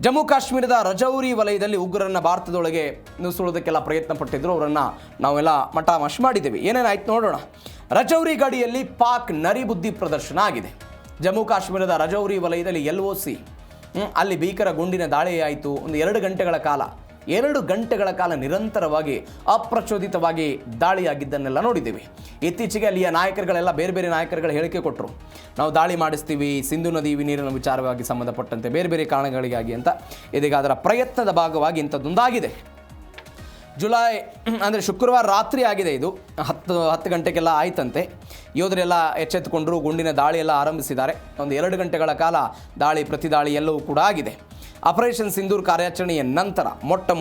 ಜಮ್ಮು ಕಾಶ್ಮೀರದ ರಜೌರಿ ವಲಯದಲ್ಲಿ ಉಗ್ರರನ್ನು ಭಾರತದೊಳಗೆ ನುಸುಳೋದಕ್ಕೆಲ್ಲ ಪ್ರಯತ್ನ ಪಟ್ಟಿದ್ರು. ಅವರನ್ನು ನಾವೆಲ್ಲ ಮಟಾಮಶ್ ಮಾಡಿದ್ದೇವೆ. ಏನೇನಾಯ್ತು ನೋಡೋಣ. ರಜೌರಿ ಗಡಿಯಲ್ಲಿ ಪಾಕ್ ನರಿಬುದ್ಧಿ ಪ್ರದರ್ಶನ ಆಗಿದೆ. ಜಮ್ಮು ಕಾಶ್ಮೀರದ ರಜೌರಿ ವಲಯದಲ್ಲಿ LOC ಅಲ್ಲಿ ಭೀಕರ ಗುಂಡಿನ ದಾಳಿ ಆಯಿತು. ಒಂದು 2 ಗಂಟೆಗಳ ಕಾಲ ನಿರಂತರವಾಗಿ ಅಪ್ರಚೋದಿತವಾಗಿ ದಾಳಿಯಾಗಿದ್ದನ್ನೆಲ್ಲ ನೋಡಿದ್ದೀವಿ. ಇತ್ತೀಚೆಗೆ ಅಲ್ಲಿಯ ನಾಯಕರುಗಳೆಲ್ಲ ಬೇರೆ ಬೇರೆ ನಾಯಕರುಗಳು ಹೇಳಿಕೆ ಕೊಟ್ಟರು, ನಾವು ದಾಳಿ ಮಾಡಿಸ್ತೀವಿ ಸಿಂಧು ನದಿ ನೀರಿನ ವಿಚಾರವಾಗಿ ಸಂಬಂಧಪಟ್ಟಂತೆ ಬೇರೆ ಬೇರೆ ಕಾರಣಗಳಿಗಾಗಿ ಅಂತ. ಇದೀಗ ಅದರ ಪ್ರಯತ್ನದ ಭಾಗವಾಗಿ ಇಂಥದ್ದೊಂದಾಗಿದೆ. ಜುಲೈ ಅಂದರೆ ಶುಕ್ರವಾರ ರಾತ್ರಿ ಆಗಿದೆ. ಇದು 10 ಗಂಟೆಗೆಲ್ಲ ಆಯ್ತಂತೆ. ಯೋಧರೆಲ್ಲ ಎಚ್ಚೆತ್ತುಕೊಂಡರು, ಗುಂಡಿನ ದಾಳಿ ಎಲ್ಲ ಆರಂಭಿಸಿದ್ದಾರೆ. ಒಂದು 2 ಗಂಟೆಗಳ ಕಾಲ ದಾಳಿ ಪ್ರತಿ ದಾಳಿ ಎಲ್ಲವೂ ಕೂಡ ಆಗಿದೆ. ಆಪರೇಷನ್ ಸಿಂಧೂರ್ ಕಾರ್ಯಾಚರಣೆಯ ನಂತರ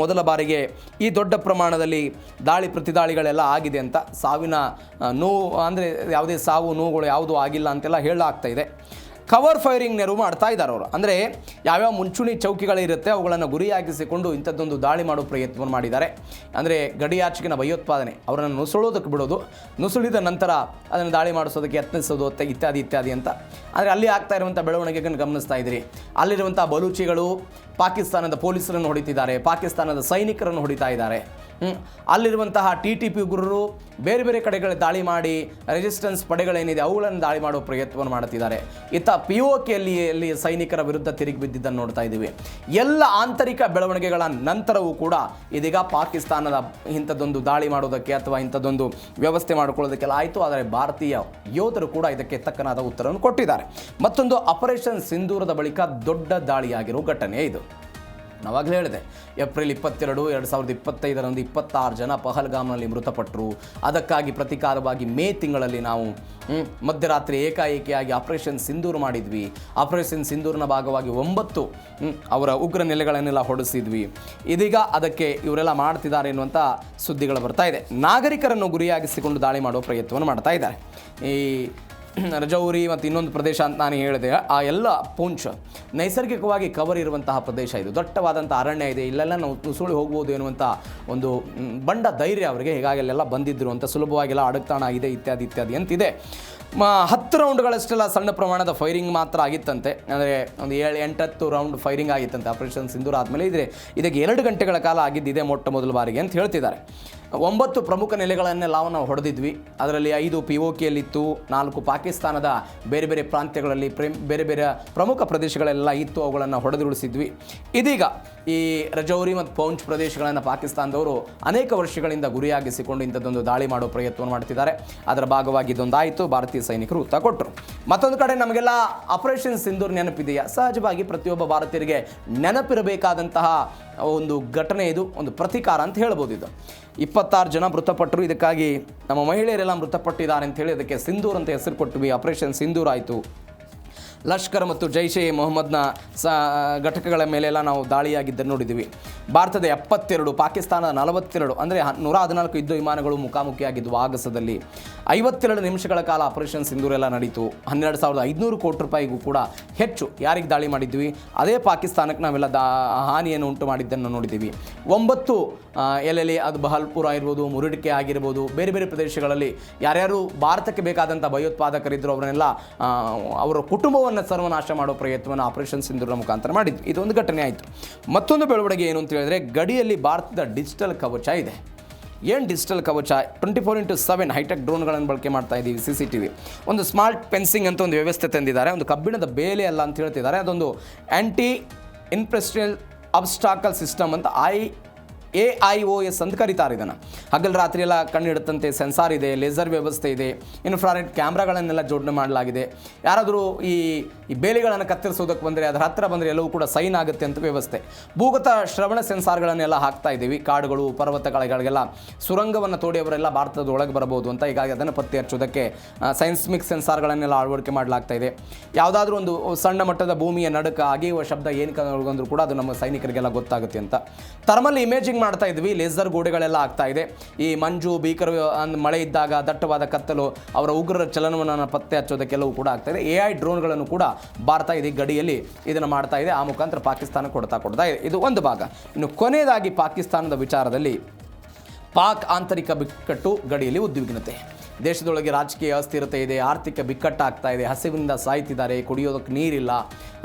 ಮೊದಲ ಬಾರಿಗೆ ಈ ದೊಡ್ಡ ಪ್ರಮಾಣದಲ್ಲಿ ದಾಳಿ ಪ್ರತಿದಾಳಿಗಳೆಲ್ಲ ಆಗಿದೆ ಅಂತ. ಸಾವಿನ ನೋವು ಅಂದರೆ ಯಾವುದೇ ಸಾವು ನೋವುಗಳು ಯಾವುದೂ ಆಗಿಲ್ಲ ಅಂತೆಲ್ಲ ಹೇಳಲಾಗ್ತಾ ಇದೆ. ಕವರ್ ಫೈರಿಂಗ್ ನೆರವು ಮಾಡ್ತಾ ಇದ್ದಾರೆ ಅವರು. ಅಂದರೆ ಯಾವ್ಯಾವ ಮುಂಚೂಣಿ ಚೌಕಿಗಳಿರುತ್ತೆ ಅವುಗಳನ್ನು ಗುರಿಯಾಗಿಸಿಕೊಂಡು ಇಂಥದ್ದೊಂದು ದಾಳಿ ಮಾಡೋ ಪ್ರಯತ್ನವನ್ನು ಮಾಡಿದ್ದಾರೆ. ಅಂದರೆ ಗಡಿಯಾಚೆಗಿನ ಭಯೋತ್ಪಾದನೆ, ಅವರನ್ನು ನುಸುಳೋದಕ್ಕೆ ಬಿಡೋದು, ನುಸುಳಿದ ನಂತರ ಅದನ್ನು ದಾಳಿ ಮಾಡಿಸೋದಕ್ಕೆ ಯತ್ನಿಸೋದು ಇತ್ಯಾದಿ ಅಂತ. ಅಂದರೆ ಅಲ್ಲಿ ಆಗ್ತಾ ಇರುವಂಥ ಬೆಳವಣಿಗೆಗಳನ್ನು ಗಮನಿಸ್ತಾ ಇದ್ದೀರಿ. ಅಲ್ಲಿರುವಂಥ ಬಲೂಚಿಗಳು ಪಾಕಿಸ್ತಾನದ ಪೊಲೀಸರನ್ನು ಹೊಡಿತಿದ್ದಾರೆ, ಪಾಕಿಸ್ತಾನದ ಸೈನಿಕರನ್ನು ಹೊಡಿತಾ ಇದ್ದಾರೆ. ಅಲ್ಲಿರುವಂತಹ TTP ಉಗ್ರರು ಬೇರೆ ಬೇರೆ ಕಡೆಗಳ ದಾಳಿ ಮಾಡಿ ರೆಸಿಸ್ಟೆನ್ಸ್ ಪಡೆಗಳೇನಿದೆ ಅವುಗಳನ್ನು ದಾಳಿ ಮಾಡುವ ಪ್ರಯತ್ನವನ್ನು ಮಾಡುತ್ತಿದ್ದಾರೆ. ಇತ್ತ POKಯಲ್ಲಿ ಸೈನಿಕರ ವಿರುದ್ಧ ತಿರುಗಿ ಬಿದ್ದಿದ್ದನ್ನು ನೋಡ್ತಾ ಇದ್ದೀವಿ. ಎಲ್ಲ ಆಂತರಿಕ ಬೆಳವಣಿಗೆಗಳ ನಂತರವೂ ಕೂಡ ಇದೀಗ ಪಾಕಿಸ್ತಾನದ ಇಂಥದ್ದೊಂದು ದಾಳಿ ಮಾಡೋದಕ್ಕೆ ಅಥವಾ ಇಂಥದ್ದೊಂದು ವ್ಯವಸ್ಥೆ ಮಾಡಿಕೊಳ್ಳೋದಕ್ಕೆಲ್ಲ ಆಯಿತು. ಆದರೆ ಭಾರತೀಯ ಯೋಧರು ಕೂಡ ಇದಕ್ಕೆ ತಕ್ಕನಾದ ಉತ್ತರವನ್ನು ಕೊಟ್ಟಿದ್ದಾರೆ. ಮತ್ತೊಂದು ಆಪರೇಷನ್ ಸಿಂಧೂರದ ಬಳಿಕ ದೊಡ್ಡ ದಾಳಿಯಾಗಿರೋ ಘಟನೆ ಇದು. ನಾವಾಗಲೇ ಹೇಳಿದೆ, ಏಪ್ರಿಲ್ 22, 2025 26 ಜನ ಪಹಲ್ಗಾಮ್ನಲ್ಲಿ ಮೃತಪಟ್ಟರು. ಅದಕ್ಕಾಗಿ ಪ್ರತೀಕಾರವಾಗಿ ಮೇ ತಿಂಗಳಲ್ಲಿ ನಾವು ಮಧ್ಯರಾತ್ರಿ ಏಕಾಏಕಿಯಾಗಿ ಆಪರೇಷನ್ ಸಿಂಧೂರ್ ಮಾಡಿದ್ವಿ. ಆಪರೇಷನ್ ಸಿಂಧೂರ್ನ ಭಾಗವಾಗಿ 9 ಅವರ ಉಗ್ರ ನೆಲೆಗಳನ್ನೆಲ್ಲ ಹೊಡೆಸಿದ್ವಿ. ಇದೀಗ ಅದಕ್ಕೆ ಇವರೆಲ್ಲ ಮಾಡ್ತಿದ್ದಾರೆ ಎನ್ನುವಂಥ ಸುದ್ದಿಗಳು ಬರ್ತಾ ಇದೆ. ನಾಗರಿಕರನ್ನು ಗುರಿಯಾಗಿಸಿಕೊಂಡು ದಾಳಿ ಮಾಡುವ ಪ್ರಯತ್ನವನ್ನು ಮಾಡ್ತಾ ಇದ್ದಾರೆ. ಈ ರಜೌರಿ ಮತ್ತು ಇನ್ನೊಂದು ಪ್ರದೇಶ ಅಂತ ನಾನು ಹೇಳಿದೆ, ಆ ಎಲ್ಲ ಪೂಂಚ್ ನೈಸರ್ಗಿಕವಾಗಿ ಕವರ್ ಇರುವಂತಹ ಪ್ರದೇಶ. ಇದು ದಟ್ಟವಾದಂಥ ಅರಣ್ಯ ಇದೆ, ಇಲ್ಲೆಲ್ಲ ನಾವು ನುಸುಳಿ ಹೋಗ್ಬೋದು ಎನ್ನುವಂಥ ಒಂದು ಬಂಡ ಧೈರ್ಯ ಅವರಿಗೆ. ಹೀಗಾಗಿ ಅಲ್ಲೆಲ್ಲ ಬಂದಿದ್ದರು ಅಂತ ಸುಲಭವಾಗಿಲ್ಲ ಅಡಗ್ತಾಣ ಇದೆ ಇತ್ಯಾದಿ ಅಂತಿದೆ. 10 ರೌಂಡ್ಗಳಷ್ಟೆಲ್ಲ ಸಣ್ಣ ಪ್ರಮಾಣದ ಫೈರಿಂಗ್ ಮಾತ್ರ ಆಗಿತ್ತಂತೆ. ಅಂದರೆ ಒಂದು 7-8 ರೌಂಡ್ ಫೈರಿಂಗ್ ಆಗಿತ್ತಂತೆ ಆಪರೇಷನ್ ಸಿಂಧೂರ್ ಆದಮೇಲೆ. ಇದಕ್ಕೆ 2 ಗಂಟೆಗಳ ಕಾಲ ಆಗಿದ್ದಿದೆ ಮೊಟ್ಟ ಮೊದಲ ಬಾರಿಗೆ ಅಂತ ಹೇಳ್ತಿದ್ದಾರೆ. 9 ಪ್ರಮುಖ ನೆಲೆಗಳನ್ನೆಲ್ಲ ನಾವು ಹೊಡೆದಿದ್ವಿ. ಅದರಲ್ಲಿ 5 POKಯಲ್ಲಿತ್ತು, 4 ಪಾಕಿಸ್ತಾನದ ಬೇರೆ ಬೇರೆ ಪ್ರಾಂತ್ಯಗಳಲ್ಲಿ ಬೇರೆ ಬೇರೆ ಪ್ರಮುಖ ಪ್ರದೇಶಗಳೆಲ್ಲ ಇತ್ತು, ಅವುಗಳನ್ನು ಹೊಡೆದುರುಳಿಸಿದ್ವಿ. ಇದೀಗ ಈ ರಜೌರಿ ಮತ್ತು ಪೌಂಚ್ ಪ್ರದೇಶಗಳನ್ನು ಪಾಕಿಸ್ತಾನದವರು ಅನೇಕ ವರ್ಷಗಳಿಂದ ಗುರಿಯಾಗಿಸಿಕೊಂಡು ಇಂಥದ್ದೊಂದು ದಾಳಿ ಮಾಡೋ ಪ್ರಯತ್ನವನ್ನು ಮಾಡ್ತಿದ್ದಾರೆ. ಅದರ ಭಾಗವಾಗಿ ಇದೊಂದಾಯಿತು, ಭಾರತೀಯ ಸೈನಿಕರು ಉತ್ತರ ಕೊಟ್ಟರು. ಮತ್ತೊಂದು ಕಡೆ ನಮಗೆಲ್ಲ ಆಪರೇಷನ್ ಸಿಂಧೂರ್ ನೆನಪಿದೆಯಾ? ಸಹಜವಾಗಿ ಪ್ರತಿಯೊಬ್ಬ ಭಾರತೀಯರಿಗೆ ನೆನಪಿರಬೇಕಾದಂತಹ ಒಂದು ಘಟನೆ ಇದು, ಒಂದು ಪ್ರತೀಕಾರ ಅಂತ ಹೇಳ್ಬೋದು. ಇದು 26 ಜನ ಮೃತಪಟ್ಟರು. ಇದಕ್ಕಾಗಿ ನಮ್ಮ ಮಹಿಳೆಯರೆಲ್ಲ ಮೃತಪಟ್ಟಿದ್ದಾರೆ ಅಂತ ಹೇಳಿ ಅದಕ್ಕೆ ಸಿಂಧೂರ್ ಅಂತ ಹೆಸರು ಕೊಟ್ವಿ. ಆಪರೇಷನ್ ಸಿಂಧೂರ್ ಆಯಿತು. ಲಷ್ಕರ್ ಮತ್ತು ಜೈಷೆ ಮೊಹಮ್ಮದ್ನ ಘಟಕಗಳ ಮೇಲೆಲ್ಲ ನಾವು ದಾಳಿಯಾಗಿದ್ದನ್ನು ನೋಡಿದ್ದೀವಿ. ಭಾರತದ 72, ಪಾಕಿಸ್ತಾನದ 42, ಅಂದರೆ 114 ಯುದ್ಧ ವಿಮಾನಗಳು ಮುಖಾಮುಖಿಯಾಗಿದ್ದವು. ಆಗಸದಲ್ಲಿ 52 ನಿಮಿಷಗಳ ಕಾಲ ಆಪರೇಷನ್ ಸಿಂಧೂರ್ ಎಲ್ಲ ನಡೀತು. 12,500 ಕೋಟಿ ರೂಪಾಯಿಗೂ ಕೂಡ ಹೆಚ್ಚು ಯಾರಿಗೆ ದಾಳಿ ಮಾಡಿದ್ವಿ? ಅದೇ ಪಾಕಿಸ್ತಾನಕ್ಕೆ ನಾವೆಲ್ಲ ಹಾನಿಯನ್ನು ಉಂಟು ಮಾಡಿದ್ದನ್ನು ನೋಡಿದ್ದೀವಿ. 9 ಎಲ್ಲೆಲ್ಲಿ ಅದು ಬಹಲ್ಪುರ ಇರ್ಬೋದು, ಮುರುಡಿಕೆ ಆಗಿರ್ಬೋದು, ಬೇರೆ ಬೇರೆ ಪ್ರದೇಶಗಳಲ್ಲಿ ಯಾರ್ಯಾರು ಭಾರತಕ್ಕೆ ಬೇಕಾದಂಥ ಭಯೋತ್ಪಾದಕರಿದ್ದರು ಅವರನ್ನೆಲ್ಲ ಅವರ ಕುಟುಂಬವನ್ನು ಸರ್ವನಾಶ ಮಾಡೋ ಪ್ರಯತ್ನವನ್ನು ಆಪರೇಷನ್ ಸಿಂಧೂರ್ನ ಮುಖಾಂತರ ಮಾಡಿದ್ವಿ. ಇದೊಂದು ಘಟನೆ ಆಯಿತು. ಮತ್ತೊಂದು ಬೆಳವಣಿಗೆ ಏನು ಅಂತ ಹೇಳಿದ್ರೆ, ಗಡಿಯಲ್ಲಿ ಭಾರತದ ಡಿಜಿಟಲ್ ಕವಚ ಇದೆ. ಏನು ಡಿಜಿಟಲ್ ಕವಚ? 24/7 ಹೈಟೆಕ್ ಡ್ರೋನ್ಗಳನ್ನು ಬಳಕೆ ಮಾಡ್ತಾ ಇದ್ದೀವಿ. CCTV, ಒಂದು ಸ್ಮಾರ್ಟ್ ಫೆನ್ಸಿಂಗ್ ಅಂತ ಒಂದು ವ್ಯವಸ್ಥೆ ತಂದಿದ್ದಾರೆ. ಒಂದು ಕಬ್ಬಿಣದ ಬೇಲೆ ಅಲ್ಲ ಅಂತ ಹೇಳ್ತಿದ್ದಾರೆ. ಅದೊಂದು ಆ್ಯಂಟಿ ಇನ್ಫೆಸ್ಟ್ರಿಯಲ್ ಅಬ್ಸ್ಟಾಕಲ್ ಸಿಸ್ಟಮ್ ಅಂತ AIOS ಅಂತ ಕರೀತಾರೆ ಇದನ್ನು. ಹಗಲು ರಾತ್ರಿ ಎಲ್ಲ ಕಣ್ಣಿಡುತ್ತಂತೆ ಸೆನ್ಸಾರ್ ಇದೆ, ಲೇಸರ್ ವ್ಯವಸ್ಥೆ ಇದೆ, ಇನ್ಫ್ರಾರೆಡ್ ಕ್ಯಾಮ್ರಾಗಳನ್ನೆಲ್ಲ ಜೋಡಣೆ ಮಾಡಲಾಗಿದೆ. ಯಾರಾದರೂ ಈ ಬೇಲಿಗಳನ್ನು ಕತ್ತರಿಸೋದಕ್ಕೆ ಬಂದರೆ, ಅದರ ಹತ್ತಿರ ಬಂದರೆ ಎಲ್ಲವೂ ಕೂಡ ಸೈನ್ ಆಗುತ್ತೆ ಅಂತ ವ್ಯವಸ್ಥೆ. ಭೂಗತ ಶ್ರವಣ ಸೆನ್ಸಾರ್ಗಳನ್ನೆಲ್ಲ ಹಾಕ್ತಾ ಇದ್ದೀವಿ. ಕಾಡುಗಳು, ಪರ್ವತಗಳಿಗೆಲ್ಲ ಸುರಂಗವನ್ನು ತೋಡಿ ಅವರೆಲ್ಲ ಭಾರತದ ಒಳಗೆ ಬರಬಹುದು ಅಂತ. ಹೀಗಾಗಿ ಅದನ್ನು ಪತ್ತೆ ಹಚ್ಚೋದಕ್ಕೆ ಸೈನ್ಸ್ಮಿಕ್ ಸೆನ್ಸಾರ್ಗಳನ್ನೆಲ್ಲ ಅಳವಡಿಕೆ ಮಾಡಲಾಗ್ತಾ ಇದೆ. ಯಾವುದಾದ್ರೂ ಒಂದು ಸಣ್ಣ ಮಟ್ಟದ ಭೂಮಿಯ ನಡುಕ ಅಗೆಯುವ ಶಬ್ದ ಏನು ಕಂಡುಬಂದರೂ ಕೂಡ ಅದು ನಮ್ಮ ಸೈನಿಕರಿಗೆಲ್ಲ ಗೊತ್ತಾಗುತ್ತೆ ಅಂತ. ಥರ್ಮಲ್ ಇಮೇಜಿಂಗ್ ಮಾಡ್ತಾ ಇದ್ವಿ. ಲೇಸರ್ ಗೋಡೆಗಳೆಲ್ಲ ಆಗ್ತಾ ಇದೆ. ಈ ಮಂಜು, ಭೀಕರ ಮಳೆ ಇದ್ದಾಗ ದಟ್ಟವಾದ ಕತ್ತಲು, ಅವರ ಉಗ್ರರ ಚಲನವನ್ನು ಪತ್ತೆ ಹಚ್ಚೋದಕ್ಕೆಲ್ಲವೂ ಕೂಡ ಆಗ್ತಾ ಇದೆ. AI ಡ್ರೋನ್ಗಳನ್ನು ಕೂಡ ಭಾರತ ಇದೆ ಗಡಿಯಲ್ಲಿ ಇದನ್ನು ಮಾಡ್ತಾ ಇದೆ. ಆ ಮುಖಾಂತರ ಪಾಕಿಸ್ತಾನ ಕೊಡ್ತಾ ಇದೆ. ಇದು ಒಂದು ಭಾಗ. ಇನ್ನು ಕೊನೆಯದಾಗಿ ಪಾಕಿಸ್ತಾನದ ವಿಚಾರದಲ್ಲಿ ಪಾಕ್ ಆಂತರಿಕ ಬಿಕ್ಕಟ್ಟು, ಗಡಿಯಲ್ಲಿ ಉದ್ವಿಗ್ನತೆ. ದೇಶದೊಳಗೆ ರಾಜಕೀಯ ಅಸ್ಥಿರತೆ ಇದೆ, ಆರ್ಥಿಕ ಬಿಕ್ಕಟ್ಟಾಗ್ತಾ ಇದೆ, ಹಸಿವಿನಿಂದ ಸಾಯ್ತಿದ್ದಾರೆ, ಕುಡಿಯೋದಕ್ಕೆ ನೀರಿಲ್ಲ,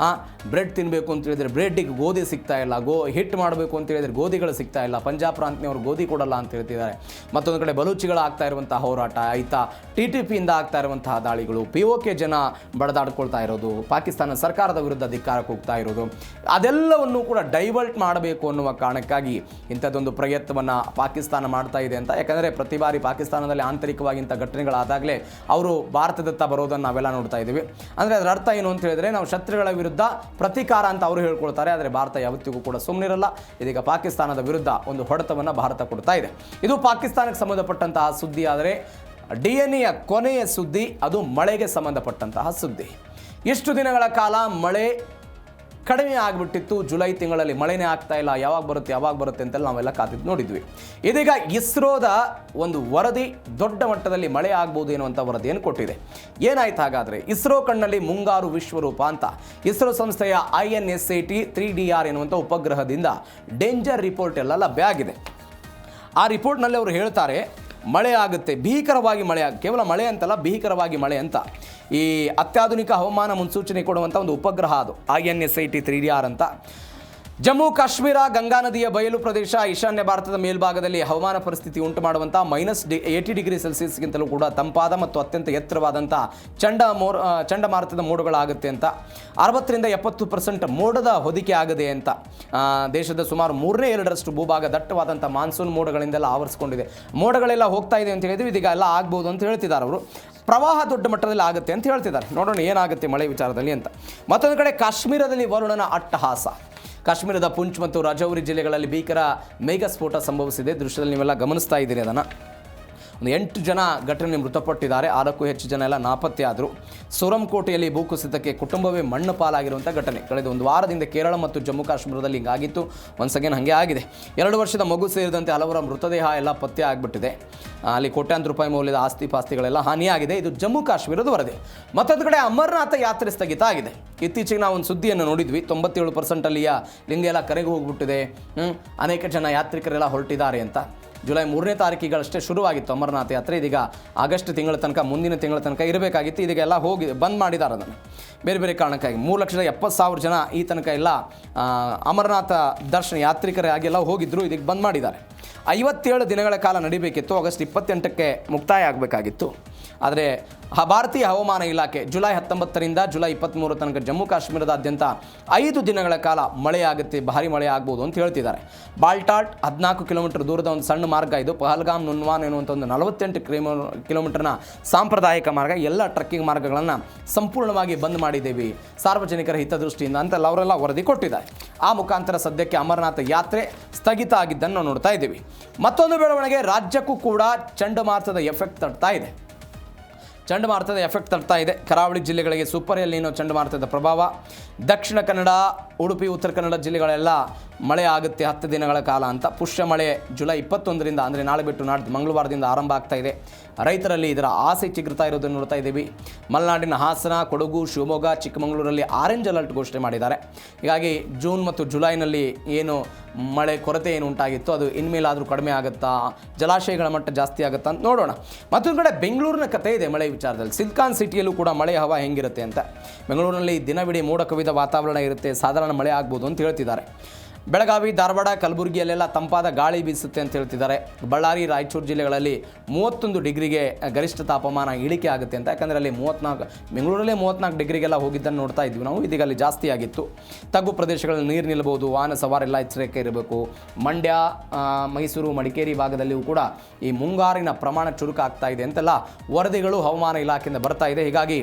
ಬ್ರೆಡ್ ತಿನ್ನಬೇಕು ಅಂತ ಹೇಳಿದರೆ ಬ್ರೆಡ್ಡಿಗೆ ಗೋಧಿ ಸಿಗ್ತಾ ಇಲ್ಲ, ಹಿಟ್ಟು ಮಾಡಬೇಕು ಅಂತ ಹೇಳಿದರೆ ಗೋಧಿಗಳು ಸಿಗ್ತಾ ಇಲ್ಲ, ಪಂಜಾಬ್ ಪ್ರಾಂತ್ಯವರು ಗೋಧಿ ಕೊಡಲ್ಲ ಅಂತ ಹೇಳ್ತಿದ್ದಾರೆ. ಮತ್ತೊಂದು ಕಡೆ ಬಲೂಚಿಗಳ ಆಗ್ತಾ ಇರುವಂತಹ ಹೋರಾಟ, ಆಯಿತಾ TTPಯಿಂದ ಆಗ್ತಾ ಇರುವಂತಹ ದಾಳಿಗಳು, POK ಜನ ಬಡದಾಡ್ಕೊಳ್ತಾ ಇರೋದು, ಪಾಕಿಸ್ತಾನ ಸರ್ಕಾರದ ವಿರುದ್ಧ ಧಿಕ್ಕಾರಕ್ಕೆ ಹೋಗ್ತಾ ಇರೋದು, ಅದೆಲ್ಲವನ್ನು ಕೂಡ ಡೈವರ್ಟ್ ಮಾಡಬೇಕು ಅನ್ನುವ ಕಾರಣಕ್ಕಾಗಿ ಇಂಥದ್ದೊಂದು ಪ್ರಯತ್ನವನ್ನು ಪಾಕಿಸ್ತಾನ ಮಾಡ್ತಾ ಇದೆ ಅಂತ. ಯಾಕಂದರೆ ಪ್ರತಿ ಬಾರಿ ಪಾಕಿಸ್ತಾನದಲ್ಲಿ ಆಂತರಿಕವಾಗಿ ಇಂಥ ಘಟನೆಗಳಾದಾಗಲೇ ಅವರು ಭಾರತದತ್ತ ಬರೋದನ್ನು ನಾವೆಲ್ಲ ನೋಡ್ತಾ ಇದ್ದೀವಿ. ಅಂದರೆ ಅದರ ಅರ್ಥ ಏನು ಅಂತ ಹೇಳಿದ್ರೆ, ನಾವು ಶತ್ರುಗಳ ವಿರುದ್ಧ ಪ್ರತೀಕಾರ ಅಂತ ಅವರು ಹೇಳ್ಕೊಳ್ತಾರೆ. ಆದರೆ ಭಾರತ ಯಾವತ್ತಿಗೂ ಕೂಡ ಸುಮ್ಮನಿರಲ್ಲ. ಇದೀಗ ಪಾಕಿಸ್ತಾನದ ವಿರುದ್ಧ ಒಂದು ಹೊಡೆತವನ್ನು ಭಾರತ ಕೊಡ್ತಾ ಇದೆ. ಇದು ಪಾಕಿಸ್ತಾನಕ್ಕೆ ಸಂಬಂಧಪಟ್ಟಂತಹ ಸುದ್ದಿ. ಆದರೆ DNA ಕೊನೆಯ ಸುದ್ದಿ ಅದು ಮಳೆಗೆ ಸಂಬಂಧಪಟ್ಟಂತಹ ಸುದ್ದಿ. ಎಷ್ಟು ದಿನಗಳ ಕಾಲ ಮಳೆ ಕಡಿಮೆ ಆಗಿಬಿಟ್ಟಿತ್ತು. ಜುಲೈ ತಿಂಗಳಲ್ಲಿ ಮಳೆನೇ ಆಗ್ತಾ ಇಲ್ಲ, ಯಾವಾಗ ಬರುತ್ತೆ ಅಂತೆಲ್ಲ ನಾವೆಲ್ಲ ಕಾದಿದ್ದು ನೋಡಿದ್ವಿ. ಇದೀಗ ಇಸ್ರೋದ ಒಂದು ವರದಿ ದೊಡ್ಡ ಮಟ್ಟದಲ್ಲಿ ಮಳೆ ಆಗ್ಬೋದು ಎನ್ನುವಂಥ ವರದಿಯನ್ನು ಕೊಟ್ಟಿದೆ. ಏನಾಯ್ತು ಹಾಗಾದರೆ? ಇಸ್ರೋ ಕಣ್ಣಲ್ಲಿ ಮುಂಗಾರು ವಿಶ್ವರೂಪ ಅಂತ ಇಸ್ರೋ ಸಂಸ್ಥೆಯ INSAT 3DR ಎನ್ನುವಂಥ ಉಪಗ್ರಹದಿಂದ ಡೇಂಜರ್ ರಿಪೋರ್ಟ್ ಎಲ್ಲ ಲಭ್ಯ ಆಗಿದೆ. ಆ ರಿಪೋರ್ಟ್ನಲ್ಲಿ ಅವರು ಹೇಳ್ತಾರೆ, ಮಳೆ ಆಗುತ್ತೆ, ಭೀಕರವಾಗಿ ಮಳೆ ಕೇವಲ ಮಳೆ ಅಂತಲ್ಲ, ಭೀಕರವಾಗಿ ಮಳೆ ಅಂತ. ಈ ಅತ್ಯಾಧುನಿಕ ಹವಾಮಾನ ಮುನ್ಸೂಚನೆ ಕೊಡುವಂಥ ಒಂದು ಉಪಗ್ರಹ ಅದು INSAT 3DR ಅಂತ. ಜಮ್ಮು ಕಾಶ್ಮೀರ, ಗಂಗಾ ನದಿಯ ಬಯಲು ಪ್ರದೇಶ, ಈಶಾನ್ಯ ಭಾರತದ ಮೇಲ್ಭಾಗದಲ್ಲಿ ಹವಾಮಾನ ಪರಿಸ್ಥಿತಿ ಉಂಟು ಮಾಡುವಂಥ -80 ಡಿಗ್ರಿ ಸೆಲ್ಸಿಯಸ್ಗಿಂತಲೂ ಕೂಡ ತಂಪಾದ ಮತ್ತು ಅತ್ಯಂತ ಎತ್ತರವಾದಂಥ ಚಂಡಮಾರುತದ ಮೋಡಗಳಾಗುತ್ತೆ ಅಂತ. 60-70% ಮೋಡದ ಹೊದಿಕೆ ಆಗದೆ ಅಂತ. ದೇಶದ ಸುಮಾರು 3/2 ಭೂಭಾಗ ದಟ್ಟವಾದಂಥ ಮಾನ್ಸೂನ್ ಮೋಡಗಳಿಂದೆಲ್ಲ ಆವರಿಸ್ಕೊಂಡಿದೆ. ಮೋಡಗಳೆಲ್ಲ ಹೋಗ್ತಾ ಇದೆ ಅಂತ ಹೇಳಿದ್ವಿ. ಇದೀಗ ಎಲ್ಲ ಆಗ್ಬೋದು ಅಂತ ಹೇಳ್ತಿದ್ದಾರೆ ಅವರು. ಪ್ರವಾಹ ದೊಡ್ಡ ಮಟ್ಟದಲ್ಲಿ ಆಗುತ್ತೆ ಅಂತ ಹೇಳ್ತಿದ್ದಾರೆ. ನೋಡೋಣ ಏನಾಗುತ್ತೆ ಮಳೆ ವಿಚಾರದಲ್ಲಿ ಅಂತ. ಮತ್ತೊಂದು ಕಡೆ ಕಾಶ್ಮೀರದಲ್ಲಿ ವರುಣನ ಅಟ್ಟಹಾಸ. ಕಾಶ್ಮೀರದ ಪುಂಚ್ ಮತ್ತು ರಜೌರಿ ಜಿಲ್ಲೆಗಳಲ್ಲಿ ಭೀಕರ ಮೇಘಸ್ಫೋಟ ಸಂಭವಿಸಿದೆ. ದೃಶ್ಯದಲ್ಲಿ ನೀವೆಲ್ಲ ಗಮನಿಸ್ತಾ ಇದ್ದೀರಿ ಅದನ್ನು. ಒಂದು 8 ಜನ ಘಟನೆ ಮೃತಪಟ್ಟಿದ್ದಾರೆ, 6ಕ್ಕೂ ಹೆಚ್ಚು ಜನ ಎಲ್ಲ ನಾಪತ್ತೆ ಆದರು. ಸೋರಂಕೋಟೆಯಲ್ಲಿ ಭೂಕುಸಿತಕ್ಕೆ ಕುಟುಂಬವೇ ಮಣ್ಣು ಪಾಲಾಗಿರುವಂಥ ಘಟನೆ ಕಳೆದ ಒಂದು ವಾರದಿಂದ ಕೇರಳ ಮತ್ತು ಜಮ್ಮು ಕಾಶ್ಮೀರದಲ್ಲಿ ಹಿಂಗಾಗಿತ್ತು. ಒನ್ಸ್ ಅಗೇನ್ ಹಾಗೆ ಆಗಿದೆ. 2 ವರ್ಷದ ಮಗು ಸೇರಿದಂತೆ ಹಲವರ ಮೃತದೇಹ ಎಲ್ಲ ಪತ್ತೆ ಆಗಿಬಿಟ್ಟಿದೆ. ಅಲ್ಲಿ ಕೋಟ್ಯಾಂತರ ರೂಪಾಯಿ ಮೌಲ್ಯದ ಆಸ್ತಿ ಪಾಸ್ತಿಗಳೆಲ್ಲ ಹಾನಿಯಾಗಿದೆ. ಇದು ಜಮ್ಮು ಕಾಶ್ಮೀರದ ವರದಿ. ಮತ್ತೊಂದು ಕಡೆ ಅಮರನಾಥ ಯಾತ್ರೆ ಸ್ಥಗಿತ ಆಗಿದೆ. ಇತ್ತೀಚೆಗೆ ನಾವು ಒಂದು ಸುದ್ದಿಯನ್ನು ನೋಡಿದ್ವಿ, 97% ಅಲ್ಲಿಯ ಲಿಂಗ ಎಲ್ಲ ಕರೆಗೆ ಹೋಗ್ಬಿಟ್ಟಿದೆ, ಅನೇಕ ಜನ ಯಾತ್ರಿಕರೆಲ್ಲ ಹೊರಟಿದ್ದಾರೆ ಅಂತ. ಜುಲೈ 3ನೇ ತಾರೀಕಿಗಳಷ್ಟೇ ಶುರುವಾಗಿತ್ತು ಅಮರನಾಥ ಯಾತ್ರೆ. ಇದೀಗ ಆಗಸ್ಟ್ ತಿಂಗಳ ತನಕ, ಮುಂದಿನ ತಿಂಗಳ ತನಕ ಇರಬೇಕಾಗಿತ್ತು. ಇದೀಗೆಲ್ಲ ಹೋಗಿ ಬಂದ್ ಮಾಡಿದ್ದಾರೆ ಅದನ್ನು ಬೇರೆ ಬೇರೆ ಕಾರಣಕ್ಕಾಗಿ. 3,70,000 ಜನ ಈ ತನಕ ಎಲ್ಲ ಅಮರನಾಥ ದರ್ಶನ ಯಾತ್ರಿಕರಾಗಿ ಎಲ್ಲ ಹೋಗಿದ್ದರು. ಇದಕ್ಕೆ ಬಂದ್ ಮಾಡಿದ್ದಾರೆ. 57 ದಿನಗಳ ಕಾಲ ನಡಿಬೇಕಿತ್ತು. ಆಗಸ್ಟ್ 28ಕ್ಕೆ ಮುಕ್ತಾಯ ಆಗಬೇಕಾಗಿತ್ತು. ಆದರೆ ಭಾರತೀಯ ಹವಾಮಾನ ಇಲಾಖೆ ಜುಲೈ 19ರಿಂದ ಜುಲೈ 23 ತನಕ ಜಮ್ಮು ಕಾಶ್ಮೀರದಾದ್ಯಂತ 5 ದಿನಗಳ ಕಾಲ ಮಳೆಯಾಗುತ್ತೆ, ಭಾರಿ ಮಳೆ ಆಗ್ಬೋದು ಅಂತ ಹೇಳ್ತಿದ್ದಾರೆ. ಬಾಲ್ಟಾಟ್ 14 ಕಿಲೋಮೀಟರ್ ದೂರದ ಒಂದು ಸಣ್ಣ ಮಾರ್ಗ ಇದು. ಪಹಲ್ಗಾಮ್ ನುನ್ವಾನ್ ಎನ್ನುವಂಥ ಒಂದು 48 ಕಿಲೋಮೀಟರ್ನ ಸಾಂಪ್ರದಾಯಿಕ ಮಾರ್ಗ, ಎಲ್ಲ ಟ್ರಕ್ಕಿಂಗ್ ಮಾರ್ಗಗಳನ್ನು ಸಂಪೂರ್ಣವಾಗಿ ಬಂದ್ ಮಾಡಿದ್ದೇವೆ ಸಾರ್ವಜನಿಕರ ಹಿತದೃಷ್ಟಿಯಿಂದ ಅಂತೆಲ್ಲ ಅವರೆಲ್ಲ ವರದಿ ಕೊಟ್ಟಿದ್ದಾರೆ. ಆ ಮುಖಾಂತರ ಸದ್ಯಕ್ಕೆ ಅಮರನಾಥ ಯಾತ್ರೆ ಸ್ಥಗಿತ ಆಗಿದ್ದನ್ನು ನಾವು ನೋಡ್ತಾ ಇದ್ದೀವಿ. ಮತ್ತೊಂದು ಬೆಳವಣಿಗೆ, ರಾಜ್ಯಕ್ಕೂ ಕೂಡ ಚಂಡಮಾರುತದ ಎಫೆಕ್ಟ್ ತಡ್ತಾ ಇದೆ. ಕರಾವಳಿ ಜಿಲ್ಲೆಗಳಿಗೆ ಸೂಪರ್ ಎಲ್ ನೀನೋ ಚಂಡಮಾರುತದ ಪ್ರಭಾವ. ದಕ್ಷಿಣ ಕನ್ನಡ, ಉಡುಪಿ, ಉತ್ತರ ಕನ್ನಡ ಜಿಲ್ಲೆಗಳೆಲ್ಲ ಮಳೆ ಆಗುತ್ತೆ 10 ದಿನಗಳ ಕಾಲ ಅಂತ. ಪುಷ್ಯ ಮಳೆ ಜುಲೈ 21ರಿಂದ ಅಂದರೆ ನಾಳೆ ಬಿಟ್ಟು ನಾಡ್ದು ಮಂಗಳವಾರದಿಂದ ಆರಂಭ ಆಗ್ತಾ ಇದೆ. ರೈತರಲ್ಲಿ ಇದರ ಆಸೆ ಚಿಗುರ್ತಾ ಇರೋದನ್ನು ನೋಡ್ತಾ ಇದ್ದೀವಿ. ಮಲೆನಾಡಿನ ಹಾಸನ, ಕೊಡಗು, ಶಿವಮೊಗ್ಗ, ಚಿಕ್ಕಮಗಳೂರಲ್ಲಿ ಆರೆಂಜ್ ಅಲರ್ಟ್ ಘೋಷಣೆ ಮಾಡಿದ್ದಾರೆ. ಹೀಗಾಗಿ ಜೂನ್ ಮತ್ತು ಜುಲೈನಲ್ಲಿ ಏನು ಮಳೆ ಕೊರತೆ ಏನು ಉಂಟಾಗಿತ್ತು ಅದು ಇನ್ಮೇಲಾದರೂ ಕಡಿಮೆ ಆಗುತ್ತಾ, ಜಲಾಶಯಗಳ ಮಟ್ಟ ಜಾಸ್ತಿ ಆಗುತ್ತಾ ಅಂತ ನೋಡೋಣ. ಮತ್ತೊಂದು ಕಡೆ ಬೆಂಗಳೂರಿನ ಕಥೆ ಇದೆ ಮಳೆ ವಿಚಾರದಲ್ಲಿ. ಸಿಲಿಕಾನ್ ಸಿಟಿಯಲ್ಲೂ ಕೂಡ ಮಳೆ ಹವಾ ಹೆಂಗಿರುತ್ತೆ ಅಂತ. ಬೆಂಗಳೂರಿನಲ್ಲಿ ದಿನವಿಡೀ ಮೋಡ ಕವಿದ ವಾತಾವರಣ ಇರುತ್ತೆ, ಸಾಧಾರಣ ಮಳೆ ಆಗ್ಬೋದು ಅಂತ ಹೇಳ್ತಿದ್ದಾರೆ. ಬೆಳಗಾವಿ, ಧಾರವಾಡ, ಕಲಬುರಗಿಯಲ್ಲೆಲ್ಲ ತಂಪಾದ ಗಾಳಿ ಬೀಸುತ್ತೆ ಅಂತ ಹೇಳ್ತಿದ್ದಾರೆ. ಬಳ್ಳಾರಿ, ರಾಯಚೂರು ಜಿಲ್ಲೆಗಳಲ್ಲಿ 31 ಡಿಗ್ರಿಗೆ ಗರಿಷ್ಠ ತಾಪಮಾನ ಇಳಿಕೆ ಆಗುತ್ತೆ ಅಂತ. ಯಾಕಂದರೆ ಅಲ್ಲಿ 34, ಬೆಂಗಳೂರಲ್ಲೇ 34 ಡಿಗ್ರಿಗೆಲ್ಲ ಹೋಗಿದ್ದನ್ನು ನೋಡ್ತಾ ಇದ್ವಿ ನಾವು. ಇದೀಗ ಅಲ್ಲಿ ಜಾಸ್ತಿ ಆಗಿತ್ತು. ತಗ್ಗು ಪ್ರದೇಶಗಳಲ್ಲಿ ನೀರು ನಿಲ್ಲಬಹುದು, ವಾಹನ ಸವಾರೆಲ್ಲ ಎಚ್ಚರಿಕೆ ಇರಬೇಕು. ಮಂಡ್ಯ, ಮೈಸೂರು, ಮಡಿಕೇರಿ ಭಾಗದಲ್ಲಿಯೂ ಕೂಡ ಈ ಮುಂಗಾರಿನ ಪ್ರಮಾಣ ಚುರುಕಾಗ್ತಾ ಇದೆ ಅಂತೆಲ್ಲ ವರದಿಗಳು ಹವಾಮಾನ ಇಲಾಖೆಯಿಂದ ಬರ್ತಾ ಇದೆ. ಹೀಗಾಗಿ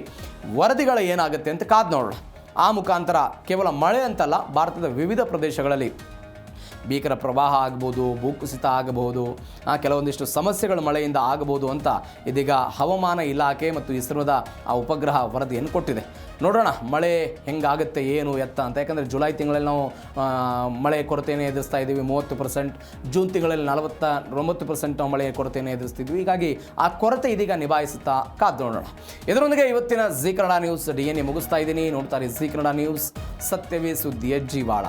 ವರದಿಗಳು ಏನಾಗುತ್ತೆ ಅಂತ ಕಾದು ನೋಡೋಣ. ಆ ಮುಖಾಂತರ ಕೇವಲ ಮಳೆ ಅಂತಲ್ಲ, ಭಾರತದ ವಿವಿಧ ಪ್ರದೇಶಗಳಲ್ಲಿ ಭೀಕರ ಪ್ರವಾಹ ಆಗ್ಬೋದು, ಭೂಕುಸಿತ ಆಗಬಹುದು, ಕೆಲವೊಂದಿಷ್ಟು ಸಮಸ್ಯೆಗಳು ಮಳೆಯಿಂದ ಆಗಬಹುದು ಅಂತ ಇದೀಗ ಹವಾಮಾನ ಇಲಾಖೆ ಮತ್ತು ಇಸ್ರೋದ ಆ ಉಪಗ್ರಹ ವರದಿಯನ್ನು ಕೊಟ್ಟಿದೆ. ನೋಡೋಣ ಮಳೆ ಹೆಂಗಾಗುತ್ತೆ, ಏನು ಎತ್ತ ಅಂತ. ಯಾಕಂದರೆ ಜುಲೈ ತಿಂಗಳಲ್ಲಿ ನಾವು ಮಳೆ ಕೊರತೆಯನ್ನು ಎದುರಿಸ್ತಾ ಇದ್ದೀವಿ 30%, ಜೂನ್ ತಿಂಗಳಲ್ಲಿ 49% ನಾವು ಮಳೆಯ ಕೊರತೆಯನ್ನು ಎದುರಿಸ್ತಿದ್ವಿ. ಹೀಗಾಗಿ ಆ ಕೊರತೆ ಇದೀಗ ನಿಭಾಯಿಸುತ್ತಾ ಕಾದು ನೋಡೋಣ. ಇದರೊಂದಿಗೆ ಇವತ್ತಿನ ಜೀ ಕನ್ನಡ ನ್ಯೂಸ್ DNA ಮುಗಿಸ್ತಾ ಇದ್ದೀನಿ. ನೋಡ್ತಾರೆ ಜೀ ಕನ್ನಡ ನ್ಯೂಸ್, ಸತ್ಯವೇ ಸುದ್ದಿಯ ಜೀವಾಳ.